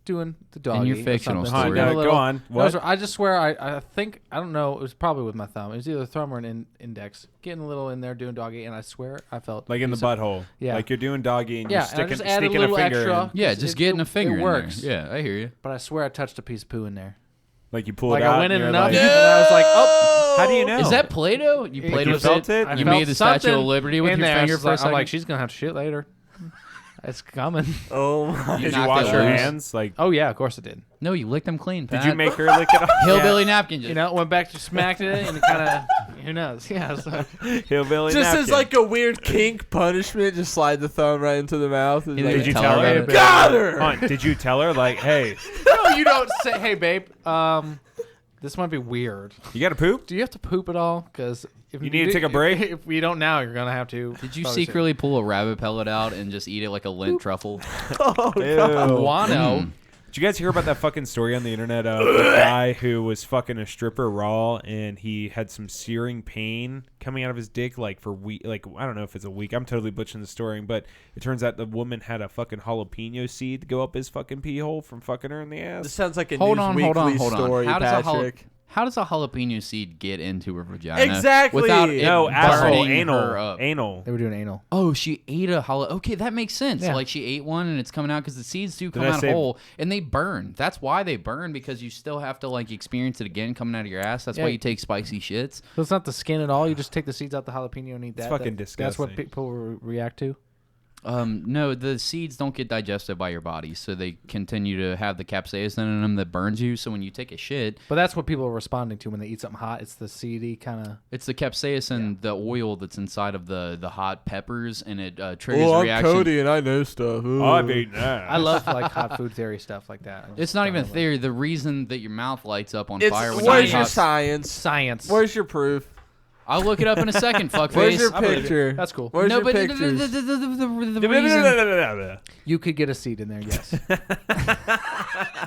Speaker 3: Doing the doggy.
Speaker 1: In your fictional story.
Speaker 2: Go on. What?
Speaker 3: I just swear, I think, I don't know, it was probably with my thumb. It was either thumb or an index. Getting a little in there, doing doggy, and I swear I felt...
Speaker 2: Like in the butthole.
Speaker 3: Yeah.
Speaker 2: Like you're doing doggy and you're sneaking a
Speaker 3: little
Speaker 2: finger
Speaker 3: extra.
Speaker 2: in.
Speaker 1: Yeah, just getting a finger in
Speaker 3: works.
Speaker 1: there. Yeah, I hear you.
Speaker 3: But I swear I touched a piece of poo in there.
Speaker 2: Like you pull it out.
Speaker 3: Like I went in
Speaker 2: and
Speaker 3: enough,
Speaker 2: like,
Speaker 3: and I was like, oh.
Speaker 2: How do you know?
Speaker 1: Is that Play-Doh? You Play-Doh
Speaker 2: felt it?
Speaker 1: You made the Statue of Liberty with
Speaker 3: in
Speaker 1: your
Speaker 3: there.
Speaker 1: finger for a second?
Speaker 3: I'm like, she's going to have to shit later. It's coming.
Speaker 4: Oh my!
Speaker 2: Did you wash your hands? Like,
Speaker 3: oh yeah, of course I did.
Speaker 1: No, you licked them clean. Pat.
Speaker 2: Did you make her lick it off?
Speaker 1: Hillbilly napkin. Just.
Speaker 3: Went back to smacked it, and it kind of, who knows? Yeah. So.
Speaker 2: Hillbilly
Speaker 4: just
Speaker 2: napkin.
Speaker 4: as like a weird kink punishment, just slide the thumb right into the mouth.
Speaker 1: Did
Speaker 2: you tell her?
Speaker 4: Got her.
Speaker 2: Did you tell her like, hey?
Speaker 3: No, you don't say, hey babe. This might be weird.
Speaker 2: You got to poop?
Speaker 3: Do you have to poop at all? Because if
Speaker 2: you need to take a break.
Speaker 3: If we don't now, you're gonna have to.
Speaker 1: Did you secretly pull a rabbit pellet out and just eat it like a lint truffle?
Speaker 4: Oh, God.
Speaker 1: Guano.
Speaker 2: Did you guys hear about that fucking story on the internet of a guy who was fucking a stripper raw and he had some searing pain coming out of his dick like for like I don't know if it's a week. I'm totally butchering the story, but it turns out the woman had a fucking jalapeno seed go up his fucking pee hole from fucking her in the ass.
Speaker 4: This sounds like a
Speaker 1: hold
Speaker 4: News
Speaker 1: on.
Speaker 4: Weekly story, Patrick.
Speaker 1: How does a jalapeno seed get into her vagina?
Speaker 4: Exactly.
Speaker 1: Without it
Speaker 2: asshole,
Speaker 1: burning her up?
Speaker 2: Anal.
Speaker 3: They were doing anal.
Speaker 1: Oh, she ate a jalapeno. Okay, that makes sense.
Speaker 3: Yeah.
Speaker 1: Like she ate one and it's coming out because the seeds do come out whole and they burn. That's why they burn, because you still have to like experience it again coming out of your ass. That's why you take spicy shits.
Speaker 3: So it's not the skin at all. You just take the seeds out the jalapeno and eat that.
Speaker 2: It's fucking disgusting.
Speaker 3: That's what people react to.
Speaker 1: No, the seeds don't get digested by your body, so they continue to have the capsaicin in them that burns you. So when you take a shit,
Speaker 3: but that's what people are responding to when they eat something hot. It's the seedy kind of.
Speaker 1: It's the capsaicin, the oil that's inside of the hot peppers, and it triggers
Speaker 4: I'm
Speaker 1: reaction.
Speaker 4: Cody and I know stuff. Ooh.
Speaker 2: I've eaten that.
Speaker 3: I love like hot food theory stuff like that.
Speaker 1: It's not even theory. The reason that your mouth lights up on fire when
Speaker 4: where's
Speaker 1: you
Speaker 4: your
Speaker 1: eat
Speaker 4: science?
Speaker 3: Science.
Speaker 4: Where's your proof?
Speaker 1: I'll look it up in a second, fuckface.
Speaker 4: Where's your picture?
Speaker 3: That's cool.
Speaker 4: Where's
Speaker 1: no,
Speaker 4: your
Speaker 1: but
Speaker 4: pictures?
Speaker 1: the reason...
Speaker 3: You could get a seed in there, yes.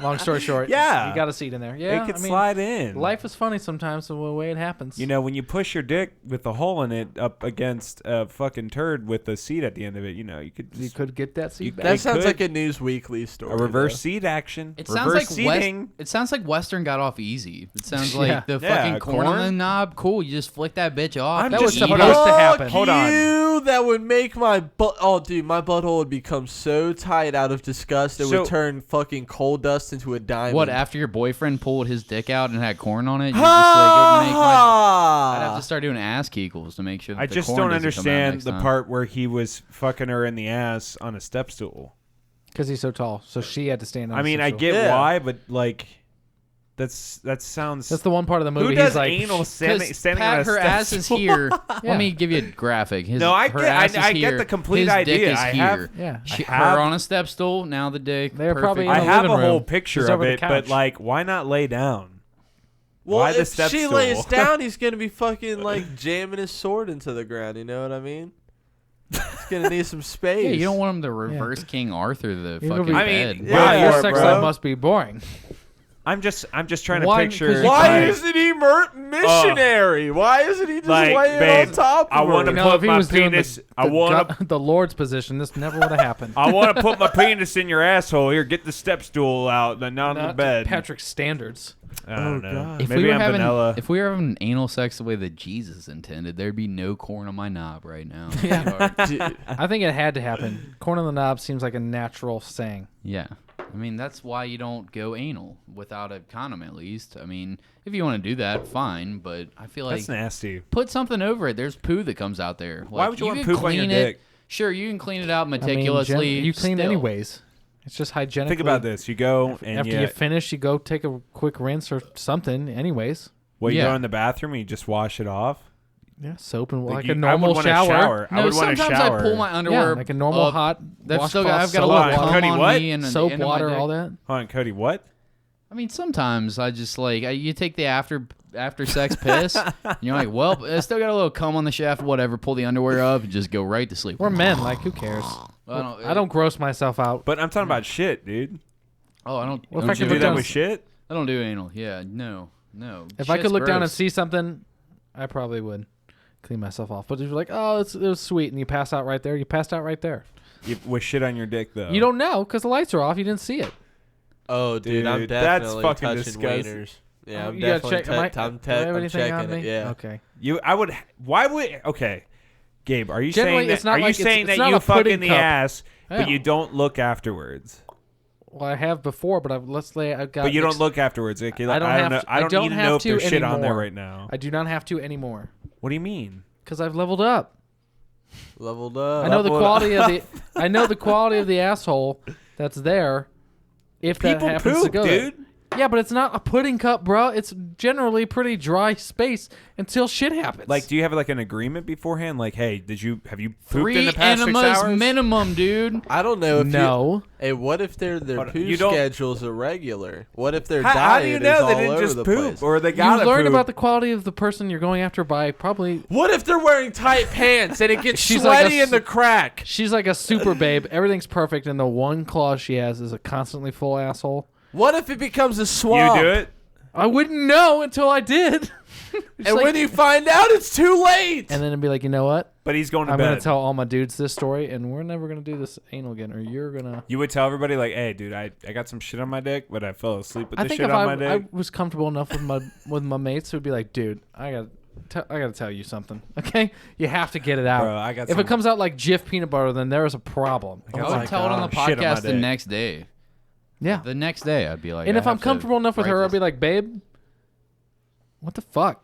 Speaker 3: Long story short,
Speaker 2: yeah,
Speaker 3: you got a seed in there. Yeah,
Speaker 2: it could slide in.
Speaker 3: Life is funny sometimes, the way it happens.
Speaker 2: You know, when you push your dick with the hole in it up against a fucking turd with the seed at the end of it, you know, you could
Speaker 3: get that seed back.
Speaker 4: That sounds like a News Weekly story.
Speaker 2: A reverse seed action.
Speaker 1: It
Speaker 2: reverse
Speaker 1: sounds like
Speaker 2: seeding.
Speaker 1: It sounds like Western got off easy. It sounds like the fucking corn on the knob. Cool, you just flick that bitch off.
Speaker 3: That was supposed to happen.
Speaker 4: Hold on. That would make my butt. Oh, dude, my butthole would become so tight out of disgust it would turn fucking coal dust into a diamond.
Speaker 1: What, after your boyfriend pulled his dick out and had corn on it? You're just like, I'd have to start doing ass kegels to make sure that
Speaker 2: I
Speaker 1: the
Speaker 2: just
Speaker 1: corn
Speaker 2: don't
Speaker 1: doesn't come out
Speaker 2: understand
Speaker 1: next
Speaker 2: the
Speaker 1: time.
Speaker 2: part where he was fucking her in the ass on a step stool.
Speaker 3: Because he's so tall, so she had to stand on.
Speaker 2: I mean, I get why, but like, that sounds.
Speaker 3: That's the one part of the movie.
Speaker 2: Who does
Speaker 3: he's like,
Speaker 2: anal standing
Speaker 1: Pat,
Speaker 2: on a
Speaker 1: her
Speaker 2: step
Speaker 1: ass is
Speaker 2: stool?
Speaker 1: here. Let me give you a graphic.
Speaker 2: I get the complete
Speaker 1: his
Speaker 2: idea.
Speaker 1: Dick is
Speaker 2: I
Speaker 1: here.
Speaker 2: have,
Speaker 1: her on a step stool. Now the dick.
Speaker 3: They're probably.
Speaker 2: I have a whole
Speaker 3: room.
Speaker 2: picture
Speaker 3: He's
Speaker 2: of
Speaker 3: over the
Speaker 2: it, but
Speaker 3: couch.
Speaker 2: like, why not lay down?
Speaker 4: Well,
Speaker 2: why the
Speaker 4: if
Speaker 2: step
Speaker 4: she
Speaker 2: stool?
Speaker 4: lays down, he's gonna be fucking like jamming his sword into the ground. You know what I mean? He's gonna need some space.
Speaker 1: Yeah, you don't want him to reverse King Arthur the fucking bed.
Speaker 3: Wow, your sex life must be boring.
Speaker 2: I'm just trying to picture.
Speaker 4: Why isn't he missionary? Why isn't he just laying on top of
Speaker 2: I want to put my penis.
Speaker 3: The Lord's position. This never would have happened.
Speaker 2: I want to put my penis in your asshole. Here, get the step stool out. Then not on the bed.
Speaker 3: Patrick's standards.
Speaker 2: I don't know.
Speaker 3: God.
Speaker 1: Maybe I'm vanilla. If we were having anal sex the way that Jesus intended, there'd be no corn on my knob right now.
Speaker 3: Yeah. I think it had to happen. Corn on the knob seems like a natural saying.
Speaker 1: Yeah. I mean, that's why you don't go anal without a condom, at least. I mean, if you want to do that, fine, but I feel like...
Speaker 2: That's nasty.
Speaker 1: Put something over it. There's poo that comes out there.
Speaker 2: Why would you want poop on your dick?
Speaker 1: Sure, you can clean it out meticulously.
Speaker 3: You clean anyways. It's just hygienically.
Speaker 2: Think about this. You go and
Speaker 3: after you finish, you go take a quick rinse or something anyways.
Speaker 2: Well, you go in the bathroom and you just wash it off?
Speaker 3: Yeah, soap and like a normal shower.
Speaker 2: I would want to shower.
Speaker 1: Sometimes I pull my underwear
Speaker 3: like a normal hot
Speaker 1: I've got a little water on me and
Speaker 3: soap, water, all that.
Speaker 2: Hold on, Cody, what?
Speaker 1: I mean, sometimes I just you take the after sex piss, and you're like, well, I still got a little cum on the shaft, whatever. Pull the underwear up and just go right to sleep.
Speaker 3: We're men, like who cares? I don't gross myself out.
Speaker 2: But I'm talking about shit, dude.
Speaker 1: Oh, I don't.
Speaker 2: Well, if I could do that with shit?
Speaker 1: I don't do anal. Yeah, no.
Speaker 3: If I could look down and see something, I probably would clean myself off. But if you're like, oh, it was sweet, and you pass out right there, you passed out right there.
Speaker 2: With shit on your dick, though.
Speaker 3: You don't know because the lights are off. You didn't see it.
Speaker 4: Oh, dude, I'm definitely
Speaker 2: that's fucking
Speaker 4: touching
Speaker 2: disgusting.
Speaker 4: wieners. Yeah, I'm
Speaker 3: you
Speaker 4: definitely
Speaker 3: I'm
Speaker 4: checking it. Yeah.
Speaker 3: Okay.
Speaker 2: Why would? Okay, Gabe, are you
Speaker 3: Generally,
Speaker 2: saying that you fuck in the ass, but you don't look afterwards?
Speaker 3: Well, I have before, but let's say I've got.
Speaker 2: But you don't look afterwards. Okay, I don't need to know if there's shit on there right now.
Speaker 3: I do not have to anymore.
Speaker 2: What do you mean?
Speaker 3: Because I've leveled up.
Speaker 4: Leveled up.
Speaker 3: I know the quality of the. I know the quality of the asshole that's there. If that happens to go
Speaker 2: dude.
Speaker 3: There. Yeah, but it's not a pudding cup, bro. It's generally pretty dry space until shit happens.
Speaker 2: Like, do you have like an agreement beforehand? Like, hey, have you pooped in the past 6
Speaker 1: hours? 3
Speaker 2: hours?
Speaker 1: minimum, dude.
Speaker 4: I don't know.
Speaker 3: No.
Speaker 4: Hey, what if their poo schedule's irregular? What if their diet
Speaker 2: how do you know
Speaker 4: is
Speaker 2: they
Speaker 4: all
Speaker 2: didn't
Speaker 4: over
Speaker 2: just
Speaker 4: the
Speaker 2: poop
Speaker 4: place?
Speaker 2: or they got
Speaker 3: You learn about the quality of the person you're going after by probably.
Speaker 4: What if they're wearing tight pants and it gets sweaty in the crack?
Speaker 3: She's like a super babe. Everything's perfect, and the one claw she has is a constantly full asshole.
Speaker 4: What if it becomes a swamp?
Speaker 2: You do it?
Speaker 3: I wouldn't know until I did.
Speaker 4: And when you find out, it's too late.
Speaker 3: And then it'd be like, you know what?
Speaker 2: But he's going to
Speaker 3: I'm
Speaker 2: bed.
Speaker 3: going to tell all my dudes this story, and we're never going to do this anal again, or you're going to...
Speaker 2: You would tell everybody, like, hey, dude, I got some shit on my dick, but I fell asleep with the shit on my dick.
Speaker 3: I think if I was comfortable enough with my mates, it would be like, dude, I got to tell you something, okay? You have to get it out.
Speaker 2: Bro,
Speaker 3: if it comes out like Jif peanut butter, then there is a problem.
Speaker 1: I would tell it on the podcast the next day.
Speaker 3: Yeah.
Speaker 1: The next day, I'd be like...
Speaker 3: And if I'm comfortable enough with her, I'd be like, babe, what the fuck?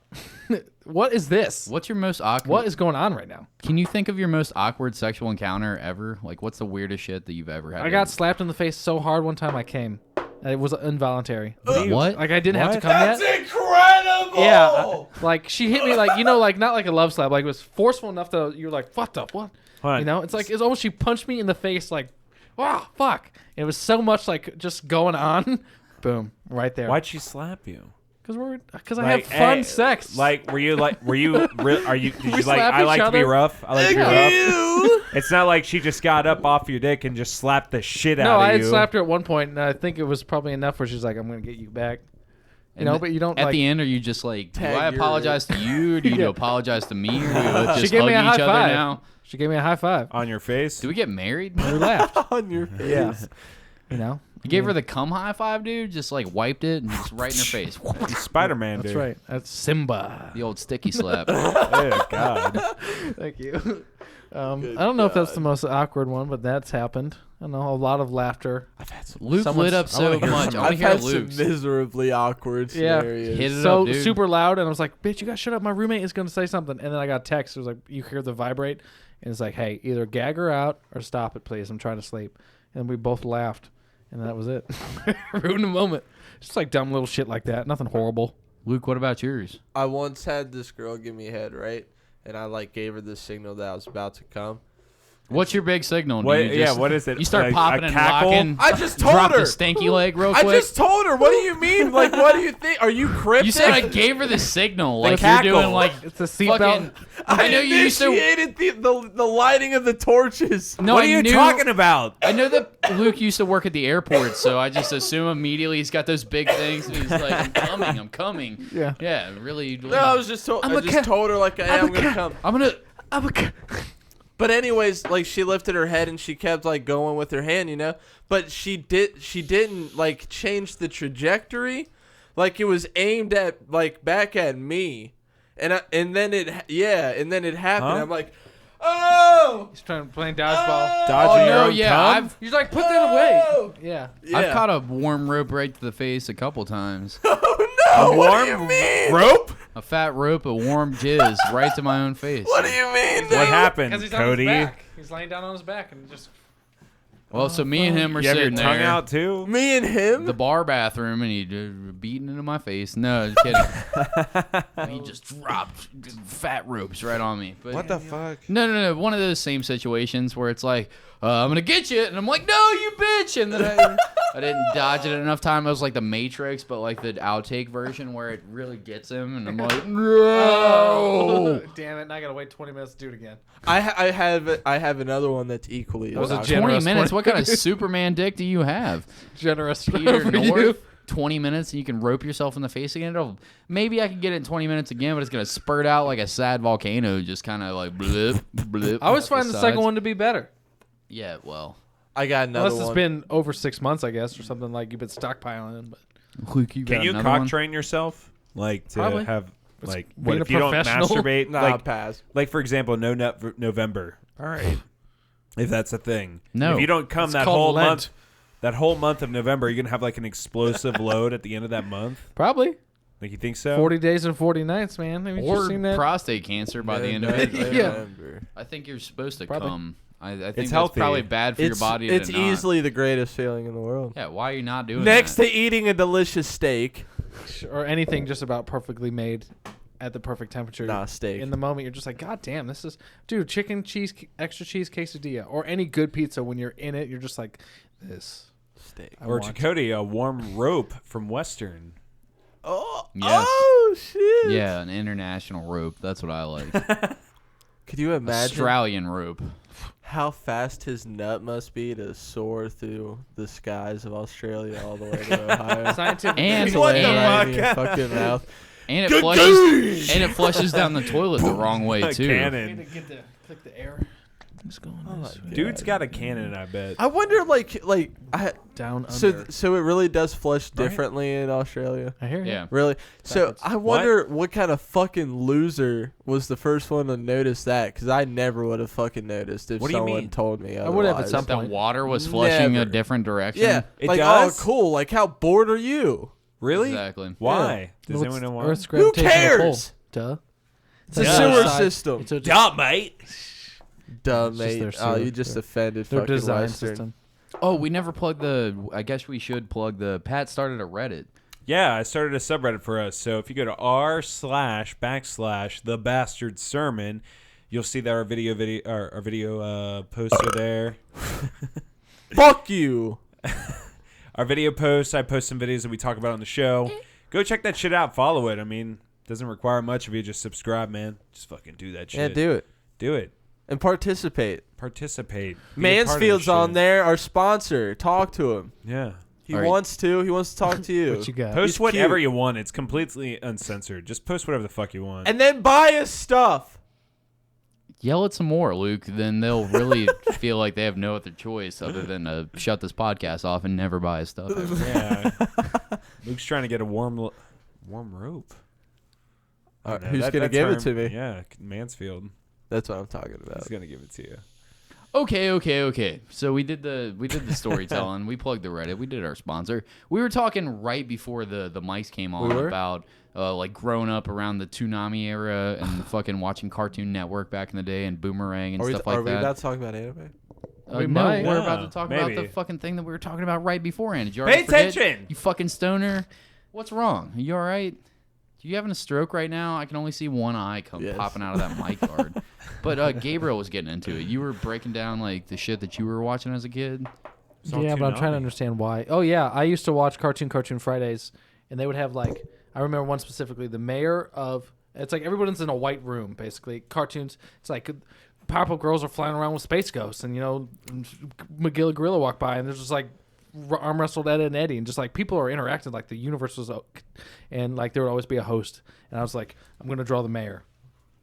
Speaker 3: What is this?
Speaker 1: What's your most awkward...
Speaker 3: What is going on right now?
Speaker 1: Can you think of your most awkward sexual encounter ever? Like, what's the weirdest shit that you've ever had?
Speaker 3: I got slapped in the face so hard one time I came. It was involuntary.
Speaker 1: What?
Speaker 3: Like, I didn't have to come yet.
Speaker 4: That's incredible!
Speaker 3: Yeah. Like, she hit me like, like, not like a love slap. Like, it was forceful enough that you're like, what the what? You know? It's like, it's almost she punched me in the face like, wow, fuck. And it was so much like just going on. Boom. Right there.
Speaker 2: Why'd she slap you?
Speaker 3: Because I have fun sex.
Speaker 2: Like, did you like, I like to be rough? I like to be rough. It's not like she just got up off your dick and just slapped the shit out of you.
Speaker 3: No, I had slapped her at one point, and I think it was probably enough where she's like, I'm going to get you back. But you don't
Speaker 1: at the end, are you just like, do I apologize to you? Do you apologize to me? Or do you just
Speaker 3: she gave me a high
Speaker 1: each other
Speaker 3: five.
Speaker 1: now?
Speaker 3: She gave me a high five.
Speaker 2: On your face?
Speaker 1: Do we get married?
Speaker 3: We laughed.
Speaker 4: On your face.
Speaker 3: Yeah. You
Speaker 1: gave her the cum high five, dude? Just like wiped it and just right in her face.
Speaker 2: Spider-Man, dude.
Speaker 3: That's right. That's Simba.
Speaker 1: The old sticky slap.
Speaker 2: Oh, God.
Speaker 3: Thank you. I don't know if that's the most awkward one, but that's happened. I know a lot of laughter.
Speaker 4: I've had some.
Speaker 1: Luke lit up so much. I want to hear Luke's.
Speaker 4: Some miserably awkward scenarios.
Speaker 1: Hit it
Speaker 3: so
Speaker 1: up, dude.
Speaker 3: Super loud, and I was like, "Bitch, you gotta shut up! My roommate is gonna say something." And then I got a text. It was like, "You hear the vibrate?" And it's like, "Hey, either gag her out or stop it, please. I'm trying to sleep." And we both laughed, and that was it. Ruined the moment. Just like dumb little shit like that. Nothing horrible.
Speaker 1: Luke, what about yours?
Speaker 4: I once had this girl give me head, right? And I like gave her the signal that I was about to come.
Speaker 1: What's your big signal?
Speaker 2: What is it?
Speaker 1: You start popping and
Speaker 2: cackle?
Speaker 1: locking.
Speaker 4: I just told
Speaker 1: drop
Speaker 4: her.
Speaker 1: the stinky leg real quick.
Speaker 4: I just told her. What do you mean? Like, what do you think? Are you cryptic?
Speaker 1: You said I gave her the signal. Like
Speaker 2: cackle.
Speaker 1: you're doing like
Speaker 3: It's a seatbelt.
Speaker 1: I know you used to.
Speaker 4: initiated the lighting of the torches.
Speaker 1: No,
Speaker 2: What
Speaker 1: I
Speaker 2: are you
Speaker 1: knew-
Speaker 2: talking about?
Speaker 1: I know that Luke used to work at the airport, so I just assume immediately he's got those big things. And he's like, I'm coming.
Speaker 3: Yeah.
Speaker 1: Yeah, really.
Speaker 4: No, I was just told. I just told her like, I'm gonna come.
Speaker 1: I'm gonna.
Speaker 4: But anyways, like she lifted her head and she kept like going with her hand, you know. But she didn't like change the trajectory, like it was aimed at like back at me, and then it happened.
Speaker 2: Huh?
Speaker 4: I'm like, oh,
Speaker 3: He's playing dodgeball.
Speaker 2: Dodging your own
Speaker 1: yeah,
Speaker 2: cum?
Speaker 3: He's like, put that away. Yeah.
Speaker 1: I've caught a warm rope right to the face a couple times.
Speaker 4: Oh no!
Speaker 2: A
Speaker 4: What do you
Speaker 2: warm
Speaker 4: mean?
Speaker 2: rope?
Speaker 1: A fat rope of warm jizz right to my own face.
Speaker 4: What do you mean?
Speaker 2: What happened,
Speaker 3: Because he's on
Speaker 2: Cody?
Speaker 3: his back. He's laying down on his back and just.
Speaker 1: Well, so me and him are
Speaker 2: You have your
Speaker 1: sitting
Speaker 2: tongue
Speaker 1: there.
Speaker 2: out too?
Speaker 4: Me and him?
Speaker 1: The bar bathroom, and he beating into my face. No, just kidding. He just dropped fat ropes right on me. But
Speaker 2: What the fuck?
Speaker 1: No. One of those same situations where it's like, I'm gonna get you, and I'm like, no, you bitch, and then I didn't dodge it enough time. It was like the Matrix, but like the outtake version where it really gets him, and I'm like, no.
Speaker 3: Damn it! Now I gotta wait 20 minutes to do it again.
Speaker 4: I have another one that's equally.
Speaker 3: That was a
Speaker 4: awkward.
Speaker 1: 20
Speaker 3: generous
Speaker 1: minutes?
Speaker 3: one.
Speaker 1: What kind of Superman dick do you have?
Speaker 3: Generous
Speaker 1: Peter
Speaker 3: for
Speaker 1: North?
Speaker 3: you.
Speaker 1: 20 minutes and you can rope yourself in the face again. Maybe I can get it in 20 minutes again, but it's going to spurt out like a sad volcano, just kind of like blip, blip.
Speaker 3: I always
Speaker 1: off
Speaker 3: find the
Speaker 1: sides.
Speaker 3: second one to be better.
Speaker 1: Yeah, well.
Speaker 4: I got another
Speaker 3: Unless
Speaker 4: one.
Speaker 3: it's been over 6 months, I guess, or something like you've been stockpiling. But
Speaker 2: Can you cock train yourself? Like to
Speaker 3: Probably.
Speaker 2: have like
Speaker 3: being
Speaker 2: what
Speaker 3: a
Speaker 2: if you don't
Speaker 3: professional.
Speaker 2: masturbate?
Speaker 4: Nah,
Speaker 2: like
Speaker 4: pass.
Speaker 2: Like for example, no nut November. All right, if that's a thing.
Speaker 1: No.
Speaker 2: If you don't come
Speaker 3: It's
Speaker 2: that
Speaker 3: called
Speaker 2: whole
Speaker 3: Lent.
Speaker 2: month, that whole month of November, you're gonna have like an explosive load at the end of that month.
Speaker 3: probably
Speaker 2: Like you think so?
Speaker 3: 40 days and 40 nights, man. Have you
Speaker 1: Or
Speaker 3: seen that?
Speaker 1: prostate cancer by the end of it. I think you're supposed to
Speaker 3: Probably.
Speaker 1: come. I think
Speaker 2: It's
Speaker 1: that's
Speaker 2: healthy.
Speaker 1: probably bad for your body.
Speaker 4: It's
Speaker 1: to not.
Speaker 4: easily the greatest feeling in the world.
Speaker 1: Yeah, why are you not doing
Speaker 4: Next
Speaker 1: that?
Speaker 4: to eating a delicious steak.
Speaker 3: Or anything just about perfectly made at the perfect temperature.
Speaker 4: Nah, steak.
Speaker 3: In the moment, you're just like, God damn, this is... Dude, chicken, cheese, extra cheese quesadilla. Or any good pizza, when you're in it, you're just like, this...
Speaker 4: Steak.
Speaker 2: Or to Cody, a warm rope from Western.
Speaker 4: Oh,
Speaker 1: Yes.
Speaker 4: oh shit.
Speaker 1: Yeah, an international rope. That's what I like.
Speaker 4: Could you imagine
Speaker 1: Australian rope.
Speaker 4: how fast his nut must be to soar through the skies of Australia all the way to Ohio?
Speaker 3: Scientific...
Speaker 1: And
Speaker 4: What the
Speaker 1: and-
Speaker 4: fuck? In your fucking mouth.
Speaker 1: And it flushes down the toilet the wrong way
Speaker 2: A
Speaker 1: too.
Speaker 2: cannon.
Speaker 3: Click the air. Just going this way.
Speaker 2: Dude's got a cannon, I bet.
Speaker 4: I wonder,
Speaker 3: Down under.
Speaker 4: so it really does flush differently in Australia.
Speaker 3: I hear you.
Speaker 1: Yeah.
Speaker 4: Really? So
Speaker 3: Backwards.
Speaker 4: I wonder what kind of fucking loser was the first one to notice that, because I never would have fucking noticed if
Speaker 2: What do you
Speaker 4: someone
Speaker 2: mean?
Speaker 4: told me
Speaker 3: I would have at
Speaker 4: otherwise.
Speaker 3: some
Speaker 1: The
Speaker 3: point.
Speaker 1: water was flushing a
Speaker 4: Never.
Speaker 1: different direction.
Speaker 4: Yeah.
Speaker 2: It
Speaker 4: like,
Speaker 2: does?
Speaker 4: oh, cool. Like, how bored are you?
Speaker 2: Really?
Speaker 1: Exactly.
Speaker 2: Why? Does
Speaker 3: Well,
Speaker 2: anyone know why?
Speaker 3: Earth's
Speaker 4: Who
Speaker 3: gravitational
Speaker 4: cares?
Speaker 3: pull. Duh.
Speaker 4: It's a
Speaker 2: Yeah.
Speaker 4: sewer
Speaker 3: Side.
Speaker 4: system.
Speaker 3: It's a
Speaker 2: Duh, mate.
Speaker 4: Dumb,
Speaker 3: It's just
Speaker 4: mate.
Speaker 3: their
Speaker 4: Oh,
Speaker 3: sewer.
Speaker 4: you just
Speaker 3: Their-
Speaker 4: offended
Speaker 3: their
Speaker 4: fucking
Speaker 3: design
Speaker 4: Western.
Speaker 3: system.
Speaker 1: Oh, we never plugged I guess we should plug the. Pat started a Reddit.
Speaker 2: Yeah, I started a subreddit for us. So if you go to r//the bastard sermon, you'll see that our video posts are there.
Speaker 4: Fuck you.
Speaker 2: Our video posts, I post some videos that we talk about on the show. Go check that shit out. Follow it. I mean, doesn't require much of you. Just subscribe, man. Just fucking do that shit.
Speaker 4: Yeah, do it.
Speaker 2: Do it.
Speaker 4: And participate.
Speaker 2: Participate. Be a part of
Speaker 4: Mansfield's
Speaker 2: this
Speaker 4: on
Speaker 2: shit.
Speaker 4: there, our sponsor. Talk to him.
Speaker 2: Yeah.
Speaker 4: He
Speaker 1: All right.
Speaker 4: wants to. He wants to talk to you.
Speaker 3: What you got?
Speaker 2: Post
Speaker 4: He's
Speaker 2: whatever
Speaker 4: cute.
Speaker 2: you want. It's completely uncensored. Just post whatever the fuck you want.
Speaker 4: And then buy us stuff.
Speaker 1: Yell at some more, Luke. Then they'll really feel like they have no other choice other than to shut this podcast off and never buy his stuff. ever.
Speaker 2: Yeah. Luke's trying to get a warm rope. I don't know.
Speaker 4: Who's
Speaker 2: That-
Speaker 4: going to
Speaker 2: that
Speaker 4: give it
Speaker 2: term-
Speaker 4: to me?
Speaker 2: Yeah, Mansfield.
Speaker 4: That's what I'm talking about.
Speaker 2: He's gonna give it to you.
Speaker 1: Okay. So we did the storytelling. We plugged the Reddit. We did our sponsor. We were talking right before the mics came on
Speaker 4: were?
Speaker 1: about like growing up around the Toonami era and fucking watching Cartoon Network back in the day and Boomerang and stuff like
Speaker 4: are we
Speaker 1: that.
Speaker 4: about to talk about anime?
Speaker 3: We
Speaker 1: no,
Speaker 3: might.
Speaker 1: we're
Speaker 2: Yeah,
Speaker 1: about to talk about
Speaker 2: maybe.
Speaker 1: the fucking thing that we were talking about right beforehand. Did you
Speaker 2: Pay
Speaker 1: already forget?
Speaker 2: attention!
Speaker 1: You fucking stoner. What's wrong? Are you all right? You having a stroke right now? I can only see one eye popping out of that mic guard. But Gabriel was getting into it. You were breaking down like the shit that you were watching as a kid.
Speaker 3: Yeah, but I'm trying to understand why. Oh yeah, I used to watch Cartoon Fridays, and they would have like, I remember one specifically, the mayor of, it's like everyone's in a white room basically. Cartoons. It's like Powerpuff Girls are flying around with space ghosts, and McGill Gorilla walk by, and there's just like arm wrestled Ed and Eddie, and just like people are interacting like the universe was, and like there would always be a host, and I was like, I'm gonna draw the mayor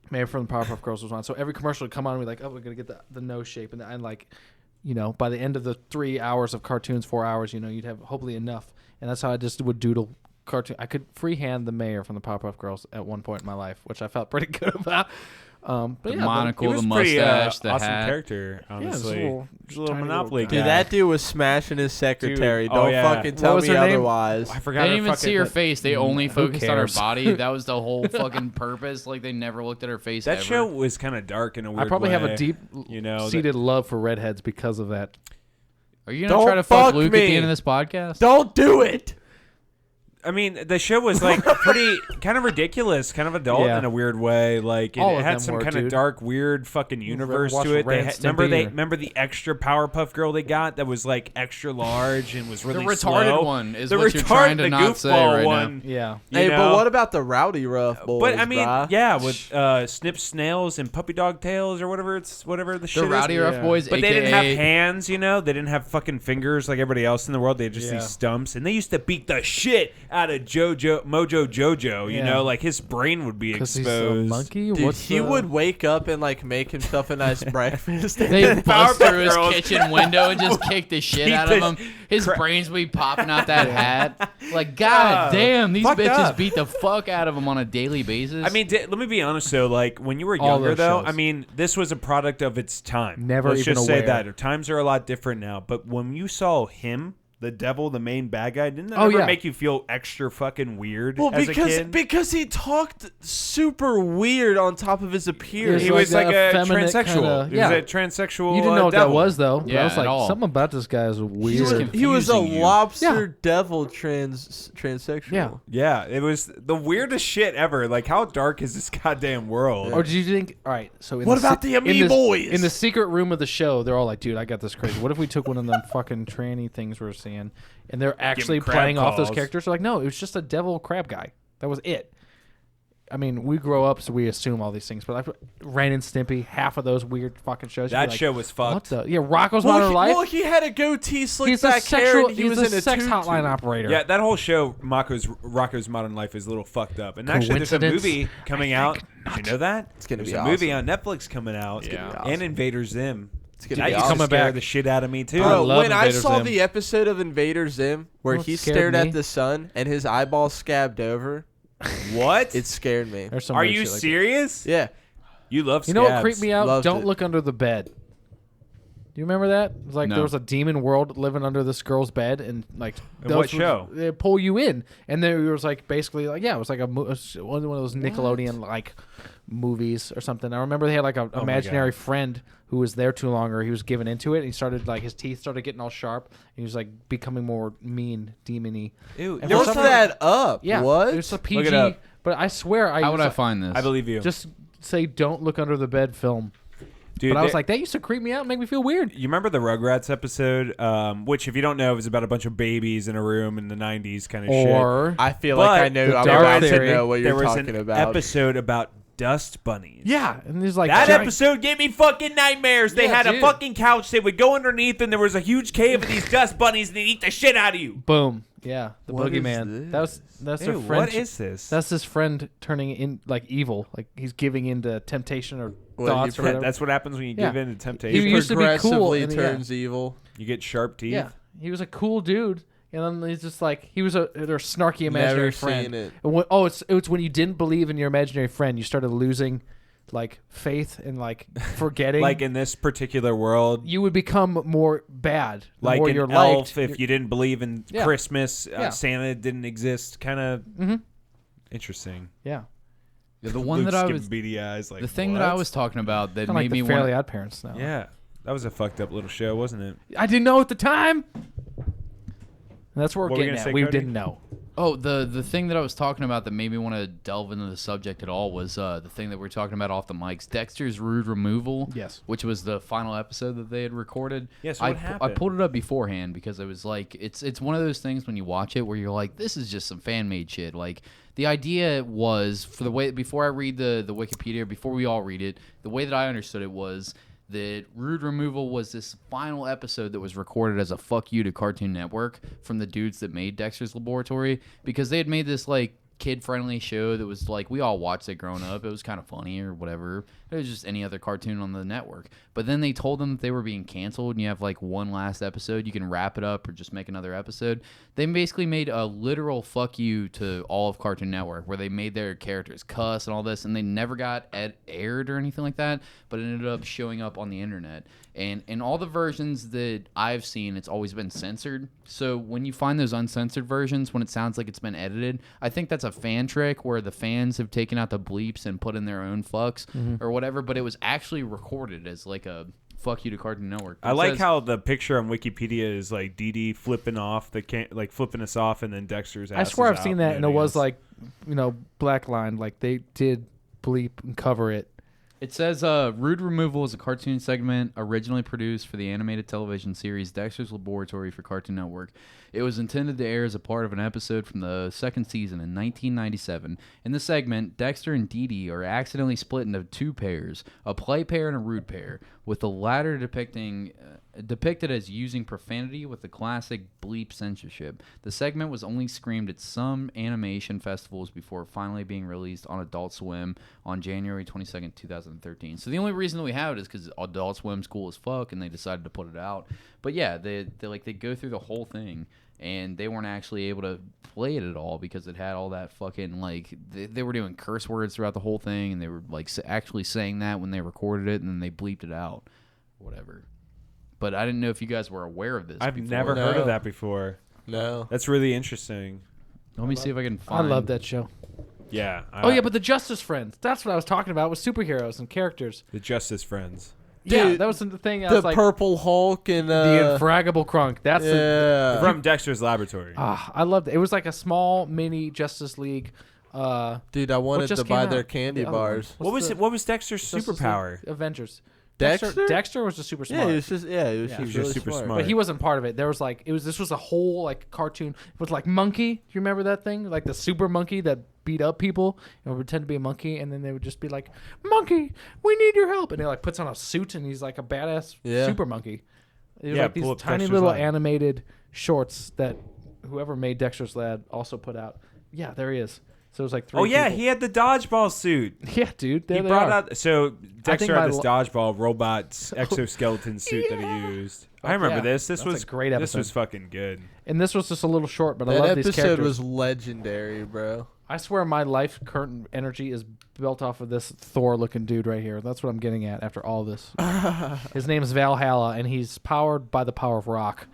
Speaker 3: from the Powerpuff Girls was on, so every commercial would come on and be like, oh, we're gonna get the nose shape, and like, by the end of the 3 hours of cartoons, 4 hours, you'd have hopefully enough, and that's how I just would doodle cartoon. I could freehand the mayor from the Powerpuff Girls at one point in my life, which I felt pretty good about.
Speaker 1: The monocle, the mustache, the
Speaker 2: awesome
Speaker 1: hat.
Speaker 2: Character, honestly.
Speaker 3: Yeah,
Speaker 2: just a little Monopoly guy.
Speaker 4: Dude, that dude was smashing his secretary. Don't fucking tell me otherwise.
Speaker 2: I forgot.
Speaker 1: They didn't even see her face. They only focused on her body. That was the whole fucking purpose. Like, they never looked at her face
Speaker 2: That
Speaker 1: ever.
Speaker 2: show was kind of dark in a weird way.
Speaker 3: I probably have a deep seated love for redheads because of that.
Speaker 1: Are you going to try to fuck Luke at the end of this podcast?
Speaker 4: Don't do it!
Speaker 2: I mean, the show was like pretty kind of ridiculous, kind of adult in a weird way. Like it had some kind of dark, weird fucking universe to it. Remember the extra Powerpuff Girl they got that was like extra large and was really
Speaker 1: the retarded
Speaker 2: slow?
Speaker 1: one is what you're trying to not say right now.
Speaker 3: Yeah.
Speaker 4: Hey, but what about the Rowdy Rough boys?
Speaker 2: But I mean, with Snip Snails and Puppy Dog Tails or whatever the shit is.
Speaker 1: The Rowdy Rough boys,
Speaker 2: but they didn't have hands, They didn't have fucking fingers like everybody else in the world. They had just these stumps, and they used to beat the shit out of Mojo Jojo, like his brain would be exposed.
Speaker 3: He's a monkey?
Speaker 4: Dude, he would wake up and like make himself a nice breakfast.
Speaker 1: They bust through his kitchen window and just kick the shit out of him. His brains would be popping out that hat. Like, god damn, these bitches beat the fuck out of him on a daily basis.
Speaker 2: I mean, let me be honest though. Like when you were younger though, I mean, this was a product of its time.
Speaker 3: Let's just say
Speaker 2: that. Times are a lot different now. But when you saw him, the devil, the main bad guy, didn't that ever make you feel extra fucking weird as a kid?
Speaker 4: Because he talked super weird on top of his appearance.
Speaker 2: He was like a transsexual. He was a transsexual.
Speaker 3: You didn't know what
Speaker 2: devil.
Speaker 3: that was, though.
Speaker 1: Yeah,
Speaker 3: I was like, something about this guy is weird.
Speaker 4: He was a lobster devil transsexual.
Speaker 2: Yeah, it was the weirdest shit ever. Like, how dark is this goddamn world?
Speaker 3: Or did you think, all right, so
Speaker 4: what about the Boys?
Speaker 3: In the secret room of the show, they're all like, dude, I got this crazy. What if we took one of them fucking tranny things we were seeing, and they're actually playing off those characters? They're like, no, it was just a devil crab guy. That was it. I mean, we grow up, so we assume all these things. But like Ren and Stimpy, half of those weird fucking shows.
Speaker 2: That show was fucked.
Speaker 3: What the? Yeah, Rocko's Modern Life.
Speaker 4: Well, he had a goatee, slick back hair, and he was in a
Speaker 3: sex hotline operator.
Speaker 2: Yeah, that whole show, Rocko's Modern Life, is a little fucked up. And actually, there's a movie coming out. Did you know that?
Speaker 4: It's gonna be
Speaker 2: a movie on Netflix coming out.
Speaker 4: And
Speaker 2: Invader Zim.
Speaker 4: That
Speaker 2: used to scare the shit out of me too.
Speaker 4: Bro, when I saw the episode of Invader Zim where he stared at the sun and his eyeball scabbed over,
Speaker 2: what?
Speaker 4: It scared me.
Speaker 2: Are you serious?
Speaker 4: Yeah.
Speaker 2: You love scabs.
Speaker 3: You know what creeped me out?
Speaker 4: Loved
Speaker 3: Don't
Speaker 4: it.
Speaker 3: look under the bed. Do you remember that? It was like there was a demon world living under this girl's bed, and like
Speaker 2: what show?
Speaker 3: They pull you in, and there was like basically like it was like one of those Nickelodeon like movies or something. I remember they had like an imaginary friend who was there too long, or he was given into it, and he started like his teeth started getting all sharp, and he was like becoming more mean, demony.
Speaker 2: Ew,
Speaker 4: look that up.
Speaker 3: Yeah,
Speaker 4: what?
Speaker 3: It's a PG.
Speaker 2: Look it up.
Speaker 3: But I swear,
Speaker 1: how would I find this?
Speaker 2: I believe you.
Speaker 3: Just say "Don't look under the bed" film. Dude, but I was like, that used to creep me out and make me feel weird.
Speaker 2: You remember the Rugrats episode, which, if you don't know, was about a bunch of babies in a room in the 90s kind of shit.
Speaker 4: I feel like I know. I'm about to know what you're talking about.
Speaker 2: There was an episode about dust bunnies.
Speaker 3: Yeah, and there's like
Speaker 2: that episode gave me fucking nightmares. They had a fucking couch. They would go underneath, and there was a huge cave of these dust bunnies, and they'd eat the shit out of you.
Speaker 3: Boom. Yeah, the boogeyman. That's their friend.
Speaker 2: What is this?
Speaker 3: That's his friend turning in like evil, like he's giving into temptation or thoughts or whatever.
Speaker 2: That's what happens when you give in to temptation.
Speaker 3: He used to be cool, and
Speaker 4: turns evil.
Speaker 2: You get sharp teeth.
Speaker 3: Yeah, he was a cool dude, and then he's just like their snarky imaginary friend.
Speaker 4: Seen it.
Speaker 3: It's when you didn't believe in your imaginary friend, you started losing like faith and like forgetting.
Speaker 2: Like in this particular world,
Speaker 3: you would become more bad. The
Speaker 2: like
Speaker 3: more
Speaker 2: an
Speaker 3: you're
Speaker 2: elf,
Speaker 3: liked,
Speaker 2: if you didn't believe in Christmas, Santa didn't exist. Kind of interesting.
Speaker 3: Yeah.
Speaker 1: The one that I was
Speaker 2: beady eyes, like
Speaker 1: the thing that I was talking about that
Speaker 3: made
Speaker 1: like
Speaker 3: me Fairly Odd Parents now.
Speaker 2: Yeah, that was a fucked up little show, wasn't it?
Speaker 3: I didn't know at the time. And that's what we're getting at. We
Speaker 2: Cody?
Speaker 3: didn't know.
Speaker 1: Oh, the thing that I was talking about that made me want to delve into the subject at all was the thing that we were talking about off the mics, Dexter's Rude Removal.
Speaker 3: Yes.
Speaker 1: Which was the final episode that they had recorded.
Speaker 2: Yes. What happened?
Speaker 1: I pulled it up beforehand because it was like it's one of those things when you watch it where you're like, this is just some fan made shit. Like the idea was for the way before I read the Wikipedia, before we all read it, the way that I understood it was that Rude Removal was this final episode that was recorded as a fuck you to Cartoon Network from the dudes that made Dexter's Laboratory, because they had made this like kid-friendly show that was like, we all watched it growing up. It was kind of funny or whatever. It was just any other cartoon on the network. But then they told them that they were being canceled and you have like one last episode. You can wrap it up or just make another episode. They basically made a literal fuck you to all of Cartoon Network where they made their characters cuss and all this, and they never got aired or anything like that, but it ended up showing up on the internet. And in all the versions that I've seen, it's always been censored. So when you find those uncensored versions, when it sounds like it's been edited, I think that's a fan trick where the fans have taken out the bleeps and put in their own fucks or whatever, but it was actually recorded as like a fuck you to Cartoon Network.
Speaker 2: I like how the picture on Wikipedia is like Dee Dee flipping off like flipping us off, and then Dexter's ass.
Speaker 3: I swear I've
Speaker 2: out
Speaker 3: seen that, and it was like, black line, like they did bleep and cover it.
Speaker 1: It says Rude Removal is a cartoon segment originally produced for the animated television series Dexter's Laboratory for Cartoon Network. It was intended to air as a part of an episode from the second season in 1997. In the segment, Dexter and Dee Dee are accidentally split into two pairs, a play pair and a rude pair, with the latter depicted as using profanity with the classic bleep censorship. The segment was only screened at some animation festivals before finally being released on Adult Swim on January 22nd, 2013. So the only reason that we have it is because Adult Swim's cool as fuck and they decided to put it out. But yeah, they go through the whole thing, and they weren't actually able to play it at all because it had all that fucking, like, they were doing curse words throughout the whole thing, and they were, like, actually saying that when they recorded it, and then they bleeped it out. Whatever. But I didn't know if you guys were aware of this
Speaker 2: I've
Speaker 1: before.
Speaker 2: never heard of that before.
Speaker 4: No.
Speaker 2: That's really interesting.
Speaker 1: Let me see if I can find...
Speaker 3: I love that show.
Speaker 2: Yeah.
Speaker 3: But the Justice Friends. That's what I was talking about with superheroes and characters.
Speaker 2: The Justice Friends.
Speaker 3: Yeah, that was the thing.
Speaker 4: The Purple Hulk and
Speaker 3: the Infraggable Crunk. That's
Speaker 2: from Dexter's Laboratory.
Speaker 3: I loved it. It was like a small mini Justice League.
Speaker 4: Dude, I wanted to buy their candy bars.
Speaker 2: What was Dexter's superpower?
Speaker 3: Avengers.
Speaker 4: Dexter
Speaker 3: was just super smart.
Speaker 4: Yeah, he was just really
Speaker 2: super smart.
Speaker 3: But he wasn't part of it. There was like this was a whole like cartoon. It was like Monkey. Do you remember that thing? Like the super monkey that beat up people and would pretend to be a monkey, and then they would just be like, "Monkey, we need your help," and he like puts on a suit and he's like a badass super monkey. It was like these tiny little animated shorts that whoever made Dexter's Lab also put out. Yeah, there he is. So it was like 3
Speaker 2: Oh yeah,
Speaker 3: people.
Speaker 2: he had the dodgeball suit.
Speaker 3: Yeah, dude.
Speaker 2: He brought out Dexter had this dodgeball robot exoskeleton suit that he used. I remember this. This was
Speaker 3: a great episode.
Speaker 2: This was fucking good.
Speaker 3: And this was just a little short, but I love these characters.
Speaker 4: That episode was legendary, bro.
Speaker 3: I swear my life current energy is built off of this Thor-looking dude right here. That's what I'm getting at after all this. His name is Valhalla, and he's powered by the power of rock.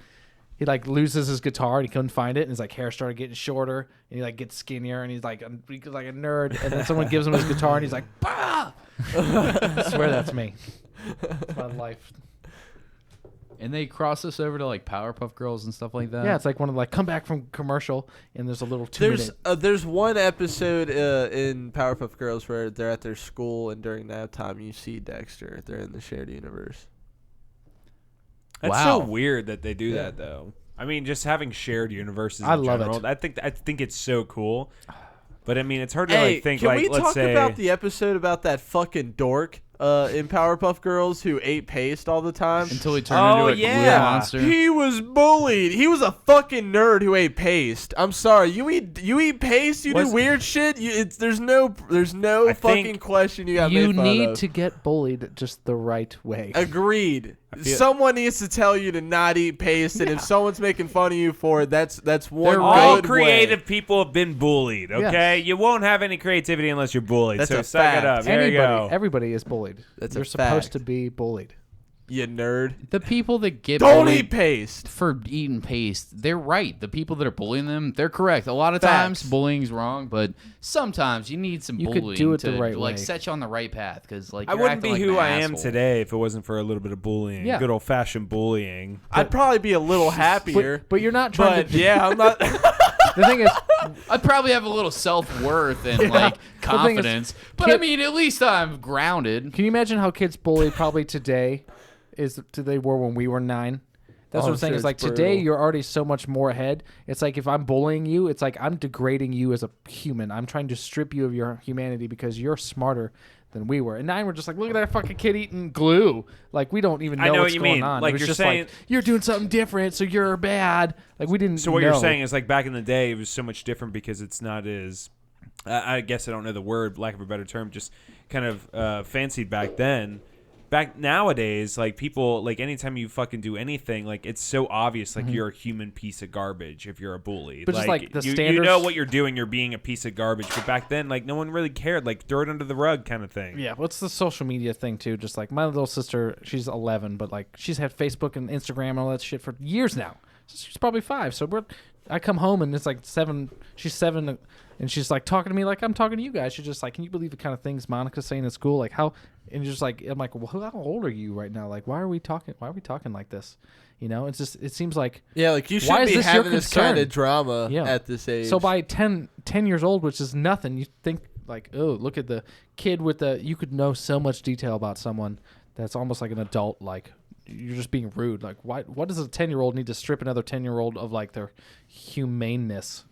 Speaker 3: He like loses his guitar and he couldn't find it, and his like hair started getting shorter, and he like gets skinnier, and he's like a nerd, and then someone gives him his guitar, and he's like, bah! I swear that's me. That's my life.
Speaker 1: And they cross us over to like Powerpuff Girls and stuff like that.
Speaker 3: Yeah, it's like one of come back from commercial, and there's a little 2-minute.
Speaker 4: There's one episode in Powerpuff Girls where they're at their school, and during that time you see Dexter. They're in the shared universe.
Speaker 2: That's so weird that they do that, though. I mean, just having shared universes in general.
Speaker 3: Love it.
Speaker 2: I think it's so cool. But I mean, it's hard to think.
Speaker 4: Can we talk about the episode about that fucking dork in Powerpuff Girls who ate paste all the time
Speaker 1: until he turned into a glue monster?
Speaker 4: He was bullied. He was a fucking nerd who ate paste. I'm sorry. You eat paste. You do weird shit. There's no fucking question you got.
Speaker 3: You need to get bullied just the right way.
Speaker 4: Agreed. Someone needs to tell you to not eat paste, and if someone's making fun of you for it, that's one.
Speaker 2: All creative people have been bullied. Okay, you won't have any creativity unless you're bullied. So suck it up. There you go.
Speaker 3: Everybody is bullied. You're supposed to be bullied.
Speaker 4: You nerd.
Speaker 1: The people that get
Speaker 4: don't
Speaker 1: bullied
Speaker 4: eat paste
Speaker 1: for eating paste, they're right. The people that are bullying them, they're correct. A lot of times bullying's wrong, but sometimes you need some bullying
Speaker 3: could do it
Speaker 1: to
Speaker 3: the right way.
Speaker 1: set you on the right path. Because
Speaker 2: I wouldn't be who I am today if it wasn't for a little bit of bullying. Yeah. Good old fashioned bullying.
Speaker 4: I'd probably be a little happier.
Speaker 3: But you're not trying to.
Speaker 4: Yeah, I'm not.
Speaker 3: The thing is,
Speaker 1: I probably have a little self-worth and like confidence, but I mean, at least I'm grounded.
Speaker 3: Can you imagine how kids bully probably today is they were when we were 9? That's what I'm saying. It's like today you're already so much more ahead. It's like if I'm bullying you, it's like I'm degrading you as a human. I'm trying to strip you of your humanity because you're smarter than we were. And 9 we're just like, look at that fucking kid eating glue. Like we don't even know what's going on.
Speaker 2: Like
Speaker 3: it was
Speaker 2: you're
Speaker 3: just
Speaker 2: saying,
Speaker 3: like you're doing something different, so you're bad. Like we didn't.
Speaker 2: So what you're saying is like back in the day, it was so much different because it's not as. I guess I don't know the word, lack of a better term, just kind of fancied back then. Back nowadays, like people, like anytime you fucking do anything, like it's so obvious, like you're a human piece of garbage if you're a bully.
Speaker 3: But
Speaker 2: like,
Speaker 3: just like the
Speaker 2: standards, you know what you're doing, you're being a piece of garbage. But back then, like no one really cared, like throw it under the rug kind of thing.
Speaker 3: Yeah, what's the social media thing too? Just like my little sister, she's 11, but like she's had Facebook and Instagram and all that shit for years now. So she's probably 5. So I come home and it's like 7. She's 7. And she's like talking to me like I'm talking to you guys. She's just like, can you believe the kind of things Monica's saying in school? Like how, and just like, I'm like, well, how old are you right now? Like, why are we talking like this? You know, it's just, it seems like.
Speaker 4: Yeah, like you should be having this kind of drama at this age.
Speaker 3: So by 10 years old, which is nothing, you think like, oh, look at the kid with you could know so much detail about someone that's almost like an adult, like you're just being rude. Like what does a 10-year-old need to strip another 10-year-old of like their humaneness,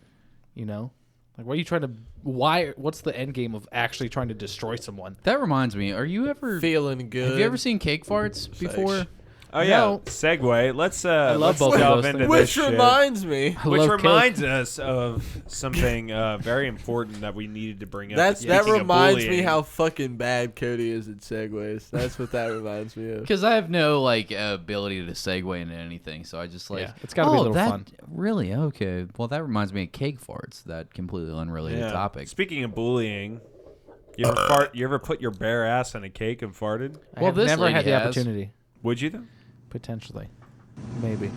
Speaker 3: you know? Like, what are you trying to? What's the end game of actually trying to destroy someone?
Speaker 1: That reminds me. Are you ever
Speaker 4: feeling good?
Speaker 1: Have you ever seen cake farts before?
Speaker 2: Oh yeah, segue. Let's
Speaker 3: love both
Speaker 2: delve
Speaker 3: of those
Speaker 2: into
Speaker 3: things.
Speaker 2: this
Speaker 4: Which reminds me,
Speaker 2: which reminds us of something very important that we needed to bring up.
Speaker 4: That reminds me how fucking bad Cody is at segues. That's what that reminds me of.
Speaker 1: Because I have no like ability to segue into anything, so I just like
Speaker 3: it's got to be a little fun.
Speaker 1: Really? Okay. Well, that reminds me of cake farts. That completely unrelated topic.
Speaker 2: Speaking of bullying. You ever fart? You ever put your bare ass on a cake and farted?
Speaker 3: Well, this never had the opportunity.
Speaker 2: Would you though?
Speaker 3: Potentially, maybe.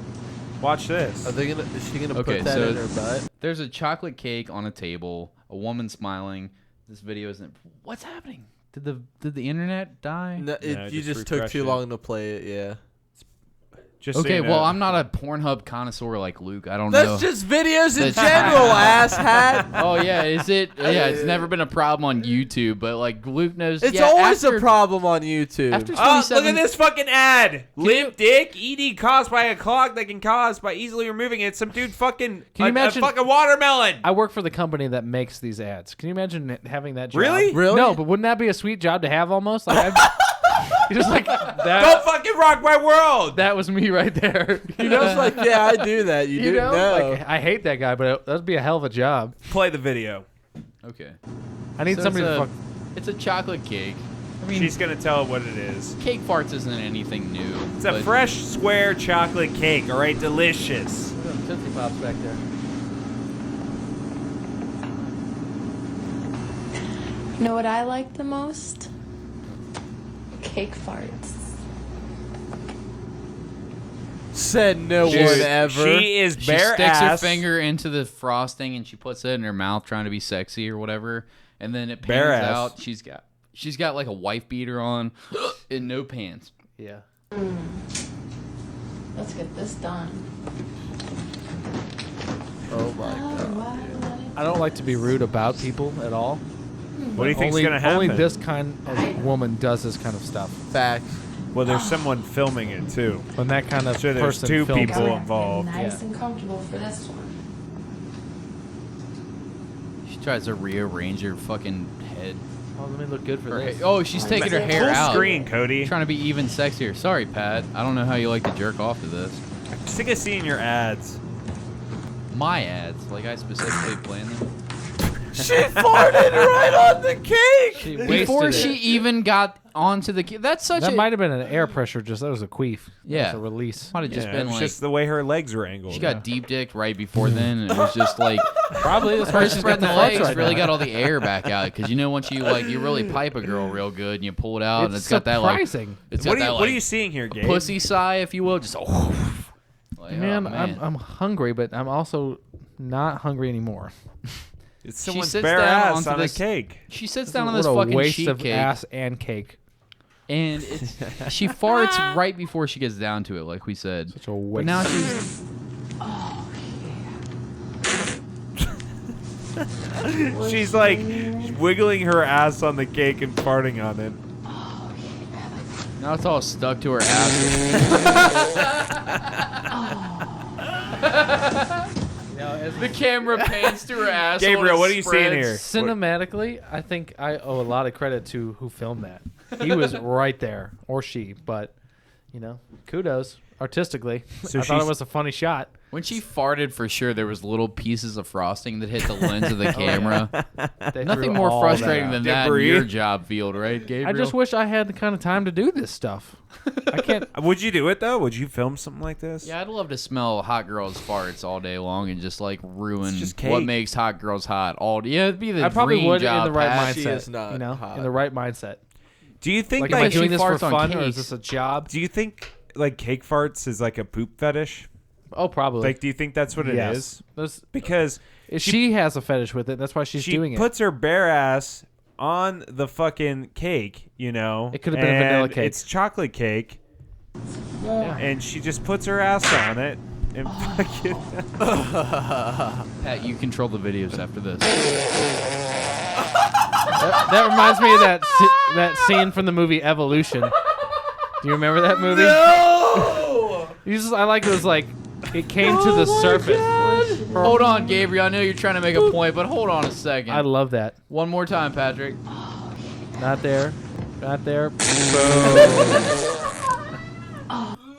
Speaker 2: Watch this.
Speaker 4: Is she gonna put that in her butt?
Speaker 1: There's a chocolate cake on a table. A woman smiling. This video isn't. What's happening? Did the internet die?
Speaker 4: No, you just took too long to play it. Yeah.
Speaker 2: Just
Speaker 1: okay,
Speaker 2: so you know.
Speaker 1: well, I'm not a Pornhub connoisseur like Luke. I don't
Speaker 4: know.
Speaker 1: That's
Speaker 4: just videos in general, asshat.
Speaker 1: Oh, yeah. Is it? Yeah, it's never been a problem on YouTube, but like Luke knows.
Speaker 4: It's always a problem on YouTube.
Speaker 1: After
Speaker 2: look at this fucking ad. Limp dick, ED caused by a clog that can cause by easily removing it. Some dude fucking,
Speaker 3: can you imagine,
Speaker 2: a fucking watermelon.
Speaker 3: I work for the company that makes these ads. Can you imagine having that job?
Speaker 2: Really?
Speaker 3: No, but wouldn't that be a sweet job to have almost? Like, just like that.
Speaker 2: Don't fucking rock my world.
Speaker 3: That was me right there.
Speaker 4: You know, it's like, yeah, I do that. You didn't know.
Speaker 3: Like, I hate that guy, but that'd be a hell of a job.
Speaker 2: Play the video.
Speaker 1: Okay.
Speaker 3: I need somebody to fuck.
Speaker 1: It's a chocolate cake.
Speaker 2: I mean, she's gonna tell what it is.
Speaker 1: Cake farts isn't anything new.
Speaker 2: It's a fresh, square chocolate cake. All right, delicious.
Speaker 3: Tootsie Pops back there.
Speaker 5: You know what I like the most? Cake farts.
Speaker 4: Said no one ever.
Speaker 2: She is bare
Speaker 1: She sticks her
Speaker 2: ass.
Speaker 1: finger into the frosting and she puts it in her mouth, trying to be sexy or whatever. And then it
Speaker 2: Bare
Speaker 1: pans
Speaker 2: ass.
Speaker 1: out. She's got like a wife beater on and no pants.
Speaker 3: Yeah.
Speaker 5: Let's get this done.
Speaker 4: Oh my god.
Speaker 3: I don't like to be rude about people at all.
Speaker 2: What do you think's gonna happen?
Speaker 3: Only this kind of woman does this kind of stuff.
Speaker 4: Facts.
Speaker 2: Well, there's someone filming it too.
Speaker 3: When that kind of
Speaker 2: So there's
Speaker 3: person
Speaker 2: two
Speaker 3: films
Speaker 2: people
Speaker 3: it.
Speaker 2: involved.
Speaker 5: Nice and comfortable for this one.
Speaker 1: She tries to rearrange her fucking head.
Speaker 3: Oh, let me look good for this.
Speaker 1: Oh, she's taking her hair
Speaker 2: Full
Speaker 1: out.
Speaker 2: screen, Cody.
Speaker 1: Trying to be even sexier. Sorry, Pat. I don't know how you like to jerk off to this.
Speaker 2: I'm sick of seeing your ads.
Speaker 1: My ads, like I specifically plan them.
Speaker 4: She farted right on the cake.
Speaker 3: She
Speaker 1: Before
Speaker 3: wasted
Speaker 1: she
Speaker 3: it.
Speaker 1: even got onto the cake. That's such
Speaker 3: That
Speaker 1: a...
Speaker 3: might have been an air pressure. That was a queef.
Speaker 1: Yeah.
Speaker 3: That was a release.
Speaker 1: Might have just
Speaker 2: Yeah,
Speaker 1: been
Speaker 2: it was
Speaker 1: like...
Speaker 2: just the way her legs were angled.
Speaker 1: She got deep dicked right before then, and it was just like...
Speaker 3: Probably. That's why
Speaker 1: Her
Speaker 3: she's got
Speaker 1: spreading
Speaker 3: the
Speaker 1: the
Speaker 3: legs
Speaker 1: legs
Speaker 3: right
Speaker 1: really
Speaker 3: now.
Speaker 1: got all the air back out. Because you know once you really pipe a girl real good and you pull it out, and it's got that like...
Speaker 3: surprising.
Speaker 1: It's
Speaker 2: What
Speaker 1: got that
Speaker 2: are you seeing here, Gabe?
Speaker 1: pussy sigh, if you will. Just... Like,
Speaker 3: Man,
Speaker 1: oh, man.
Speaker 3: I'm hungry, but I'm also not hungry anymore.
Speaker 2: It's someone's
Speaker 1: sits
Speaker 2: bare
Speaker 1: down
Speaker 2: ass
Speaker 1: onto
Speaker 2: on
Speaker 1: this-
Speaker 2: a cake.
Speaker 1: She sits down on
Speaker 3: What
Speaker 1: this
Speaker 3: a
Speaker 1: fucking
Speaker 3: waste
Speaker 1: sheet
Speaker 3: of
Speaker 1: cake.
Speaker 3: ass and cake.
Speaker 1: And she farts right before she gets down to it, like we said.
Speaker 3: Such a
Speaker 1: But
Speaker 3: waste.
Speaker 1: now she's...
Speaker 2: She's like wiggling her ass on the cake and farting on it.
Speaker 1: Now it's all stuck to her ass. As the camera pans to her ass.
Speaker 2: Gabriel, what are you seeing here?
Speaker 3: Cinematically, I think I owe a lot of credit to who filmed that. He was right there, or she, but, kudos. Artistically, I thought it was a funny shot.
Speaker 1: When she farted, for sure, there was little pieces of frosting that hit the lens of the camera. Nothing more frustrating than that in your job field, right, Gabriel?
Speaker 3: I just wish I had the kind of time to do this stuff. I can't.
Speaker 2: Would you do it, though? Would you film something like this?
Speaker 1: Yeah, I'd love to smell hot girls' farts all day long and just, ruin what makes hot girls hot. It'd be the
Speaker 3: I probably
Speaker 1: dream
Speaker 3: would
Speaker 1: job,
Speaker 3: in the right
Speaker 1: Pat.
Speaker 3: mindset.
Speaker 4: She is not hot.
Speaker 3: In the right mindset.
Speaker 2: Do you think
Speaker 3: am I doing this for
Speaker 1: farts on
Speaker 3: fun or is
Speaker 1: cakes?
Speaker 3: this a job?
Speaker 2: Do you think cake farts is like a poop fetish?
Speaker 3: Oh, probably.
Speaker 2: Do you think that's what it is? Because
Speaker 3: she has a fetish with it. That's why she's doing it.
Speaker 2: She puts her bare ass on the fucking cake,
Speaker 3: It could have been a vanilla cake.
Speaker 2: It's chocolate cake. Yeah. And she just puts her ass on it. And fucking
Speaker 1: Pat, you control the videos after this.
Speaker 3: That reminds me of that scene from the movie Evolution. Do you remember that movie?
Speaker 4: No!
Speaker 3: I like it was like it came to the surface.
Speaker 1: Hold on, Gabriel. I know you're trying to make a point, but hold on a second.
Speaker 3: I love that.
Speaker 1: One more time, Patrick.
Speaker 3: Not there. Not there.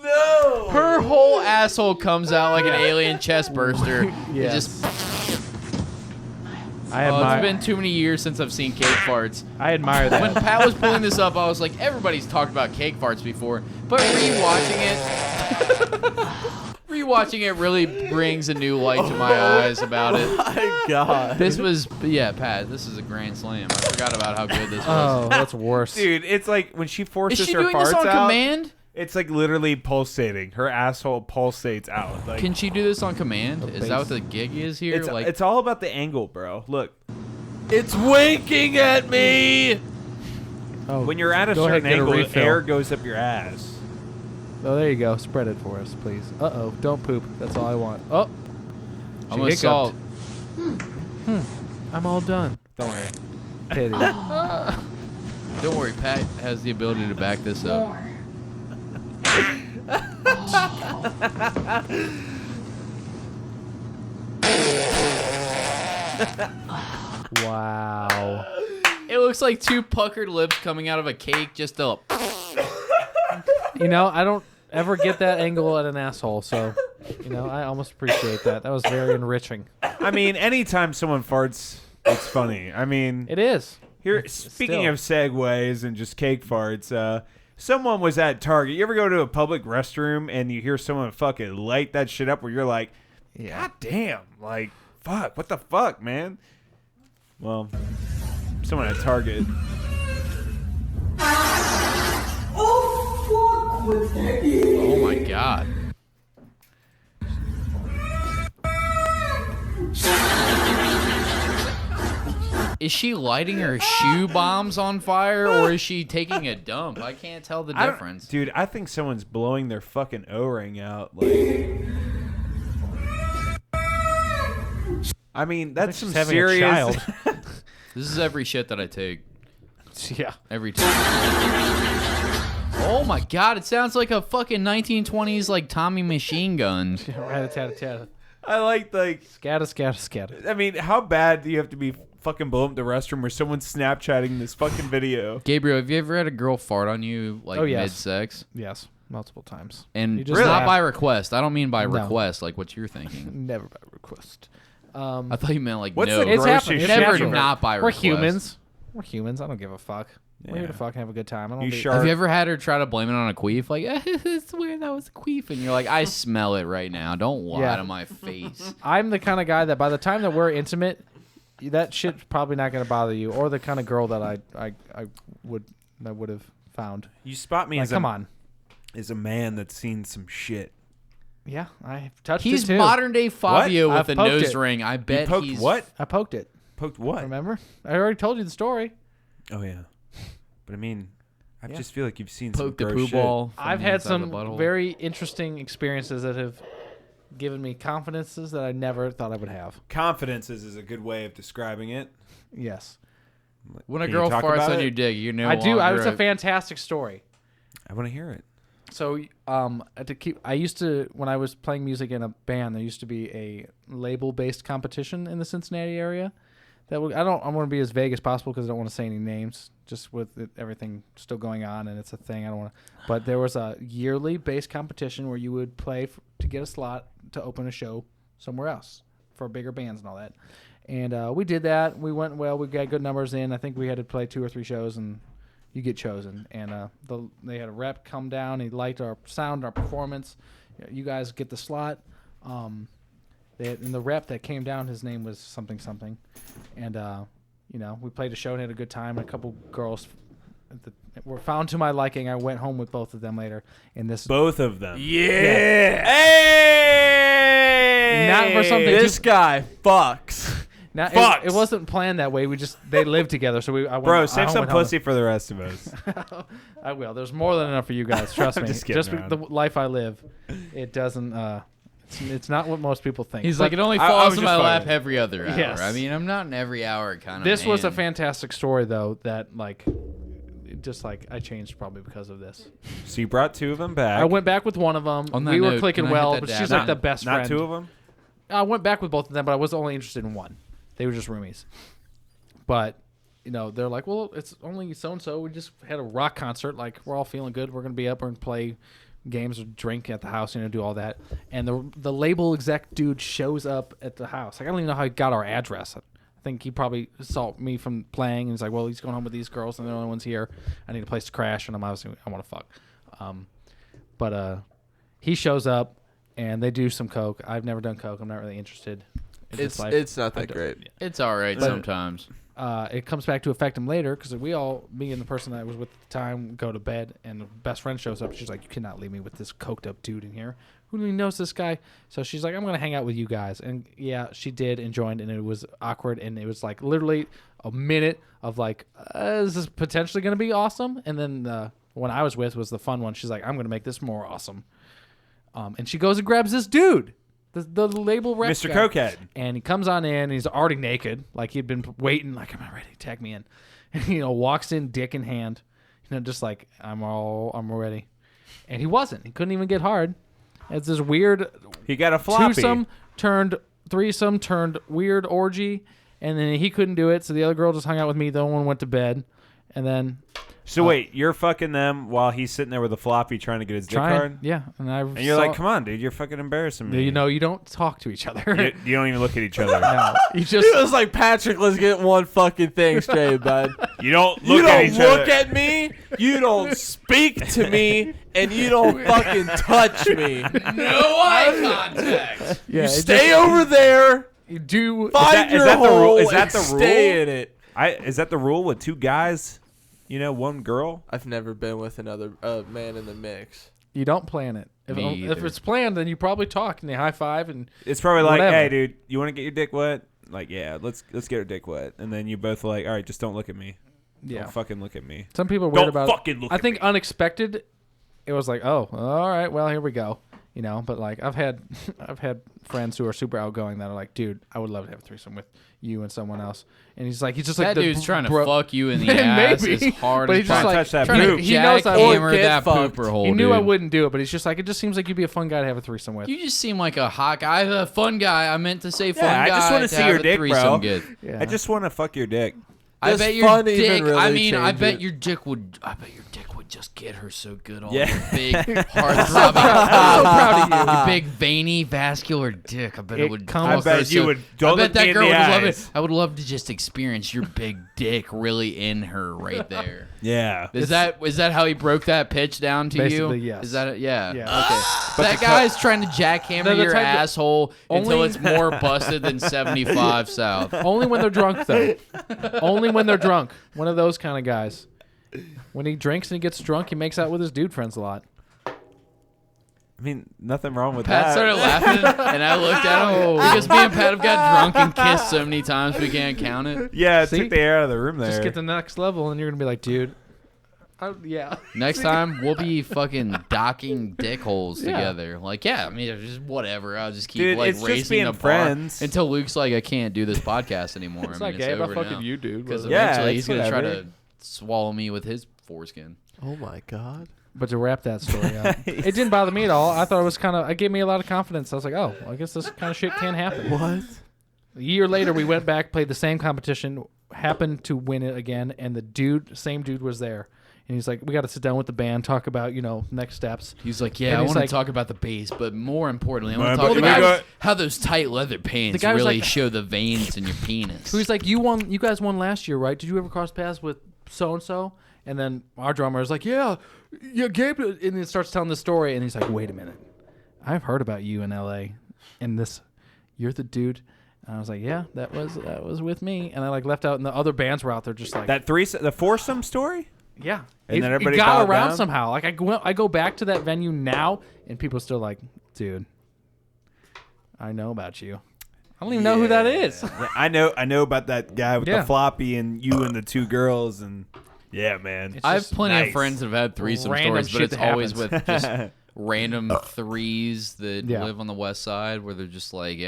Speaker 4: No!
Speaker 1: Her whole asshole comes out like an alien chest burster.
Speaker 3: Yes.
Speaker 1: It's been too many years since I've seen cake farts.
Speaker 3: I admire that.
Speaker 1: When Pat was pulling this up, I was like, everybody's talked about cake farts before, but rewatching it really brings a new light to my eyes about it.
Speaker 4: Oh my God.
Speaker 1: Pat, this is a grand slam. I forgot about how good this was.
Speaker 3: Oh, that's worse.
Speaker 2: Dude, it's like when she forces
Speaker 1: Is she
Speaker 2: her
Speaker 1: doing
Speaker 2: farts
Speaker 1: this on
Speaker 2: out.
Speaker 1: command?
Speaker 2: It's like literally pulsating. Her asshole pulsates out.
Speaker 1: Can she do this on command? Is that what the gig is here?
Speaker 2: It's all about the angle, bro. Look.
Speaker 4: It's winking at me!
Speaker 3: Oh,
Speaker 2: When you're at a certain angle, air goes up your ass.
Speaker 3: Oh, there you go. Spread it for us, please. Uh-oh. Don't poop. That's all I want. Oh.
Speaker 1: I'm gonna salt.
Speaker 3: I'm all done.
Speaker 2: Don't worry.
Speaker 3: Pity.
Speaker 1: Don't worry, Pat has the ability to back this up.
Speaker 3: Wow.
Speaker 1: It looks like two puckered lips coming out of a cake. Just a.
Speaker 3: I don't ever get that angle at an asshole, so I almost appreciate that. That was very enriching.
Speaker 2: I mean, anytime someone farts, it's funny. I mean,
Speaker 3: it is.
Speaker 2: Here, speaking of segues and just cake farts, someone was at Target. You ever go to a public restroom and you hear someone fucking light that shit up where you're like, God damn, fuck, what the fuck, man? Well, someone at Target.
Speaker 1: Oh my God. Is she lighting her shoe bombs on fire or is she taking a dump? I can't tell the difference.
Speaker 2: Dude, I think someone's blowing their fucking O-ring out. I mean, that's some serious.
Speaker 3: Child.
Speaker 1: This is every shit that I take.
Speaker 3: Yeah.
Speaker 1: Every time. Oh my God, it sounds like a fucking 1920s Tommy machine gun.
Speaker 3: Rat-a-tat-a-tat.
Speaker 2: I like
Speaker 3: Scatter, scatter, scatter.
Speaker 2: I mean, how bad do you have to be fucking blow up the restroom where someone's Snapchatting this fucking video?
Speaker 1: Gabriel, have you ever had a girl fart on you mid-sex?
Speaker 3: Yes, multiple times.
Speaker 1: And not by request. I don't mean by request, like what you're thinking.
Speaker 3: Never by request.
Speaker 1: I thought you meant
Speaker 2: what's
Speaker 1: no.
Speaker 2: the grossest
Speaker 1: It's
Speaker 2: shit
Speaker 1: never
Speaker 2: you've
Speaker 1: not by
Speaker 3: We're
Speaker 1: request.
Speaker 3: humans. We're humans. I don't give a fuck.
Speaker 2: Yeah.
Speaker 3: We're here to fucking have a good time.
Speaker 2: You
Speaker 1: Have you ever had her try to blame it on a queef? Like, I swear that was a queef. And you're like, I smell it right now. Don't lie to my face.
Speaker 3: I'm the kind of guy that by the time that we're intimate, that shit's probably not going to bother you. Or the kind of girl that I would have found.
Speaker 2: You spot me as
Speaker 3: come on.
Speaker 2: As a man that's seen some shit.
Speaker 3: Yeah, I've touched
Speaker 1: He's
Speaker 3: it too.
Speaker 1: modern day Fabio with a nose
Speaker 3: it.
Speaker 1: ring. I bet
Speaker 2: poked
Speaker 1: he's
Speaker 2: what?
Speaker 3: I poked it.
Speaker 2: Poked what?
Speaker 3: Remember? I already told you the story.
Speaker 2: Oh yeah. But I mean, I just feel like you've seen
Speaker 1: poked
Speaker 2: some
Speaker 1: the
Speaker 2: gross
Speaker 1: poo ball.
Speaker 2: shit.
Speaker 3: I've had some very interesting experiences that have given me confidences that I never thought I would have.
Speaker 2: Confidences is a good way of describing it.
Speaker 3: Yes.
Speaker 1: When a girl farts on your dick, you know.
Speaker 3: I do. It's a fantastic story.
Speaker 2: I want to hear it.
Speaker 3: So, I used to, when I was playing music in a band, there used to be a label-based competition in the Cincinnati area. I want to be as vague as possible because I don't want to say any names, just with everything still going on and it's a thing. I don't want to. But there was a yearly based competition where you would play to get a slot to open a show somewhere else for bigger bands and all that. And we did that. We went well. We got good numbers in. I think we had to play 2 or 3 shows and you get chosen. And they had a rep come down. He liked our sound, our performance. You guys get the slot. And the rep that came down, his name was something. And, we played a show and had a good time. A couple girls were found to my liking. I went home with both of them later. And
Speaker 2: both of them.
Speaker 3: Yeah.
Speaker 2: Hey!
Speaker 3: Not for something.
Speaker 4: This guy fucks.
Speaker 3: It wasn't planned that way. They lived together. So
Speaker 2: save some pussy for the rest of us.
Speaker 3: I will. There's more than enough for you guys. Trust me.
Speaker 2: Just
Speaker 3: the life I live, it doesn't. It's not what most people think.
Speaker 1: He's like, it only falls in my lap every other hour. Yes. I mean, I'm not an every hour kind of
Speaker 3: This
Speaker 1: man.
Speaker 3: was a fantastic story, though, that, I changed probably because of this.
Speaker 2: So you brought 2 of them back.
Speaker 3: I went back with one of them. We were clicking well, but she's like the best friend.
Speaker 2: Not 2 of them?
Speaker 3: I went back with both of them, but I was only interested in one. They were just roomies. But, they're like, well, it's only so-and-so. We just had a rock concert. Like, we're all feeling good. We're going to be up and play games or drink at the house, do all that. And the label exec dude shows up at the house. Like, I don't even know how he got our address. I think he probably saw me from playing, and he's like, well, he's going home with these girls, and they're the only ones here. I need a place to crash, and I want to fuck. But he shows up, and they do some coke. I've never done coke. I'm not really interested.
Speaker 4: It's not that great.
Speaker 1: It's all right sometimes.
Speaker 3: It comes back to affect him later because me and the person I was with at the time, go to bed, and the best friend shows up. She's like, you cannot leave me with this coked up dude in here. Who really knows this guy? So she's like, I'm going to hang out with you guys. And yeah, she did and joined, and it was awkward. And it was like literally a minute of like, is this potentially going to be awesome? And then the one I was with was the fun one. She's like, I'm going to make this more awesome. And she goes and grabs this dude. The label rep
Speaker 2: Mr.
Speaker 3: guy.
Speaker 2: Cokehead.
Speaker 3: And he comes on in, and he's already naked. Like, he'd been waiting, like, I'm not ready. Tag me in. And, walks in, dick in hand. Just like, I'm ready. And he wasn't. He couldn't even get hard. It's this weird...
Speaker 2: He got a floppy.
Speaker 3: Twosome turned threesome turned weird orgy. And then he couldn't do it, so the other girl just hung out with me. The other one went to bed. And then...
Speaker 2: So wait, you're fucking them while he's sitting there with a floppy trying to get his dick hard?
Speaker 3: Yeah.
Speaker 2: And you're like, come on, dude, you're fucking embarrassing me.
Speaker 3: You don't talk to each other.
Speaker 2: You don't even look at each other.
Speaker 3: No.
Speaker 4: It was like, Patrick, let's get one fucking thing straight, bud.
Speaker 2: You don't look at each other.
Speaker 4: You don't look at me, you don't speak to me, and you don't fucking touch me.
Speaker 1: No eye contact.
Speaker 4: Yeah, you stay over there.
Speaker 3: You do.
Speaker 4: Find your hole.
Speaker 2: Is that the rule?
Speaker 4: Stay in it.
Speaker 2: Is that the rule with 2 guys? One girl?
Speaker 4: I've never been with another man in the mix.
Speaker 3: You don't plan it. If it's planned, then you probably talk and they high five and
Speaker 2: it's probably like,
Speaker 3: whatever.
Speaker 2: hey, dude, you want to get your dick wet? Like, yeah, let's get our dick wet. And then you both are like, all right, just don't look at me.
Speaker 3: Yeah,
Speaker 2: don't fucking look at me.
Speaker 3: Some people are weird about it.
Speaker 2: Fucking look
Speaker 3: I
Speaker 2: at
Speaker 3: think
Speaker 2: me.
Speaker 3: unexpected. It was like, oh, all right, well, here we go. But like I've had friends who are super outgoing that are like, dude, I would love to have a threesome with you and someone else. And he's just like
Speaker 1: that dude's trying to fuck you in the ass as hard
Speaker 3: but
Speaker 1: as
Speaker 3: he's just
Speaker 1: possible.
Speaker 3: like,
Speaker 2: touch that
Speaker 1: trying
Speaker 2: poop.
Speaker 1: to
Speaker 3: He knows I
Speaker 1: jackhammer
Speaker 3: would
Speaker 1: that
Speaker 3: fucked.
Speaker 1: pooper hole.
Speaker 3: He knew
Speaker 1: dude.
Speaker 3: I wouldn't do it, but he's just like, it just seems like you'd be a fun guy to have a threesome with.
Speaker 1: You just seem like a hot guy, a fun guy. I meant to say fun guy.
Speaker 2: I just want to see your dick, bro.
Speaker 3: Yeah.
Speaker 2: I just want to fuck your dick.
Speaker 1: I
Speaker 4: Does
Speaker 1: bet your
Speaker 4: fun
Speaker 1: dick.
Speaker 4: even really
Speaker 1: I mean, I
Speaker 4: change
Speaker 1: bet
Speaker 4: it?
Speaker 1: your dick would. I bet your dick would just get her so good on
Speaker 2: Yeah.
Speaker 1: your big, heart-throbbing,
Speaker 3: I'm so proud of you.
Speaker 1: your big veiny vascular dick. I bet it would.
Speaker 3: comes-
Speaker 2: I
Speaker 1: fuck her
Speaker 2: bet you
Speaker 1: so-
Speaker 2: would.
Speaker 1: I
Speaker 2: Don't
Speaker 1: bet
Speaker 2: look
Speaker 1: that
Speaker 2: me
Speaker 1: girl
Speaker 2: in
Speaker 1: would
Speaker 2: the
Speaker 1: love
Speaker 2: eyes.
Speaker 1: it. I would love to just experience your big dick really in her right there.
Speaker 2: Yeah.
Speaker 1: Is that how he broke that pitch down to
Speaker 3: Basically,
Speaker 1: you?
Speaker 3: yes.
Speaker 1: Is that it? Yeah.
Speaker 3: Yeah.
Speaker 1: Okay. But that guy's trying to jackhammer
Speaker 3: They're the
Speaker 1: your
Speaker 3: type of-
Speaker 1: asshole until
Speaker 3: Only-
Speaker 1: it's more busted than 75 South.
Speaker 3: Only when they're drunk, though. Only when they're drunk. One of those kind of guys. When he drinks and he gets drunk, he makes out with his dude friends a lot.
Speaker 2: I mean, nothing wrong with
Speaker 1: Pat
Speaker 2: that.
Speaker 1: started laughing, and I looked at him because me and Pat have got drunk and kissed so many times we can't count it.
Speaker 2: Yeah, it
Speaker 3: See?
Speaker 2: took the air out of the room there.
Speaker 3: Just get to the next level, and you're going to be like, dude, Yeah.
Speaker 1: Next time we'll be fucking docking dick holes together. Like, I mean, just whatever. I'll just keep racing the
Speaker 2: friends
Speaker 1: bar until Luke's like, I can't do this podcast anymore.
Speaker 3: It's not gay about fucking you, dude.
Speaker 1: Because eventually he's gonna try to swallow me with his foreskin.
Speaker 4: Oh my god.
Speaker 3: But to wrap that story up, it didn't bother me at all. I thought it was it gave me a lot of confidence. I was like, oh, I guess this kind of shit can happen.
Speaker 4: What?
Speaker 3: A year later, we went back, played the same competition, happened to win it again, and the same dude was there. And he's like, we got to sit down with the band, talk about, next steps.
Speaker 1: He's like, I want to talk about the bass, but more importantly, I want to talk about how those tight leather pants really show the veins in your penis.
Speaker 3: So he's like, you guys won last year, right? Did you ever cross paths with so-and-so? And then our drummer is like, yeah, Gabriel. And he starts telling the story, and he's like, wait a minute. I've heard about you in L.A., and you're the dude. And I was like, yeah, that was with me. And I left out, and the other bands were out there just like.
Speaker 2: The foursome story?
Speaker 3: Yeah.
Speaker 2: And then everybody
Speaker 3: got around
Speaker 2: down?
Speaker 3: somehow. Like, I go back to that venue now, and people are still like, dude, I know about you. I don't even know who that is.
Speaker 2: I know about that guy with the floppy and you and the two girls and yeah, man.
Speaker 1: I have plenty of friends that have had threesome stories, but it's always with just random threes that live on the west side where they're just like,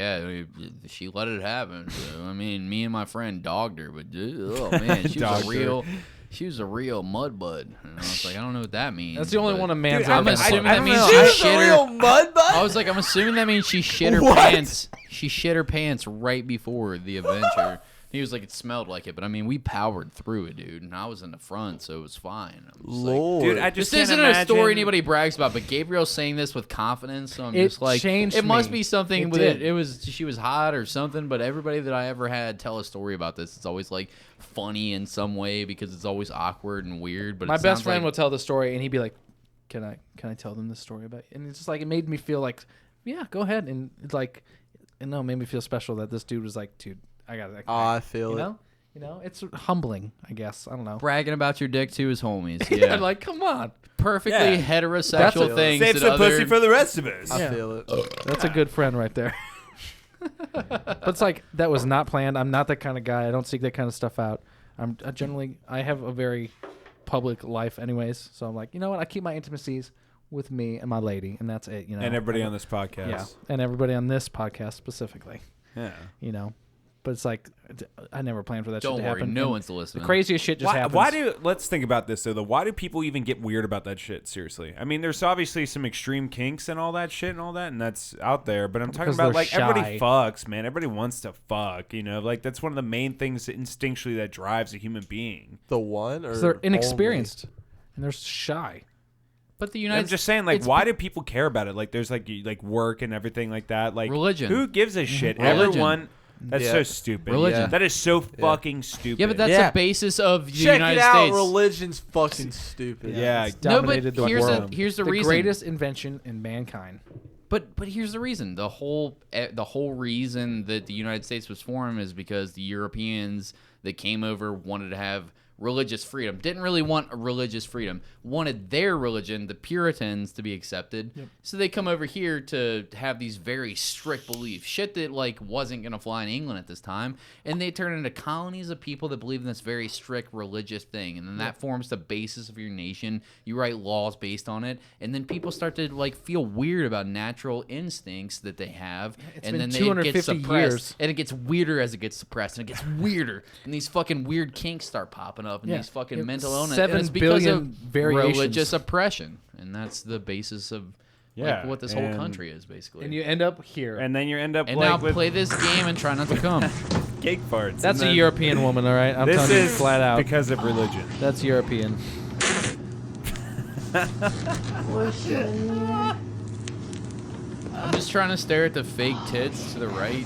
Speaker 1: she let it happen. So, I mean, me and my friend dogged her, but oh man, she was a real mud bud. And I was like, I don't know what that means.
Speaker 3: That's the only one of man's.
Speaker 1: I'm assuming that means
Speaker 4: she shit her. Real mud bud?
Speaker 1: I was like, I'm assuming that means she shit her pants. She shit her pants right before the adventure. He was like, it smelled like it, but I mean, we powered through it, dude, and I was in the front, so it was fine.
Speaker 4: Lord.
Speaker 2: Dude, I just
Speaker 1: this isn't a story anybody brags about, but Gabriel's saying this with confidence, so I'm just like, it must be something with it. It was she was hot or something, but everybody that I ever had tell a story about this, it's always like funny in some way because it's always awkward and weird. But
Speaker 3: my best friend will tell the story, and he'd be like, "Can I tell them this story about you?" And it's just like it made me feel like, yeah, go ahead, and it's like, it made me feel special that this dude was like, dude. I got it.
Speaker 4: I feel
Speaker 3: it. It's humbling, I guess. I don't know.
Speaker 1: Bragging about your dick to his homies. Yeah,
Speaker 3: like, come on.
Speaker 1: Perfectly heterosexual things.
Speaker 2: Saves the pussy for the rest of us.
Speaker 4: I feel it.
Speaker 3: That's a good friend right there. But it's like, that was not planned. I'm not that kind of guy. I don't seek that kind of stuff out. I have a very public life anyways. So I'm like, you know what? I keep my intimacies with me and my lady, and that's it.
Speaker 2: And everybody on this podcast.
Speaker 3: Yeah, and everybody on this podcast specifically.
Speaker 2: Yeah.
Speaker 3: But it's like, I never planned for that shit to happen.
Speaker 1: Don't worry, no one's listening.
Speaker 3: The craziest shit just happens.
Speaker 2: Let's think about this, though. Why do people even get weird about that shit, seriously? I mean, there's obviously some extreme kinks and all that shit and that's out there. But I'm talking about, like, everybody fucks, man. Everybody wants to fuck, Like, that's one of the main things that instinctually that drives a human being.
Speaker 4: The one? Or
Speaker 3: they're inexperienced. And they're shy.
Speaker 1: But the United
Speaker 2: I'm just saying, like, why do people care about it? Like, there's, like work and everything like that. Like,
Speaker 1: religion.
Speaker 2: Who gives a shit?
Speaker 1: Religion.
Speaker 2: Everyone... That's so stupid.
Speaker 1: Religion.
Speaker 2: Yeah. That is so fucking stupid.
Speaker 1: Yeah, but that's the basis of the United
Speaker 4: States.
Speaker 1: States.
Speaker 4: Religion's fucking stupid.
Speaker 2: Yeah.
Speaker 3: It's dominated the world.
Speaker 1: Here's the
Speaker 3: reason.
Speaker 1: The
Speaker 3: greatest invention in mankind.
Speaker 1: But here's the reason. The whole reason that the United States was formed is because the Europeans that came over wanted to have religious freedom. Didn't really want a religious freedom. Wanted their religion, the Puritans, to be accepted. Yep. So they come over here to have these very strict beliefs. Shit that like wasn't going to fly in England at this time. And they turn into colonies of people that believe in this very strict religious thing. And then that forms the basis of your nation. You write laws based on it. And then people start to like feel weird about natural instincts that they have.
Speaker 3: It's
Speaker 1: and
Speaker 3: been
Speaker 1: then
Speaker 3: 250
Speaker 1: they get suppressed.
Speaker 3: Years.
Speaker 1: And it gets weirder as it gets suppressed. And it gets weirder. And these fucking weird kinks start popping up. And these fucking mental illness.
Speaker 3: 7 billion variations.
Speaker 1: Religious oppression, and that's the basis of like, what this whole country is basically.
Speaker 3: And you end up here,
Speaker 2: and then you end up
Speaker 1: and
Speaker 2: like
Speaker 1: now play this game and try not to come.
Speaker 2: Cake farts.
Speaker 3: That's a European woman, all right. I'm telling you flat out
Speaker 2: because of religion.
Speaker 3: That's European.
Speaker 1: I'm just trying to stare at the fake tits to the right.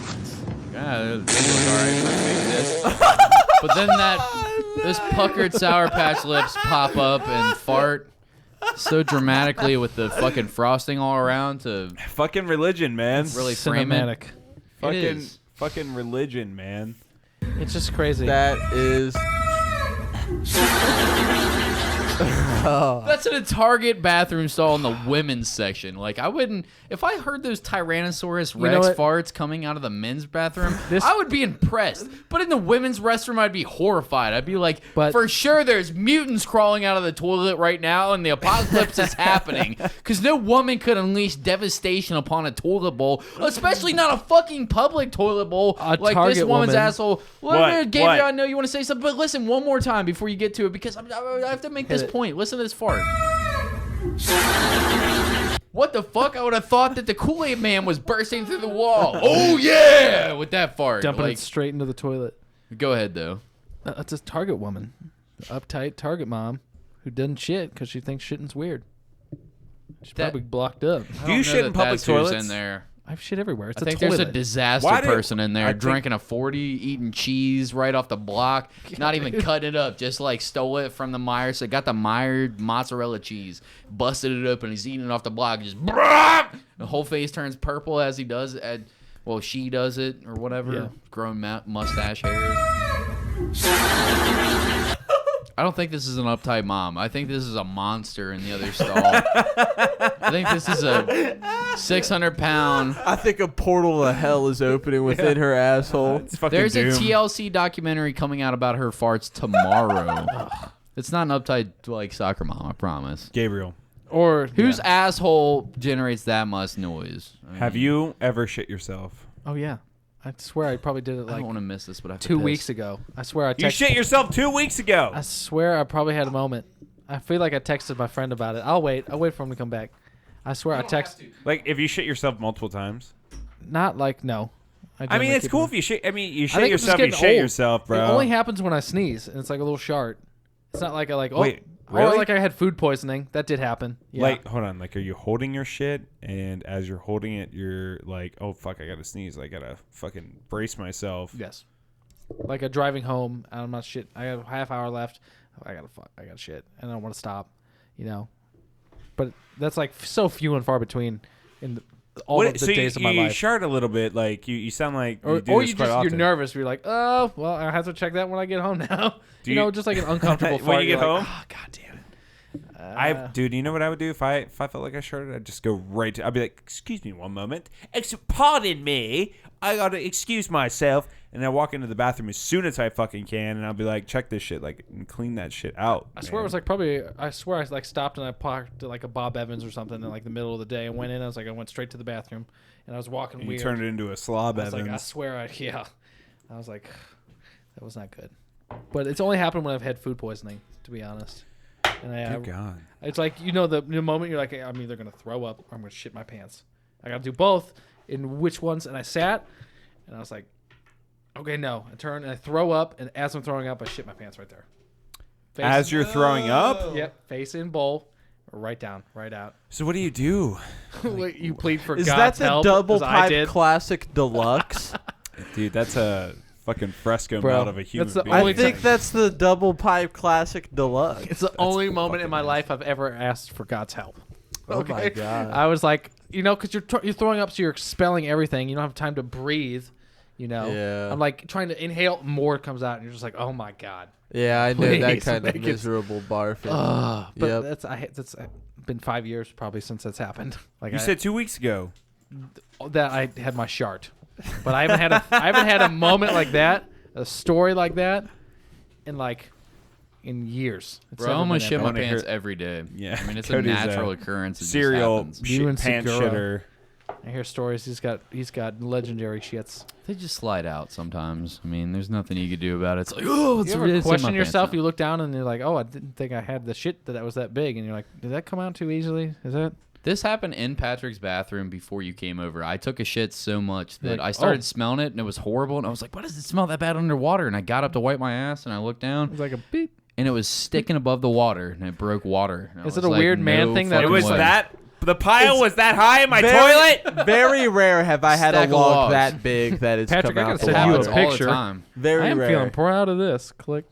Speaker 1: God, they look alright for fake tits. But then those puckered Sour Patch Lips pop up and fart so dramatically with the fucking frosting all around to
Speaker 2: fucking religion, man.
Speaker 1: Really frame it.
Speaker 2: Fucking religion, man.
Speaker 3: It's just crazy.
Speaker 4: That is.
Speaker 1: That's in a Target bathroom stall in the women's section. Like, I wouldn't, if I heard those Tyrannosaurus Rex farts coming out of the men's bathroom, I would be impressed. But in the women's restroom, I'd be horrified. I'd be like, for sure there's mutants crawling out of the toilet right now and the apocalypse is happening. Because no woman could unleash devastation upon a toilet bowl, especially not a fucking public toilet bowl like Target this woman's asshole. Gabriel, I know you want to say something, but listen one more time before you get to it, because I have to make this point. Listen to this fart. What the fuck? I would have thought that the Kool-Aid Man was bursting through the wall. Oh yeah, with that fart.
Speaker 3: Dumping it straight into the toilet.
Speaker 1: Go ahead, though.
Speaker 3: That's a Target woman. The uptight Target mom who doesn't shit because she thinks shitting's weird. She's probably blocked up.
Speaker 2: Do you shit in public toilets?
Speaker 1: In there.
Speaker 3: I've shit everywhere. It's
Speaker 1: I think
Speaker 3: toilet.
Speaker 1: There's a disaster person in there drinking a 40, eating cheese right off the block, not even cutting it up, just like stole it from the Meyer. So got the Meyer mozzarella cheese, busted it open, he's eating it off the block, just the whole face turns purple as he does it. Well, she does it or whatever. Yeah. Growing mustache hairs. I don't think this is an uptight mom. I think this is a monster in the other stall. I think this is a 600-pound.
Speaker 4: I think a portal to hell is opening within her asshole.
Speaker 1: There's a TLC documentary coming out about her farts tomorrow. It's not an uptight like soccer mom, I promise.
Speaker 2: Gabriel.
Speaker 3: Or
Speaker 1: whose asshole generates that much noise?
Speaker 2: Have you ever shit yourself?
Speaker 3: Oh yeah. I swear I probably did it like
Speaker 1: I don't want to miss this, but I have
Speaker 3: 2 weeks ago. I swear I texted.
Speaker 2: You shit yourself 2 weeks ago.
Speaker 3: I swear I probably had a moment. I feel like I texted my friend about it. I'll wait for him to come back. I swear I texted.
Speaker 2: Like if you shit yourself multiple times?
Speaker 3: Not like no.
Speaker 2: I mean, it's cool if you shit. I mean, you shit yourself, you shit yourself, bro.
Speaker 3: It only happens when I sneeze, and it's like a little shart. It's not like
Speaker 2: wait. Really?
Speaker 3: Or like I had food poisoning. That did happen. Yeah.
Speaker 2: Like, hold on. Like, are you holding your shit? And as you're holding it, you're like, oh, fuck, I got to sneeze. I got to fucking brace myself.
Speaker 3: Yes. Like a driving home. I'm not shit. I got a half hour left. I got to shit. And I don't want to stop, you know. But that's like so few and far between in all of the days of my life.
Speaker 2: You shart a little bit. Like, you sound like you do this quite often.
Speaker 3: You're nervous. You're like, oh, well, I have to check that when I get home now. You know, just like an uncomfortable fart.
Speaker 2: When you get home?
Speaker 3: Like, oh, God damn it.
Speaker 2: Dude, you know what I would do if I felt like I sharted? I'd just go right to. I'd be like, "Excuse me, one moment. Pardon me. I gotta excuse myself." And I walk into the bathroom as soon as I fucking can, and I'll be like, "Check this shit, like, and clean that shit out."
Speaker 3: I swear it was like probably. I swear I like stopped and I parked at like a Bob Evans or something in like the middle of the day and went in. I went straight to the bathroom, and I was walking weird.
Speaker 2: You turned it into a slob Evans.
Speaker 3: Like, I swear, I was like, that was not good. But it's only happened when I've had food poisoning, to be honest. And
Speaker 2: Good God.
Speaker 3: It's like, you know, the moment you're like, I'm either going to throw up or I'm going to shit my pants. I got to do both. In which ones? And I sat, and I was like, okay, no. I turn and I throw up, and as I'm throwing up, I shit my pants right there.
Speaker 2: As you're throwing up?
Speaker 3: Yep. Face in bowl, right down, right out.
Speaker 2: So what do you do?
Speaker 3: You plead for
Speaker 4: God's
Speaker 3: help.
Speaker 4: Is that the double pipe classic deluxe?
Speaker 2: Dude, that's a fucking fresco melt of a human being.
Speaker 4: I think that's the double pipe classic deluxe.
Speaker 3: It's the only moment in my life I've ever asked for God's help.
Speaker 4: Oh my God.
Speaker 3: I was like, you know, because you're throwing up, so you're expelling everything. You don't have time to breathe. You know,
Speaker 4: yeah.
Speaker 3: I'm like trying to inhale, more comes out, and you're just like, oh my God.
Speaker 4: Yeah, I know that kind of miserable barfing.
Speaker 3: But that's been 5 years probably since that's happened. Like
Speaker 2: you said 2 weeks ago
Speaker 3: that I had my shart, but I haven't had a moment like that, a story like that, in years.
Speaker 1: Bro, I almost shit my pants every day.
Speaker 2: Yeah,
Speaker 1: I mean it's Cody's a natural occurrence. It
Speaker 2: serial
Speaker 1: pants
Speaker 2: shitter.
Speaker 3: I hear stories. He's got legendary shits.
Speaker 1: They just slide out sometimes. I mean, there's nothing you could do about it. It's like, oh,
Speaker 3: you ever question yourself? You look down and you're like, oh, I didn't think I had the shit that was that big, and you're like, did that come out too easily? Is that?
Speaker 1: This happened in Patrick's bathroom before you came over. I took a shit so much that I started smelling it, and it was horrible. And I was like, why does it smell that bad underwater? And I got up to wipe my ass, and I looked down.
Speaker 3: It was like a beep.
Speaker 1: And it was sticking above the water, and it broke water.
Speaker 3: Is it a weird man thing that
Speaker 2: it was that? The pile was that high in my toilet?
Speaker 4: Very rare have I had a log that big that it's
Speaker 3: Patrick,
Speaker 4: come
Speaker 3: I
Speaker 4: out
Speaker 3: gotta send you a picture.
Speaker 1: All the time.
Speaker 4: Very
Speaker 3: I am
Speaker 4: rare.
Speaker 3: feeling proud of this. Click.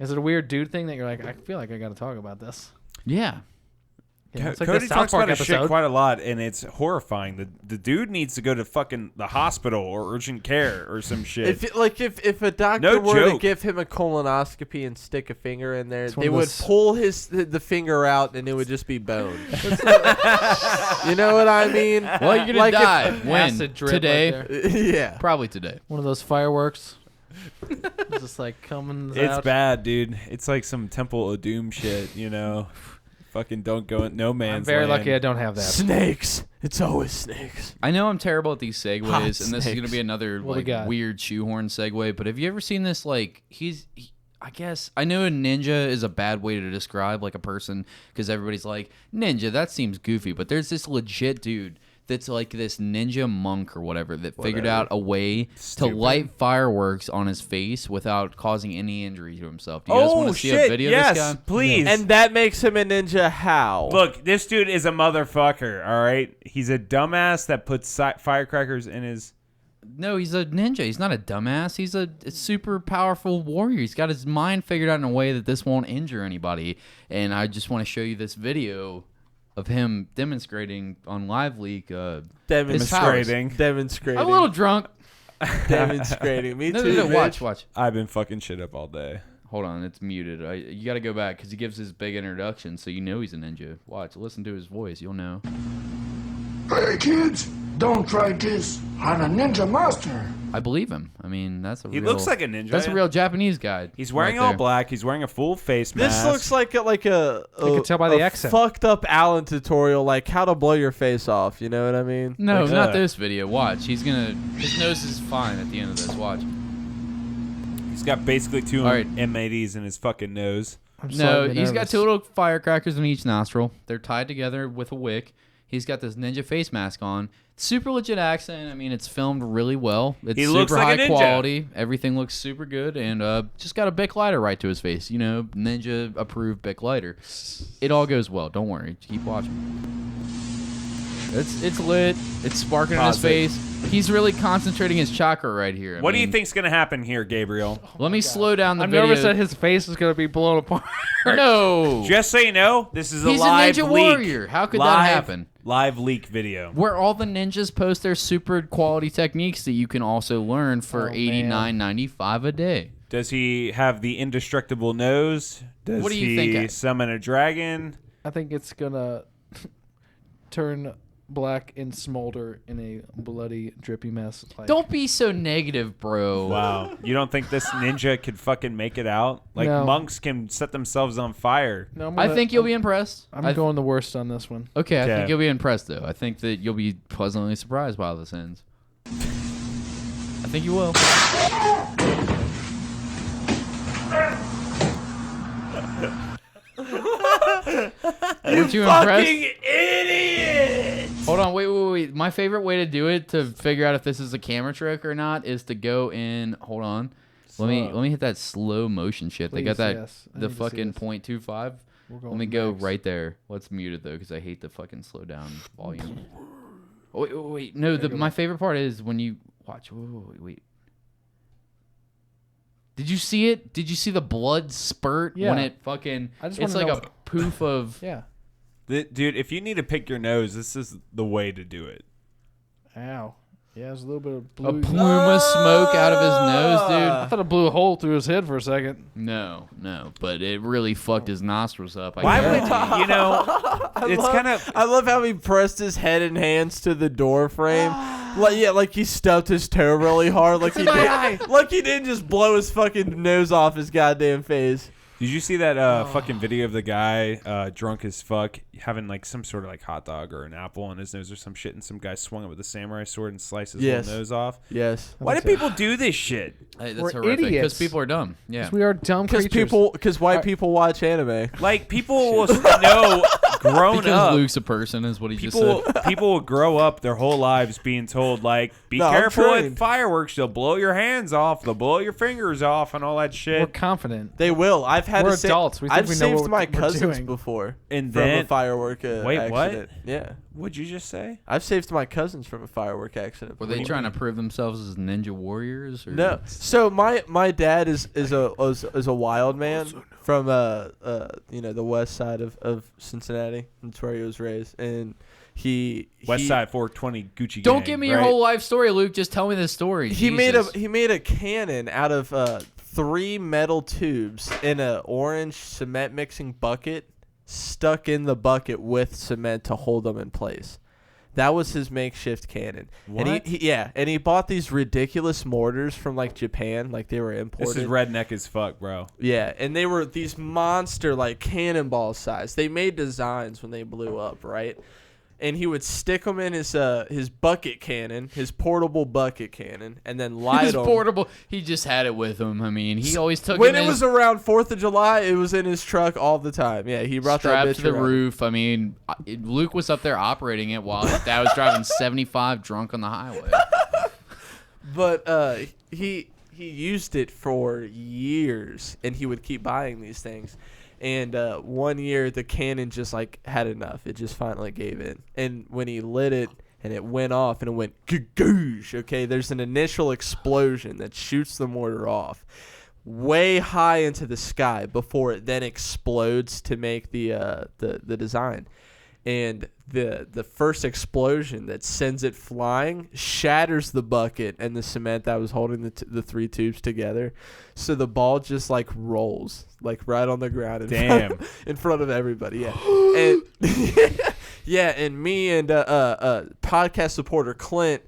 Speaker 3: Is it a weird dude thing that you're like, I feel like I got to talk about this?
Speaker 1: Yeah.
Speaker 3: Yeah, it's like
Speaker 2: Cody
Speaker 3: the South
Speaker 2: talks
Speaker 3: Park
Speaker 2: about his shit
Speaker 3: episode.
Speaker 2: quite a lot, and it's horrifying. The dude needs to go to fucking the hospital or urgent care or some shit.
Speaker 4: If a doctor were to give him a colonoscopy and stick a finger in there, they would pull the finger out and it would just be bone. You know what I mean?
Speaker 1: Well, you're gonna die. When? Today?
Speaker 3: Right
Speaker 4: Yeah,
Speaker 1: probably today.
Speaker 3: One of those fireworks. Just like coming out.
Speaker 2: It's bad, dude. It's like some Temple of Doom shit, you know. Fucking don't go in no man's
Speaker 3: I'm very
Speaker 2: land.
Speaker 3: lucky I don't have that.
Speaker 4: Snakes. It's always snakes.
Speaker 1: I know I'm terrible at these segues,
Speaker 4: Hot
Speaker 1: and this
Speaker 4: snakes.
Speaker 1: is gonna be another weird shoehorn segue. But have you ever seen this? Like, I guess I know a ninja is a bad way to describe like a person because everybody's like ninja. That seems goofy, but there's this legit dude that's like this ninja monk or whatever that figured out a way to light fireworks on his face without causing any injury to himself. Do you guys want to see a video of this guy?
Speaker 2: Please.
Speaker 4: And that makes him a ninja how?
Speaker 2: Look, this dude is a motherfucker, all right? He's a dumbass that puts firecrackers in his...
Speaker 1: No, he's a ninja. He's not a dumbass. He's a super powerful warrior. He's got his mind figured out in a way that this won't injure anybody. And I just want to show you this video of him demonstrating on Live Leak.
Speaker 4: Demonstrating.
Speaker 1: I'm a little drunk.
Speaker 4: Demonstrating. Me too.
Speaker 1: No, watch.
Speaker 2: I've been fucking shit up all day.
Speaker 1: Hold on, it's muted. You got to go back because he gives his big introduction, so you know he's a ninja. Watch, listen to his voice. You'll know.
Speaker 6: Hey kids, don't try this. I'm a ninja master.
Speaker 1: I believe him. I mean,
Speaker 2: He looks like a ninja.
Speaker 1: That's a real Japanese guy.
Speaker 2: He's wearing all black. He's wearing a full face mask.
Speaker 4: This looks like a
Speaker 3: I can tell by the accent.
Speaker 4: Fucked up Allen tutorial, like how to blow your face off. You know what I mean?
Speaker 1: No,
Speaker 4: like,
Speaker 1: not this video. Watch. His nose is fine at the end of this. Watch.
Speaker 2: He's got basically two M80s in his fucking nose.
Speaker 1: No, he's got two little firecrackers in each nostril. They're tied together with a wick. He's got this ninja face mask on. Super legit accent. I mean, it's filmed really well. It's
Speaker 2: he
Speaker 1: super
Speaker 2: looks like
Speaker 1: high
Speaker 2: a ninja.
Speaker 1: quality. Everything looks super good, and just got a Bic lighter right to his face. You know, ninja approved Bic lighter. It all goes well. Don't worry. Keep watching. It's lit. It's sparking in his face. He's really concentrating his chakra right here.
Speaker 2: What do you think's gonna happen here, Gabriel?
Speaker 1: Let me slow down the
Speaker 3: I'm
Speaker 1: video.
Speaker 3: nervous that his face is going to be blown apart.
Speaker 1: No.
Speaker 2: Just so you know, this is a
Speaker 1: He's
Speaker 2: live
Speaker 1: a ninja
Speaker 2: leak.
Speaker 1: warrior. How could that happen?
Speaker 2: Live leak video.
Speaker 1: Where all the ninjas post their super quality techniques that you can also learn for $89.95 a day.
Speaker 2: Does he have the indestructible nose? Does
Speaker 1: What do you think?
Speaker 2: Summon a dragon?
Speaker 3: I think it's going to turn black and smolder in a bloody, drippy mess. Like,
Speaker 1: Don't be so negative, bro.
Speaker 2: Wow. You don't think this ninja could fucking make it out? Like,
Speaker 3: No.
Speaker 2: monks can set themselves on fire.
Speaker 3: No,
Speaker 1: I think you'll be impressed.
Speaker 3: I'm going the worst on this one.
Speaker 1: Okay, I
Speaker 2: Okay.
Speaker 1: think you'll be impressed, though. I think that you'll be pleasantly surprised by how this ends. I think you will. Weren't you impressed?
Speaker 2: Idiot!
Speaker 1: Hold on, wait. My favorite way to do it to figure out if this is a camera trick or not is to go in. Hold on. Let me hit that slow motion shit. They got that the fucking 0.25. Let me go right there. Let's mute it though, because I hate the fucking slow down volume. Wait. No, my favorite part is when you watch. Wait. Did you see it? Did you see the blood spurt when it fucking? It's like a poof of.
Speaker 3: Yeah.
Speaker 2: Dude, if you need to pick your nose, this is the way to do it.
Speaker 3: Ow. Yeah, there's a little bit of
Speaker 1: A
Speaker 3: blue.
Speaker 1: plume of smoke out of his nose, dude.
Speaker 3: I thought it blew a hole through his head for a second.
Speaker 1: No, but it really fucked his nostrils up.
Speaker 2: Why would you know? It's kind of.
Speaker 4: I love how he pressed his head and hands to the door frame. Like he stubbed his toe really hard. Like he didn't just blow his fucking nose off his goddamn face.
Speaker 2: Did you see that fucking video of the guy drunk as fuck having like some sort of like hot dog or an apple on his nose or some shit, and some guy swung it with a samurai sword and sliced his little nose off?
Speaker 4: Yes.
Speaker 2: Why do people do this shit?
Speaker 1: Hey,
Speaker 3: We're
Speaker 1: that's horrific. Because
Speaker 3: idiots.
Speaker 1: people are dumb. Yeah.
Speaker 3: We are dumb creatures.
Speaker 4: Because white people watch anime.
Speaker 2: Like people will know grown
Speaker 1: Because
Speaker 2: up.
Speaker 1: Luke's a person is what he just said.
Speaker 2: People will grow up their whole lives being told like, be
Speaker 4: No, I'm
Speaker 2: careful
Speaker 4: trained.
Speaker 2: with fireworks. They'll blow your hands off. They'll blow your fingers off and all that
Speaker 3: We're
Speaker 2: shit.
Speaker 3: confident.
Speaker 4: They will. I've had
Speaker 3: We're
Speaker 4: to
Speaker 3: adults. We think
Speaker 4: I've
Speaker 3: we know
Speaker 4: saved
Speaker 3: what
Speaker 4: my
Speaker 3: we're
Speaker 4: cousins
Speaker 3: doing.
Speaker 4: before
Speaker 2: And
Speaker 4: from
Speaker 2: then
Speaker 4: a firework
Speaker 2: Wait,
Speaker 4: accident.
Speaker 2: what?
Speaker 4: Yeah.
Speaker 2: What'd you just say?
Speaker 4: I've saved my cousins from a firework accident.
Speaker 1: Were they
Speaker 4: before.
Speaker 1: trying to prove themselves as ninja warriors? Or?
Speaker 4: No. So my dad is a wild man. from the west side of Cincinnati. That's where he was raised, and
Speaker 2: West Side 420 Gucci gang.
Speaker 1: Don't give me your whole life story, Luke. Just tell me the story.
Speaker 4: He made a cannon out of 3 metal tubes in an orange cement mixing bucket, stuck in the bucket with cement to hold them in place. That was his makeshift cannon.
Speaker 2: What?
Speaker 4: And he bought these ridiculous mortars from like Japan, like they were imported.
Speaker 2: This is redneck as fuck, bro.
Speaker 4: Yeah, and they were these monster like cannonball size. They made designs when they blew up, right? And he would stick them in his bucket cannon, his portable bucket cannon, and then light them.
Speaker 1: Portable. He just had it with him. I mean, he always took
Speaker 4: when it was around 4th of July, it was in his truck all the time. Yeah, he brought that bitch
Speaker 1: strapped to the roof. I mean, Luke was up there operating it while his dad was driving 75 drunk on the highway.
Speaker 4: But he used it for years, and he would keep buying these things. And one year, the cannon just like had enough. It just finally gave in. And when he lit it and it went off and it went gagoosh, okay, there's an initial explosion that shoots the mortar off way high into the sky before it then explodes to make the design. And the first explosion that sends it flying shatters the bucket and the cement that was holding the 3 tubes together. So the ball just like rolls like right on the ground in front of everybody. Yeah. And yeah, and me and podcast supporter Clint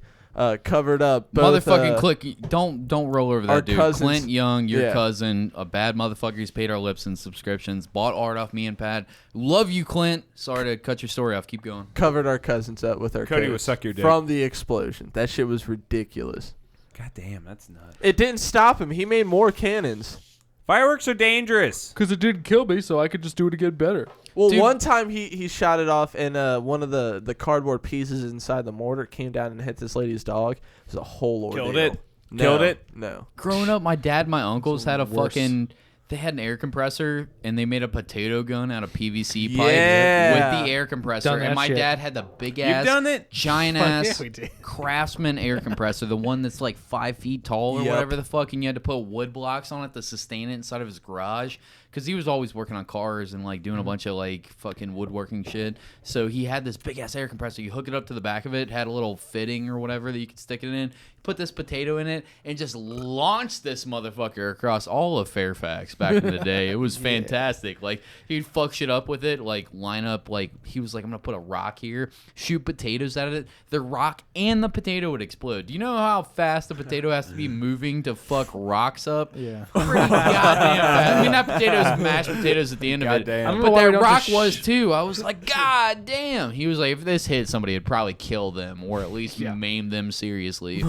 Speaker 4: covered up both,
Speaker 1: motherfucking Clint. Don't roll over that dude.
Speaker 4: Cousins.
Speaker 1: Clint Young, your cousin, a bad motherfucker. He's paid our lips and subscriptions. Bought art off me and Pat. Love you, Clint. Sorry to cut your story off. Keep going.
Speaker 4: Covered our cousins up with our
Speaker 2: Cody would suck your dick
Speaker 4: from the explosion. That shit was ridiculous.
Speaker 2: God damn, that's nuts.
Speaker 4: It didn't stop him. He made more cannons.
Speaker 2: Fireworks are dangerous.
Speaker 3: Because it didn't kill me, so I could just do it again better.
Speaker 4: Well, dude, one time he shot it off, and one of the cardboard pieces inside the mortar came down and hit this lady's dog. It was a whole ordeal.
Speaker 2: Killed it?
Speaker 4: No.
Speaker 1: Growing up, my dad and my uncles had a fucking... They had an air compressor, and they made a potato gun out of PVC pipe with the air compressor. And my dad had the big-ass, giant-ass Craftsman air compressor, the one that's like 5 feet tall or whatever the fuck, and you had to put wood blocks on it to sustain it inside of his garage. Because he was always working on cars and like doing a bunch of like fucking woodworking shit. So he had this big ass air compressor. You hook it up to the back of it, had a little fitting or whatever that you could stick it in. Put this potato in it and just launch this motherfucker across all of Fairfax back in the day. It was fantastic. Like he'd fuck shit up with it, like line up, like he was like, I'm gonna put a rock here, shoot potatoes out of it. The rock and the potato would explode. Do you know how fast the potato has to be moving to fuck rocks up?
Speaker 3: Yeah.
Speaker 1: Pretty goddamn fast. I mean, that potato's mashed potatoes at the end of it. But that rock was too. I was like, God damn. He was like, if this hit somebody, it'd probably kill them or at least maim them seriously.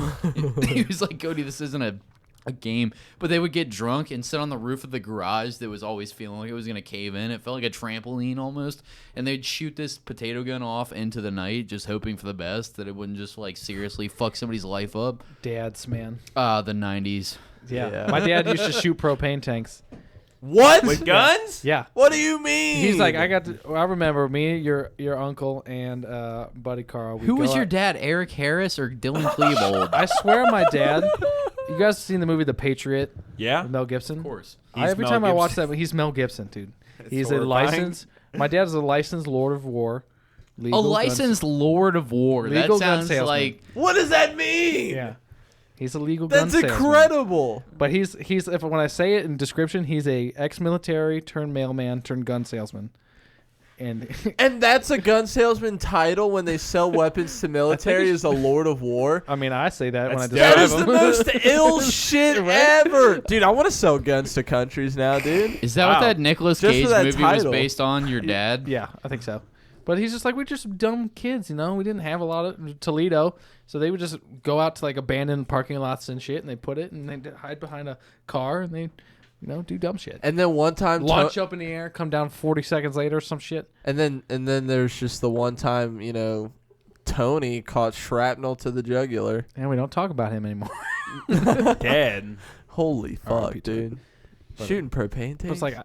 Speaker 1: He was like, Cody, this isn't a game. But they would get drunk and sit on the roof of the garage that was always feeling like it was going to cave in. It felt like a trampoline almost. And they'd shoot this potato gun off into the night, just hoping for the best, that it wouldn't just like seriously fuck somebody's life up.
Speaker 3: Dads, man.
Speaker 1: The 90s.
Speaker 3: Yeah. My dad used to shoot propane tanks.
Speaker 4: What?
Speaker 2: With guns?
Speaker 3: Yeah.
Speaker 4: What do you mean?
Speaker 3: He's like, I remember me, your uncle, and buddy Carl.
Speaker 1: Who was your dad, Eric Harris or Dylan Klebold?
Speaker 3: I swear my dad. You guys seen the movie The Patriot?
Speaker 2: Yeah.
Speaker 3: With Mel Gibson?
Speaker 1: Of course.
Speaker 3: Every time I watch that, he's Mel Gibson, dude. He's a licensed. My dad's a licensed Lord of War.
Speaker 1: Lord of War. That sounds like.
Speaker 4: What does that mean?
Speaker 3: Yeah. He's a legal gun salesman.
Speaker 4: That's incredible.
Speaker 3: But he's if when I say it in description, he's a ex-military turned mailman turned gun salesman. And
Speaker 4: that's a gun salesman title when they sell weapons to military is a Lord of War.
Speaker 3: I mean, I say that when I
Speaker 4: describe them. That is the most ill shit ever. Dude, I want to sell guns to countries now, dude.
Speaker 1: Is that what that Nicolas Cage movie was based on, your dad?
Speaker 3: Yeah, I think so. But he's just like, we're just dumb kids, you know? We didn't have a lot of Toledo. So they would just go out to like abandoned parking lots and shit, and they put it, and they hide behind a car, and they, do dumb shit.
Speaker 4: And then one time,
Speaker 3: launch up in the air, come down 40 seconds later, or some shit.
Speaker 4: And then there's just the one time, Tony caught shrapnel to the jugular,
Speaker 3: and we don't talk about him anymore.
Speaker 2: Dead.
Speaker 4: Holy fuck, dude. Shooting propane tanks.
Speaker 3: It's like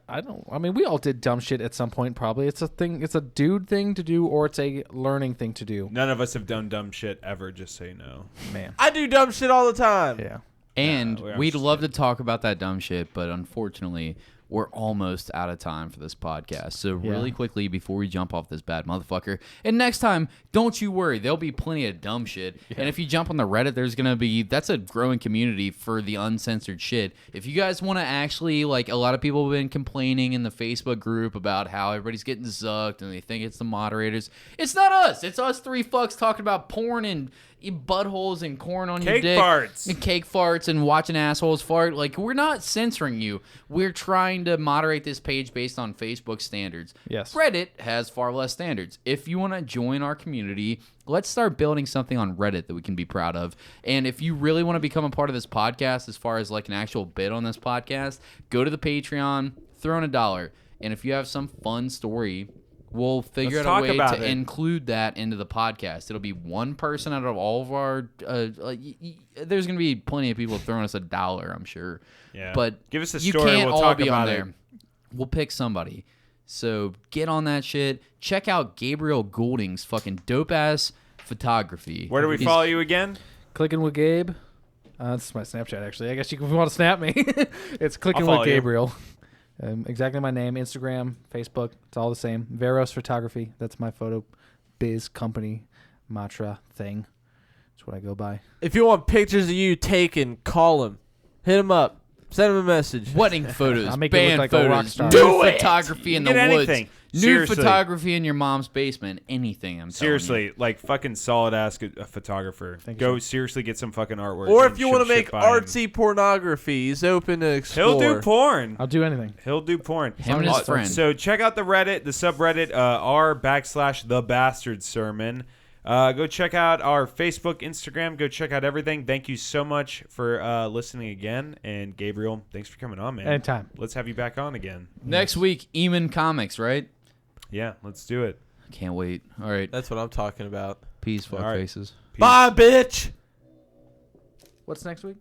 Speaker 3: we all did dumb shit at some point. Probably it's a thing. It's a dude thing to do, or it's a learning thing to do.
Speaker 2: None of us have done dumb shit ever. Just so you know,
Speaker 3: man.
Speaker 4: I do dumb shit all the time.
Speaker 3: Yeah.
Speaker 1: And we'd love to talk about that dumb shit, but unfortunately, we're almost out of time for this podcast. So really quickly before we jump off this bad motherfucker, and next time, don't you worry, there'll be plenty of dumb shit. And if you jump on the Reddit, there's gonna be, that's a growing community for the uncensored shit. If you guys want to actually, like, a lot of people have been complaining in the Facebook group about how everybody's getting zucked and they think it's the moderators. It's not us. It's us three fucks talking about porn and buttholes and corn on your dick. And cake farts and watching assholes fart. Like, we're not censoring you. We're trying to moderate this page based on Facebook standards.
Speaker 3: Yes.
Speaker 1: Reddit has far less standards. If you want to join our community, let's start building something on Reddit that we can be proud of. And if you really want to become a part of this podcast, as far as like an actual bid on this podcast, go to the Patreon, throw in $1. And if you have some fun story, we'll figure out a way to include that into the podcast. It'll be one person out of all of our... there's going to be plenty of people throwing us $1, I'm sure.
Speaker 2: Yeah.
Speaker 1: But
Speaker 2: give us a
Speaker 1: you
Speaker 2: story.
Speaker 1: Can't
Speaker 2: we'll
Speaker 1: all
Speaker 2: talk
Speaker 1: be
Speaker 2: about
Speaker 1: on
Speaker 2: it.
Speaker 1: there. We'll pick somebody. So get on that shit. Check out Gabriel Goulding's fucking dope-ass photography.
Speaker 2: Where do we follow you again?
Speaker 3: Clicking with Gabe. This is my Snapchat, actually. I guess you can want to snap me. It's Clicking with Gabriel. Exactly my name. Instagram, Facebook. It's all the same. Veros Photography. That's my photo biz company mantra thing. That's what I go by.
Speaker 4: If you want pictures of you taken, call him. Hit him up. Send him a message.
Speaker 1: Wedding photos,
Speaker 3: I'll make
Speaker 1: band
Speaker 3: it look like
Speaker 1: photos,
Speaker 3: a rock star.
Speaker 1: nude photography in the woods, nude
Speaker 2: Seriously.
Speaker 1: photography in your mom's basement, anything. I'm
Speaker 2: Seriously,
Speaker 1: telling
Speaker 2: like fucking solid ass photographer. Go seriously get some fucking artwork.
Speaker 4: Or
Speaker 2: and
Speaker 4: if you want to
Speaker 2: ship
Speaker 4: make
Speaker 2: by him.
Speaker 4: artsy pornography, he's open to explore.
Speaker 2: He'll do porn.
Speaker 3: I'll do anything.
Speaker 2: He'll do porn.
Speaker 1: Him and his friend.
Speaker 2: So check out the Reddit, the subreddit r/the bastard sermon. Go check out our Facebook, Instagram. Go check out everything. Thank you so much for listening again. And Gabriel, thanks for coming on, man.
Speaker 3: Anytime.
Speaker 2: Let's have you back on again.
Speaker 1: Next week, Eamon Comics, right?
Speaker 2: Yeah, let's do it.
Speaker 1: Can't wait. All right.
Speaker 4: That's what I'm talking about.
Speaker 1: Peace, fuck
Speaker 2: All right.
Speaker 1: faces.
Speaker 2: Peace.
Speaker 4: Bye, bitch.
Speaker 3: What's next week?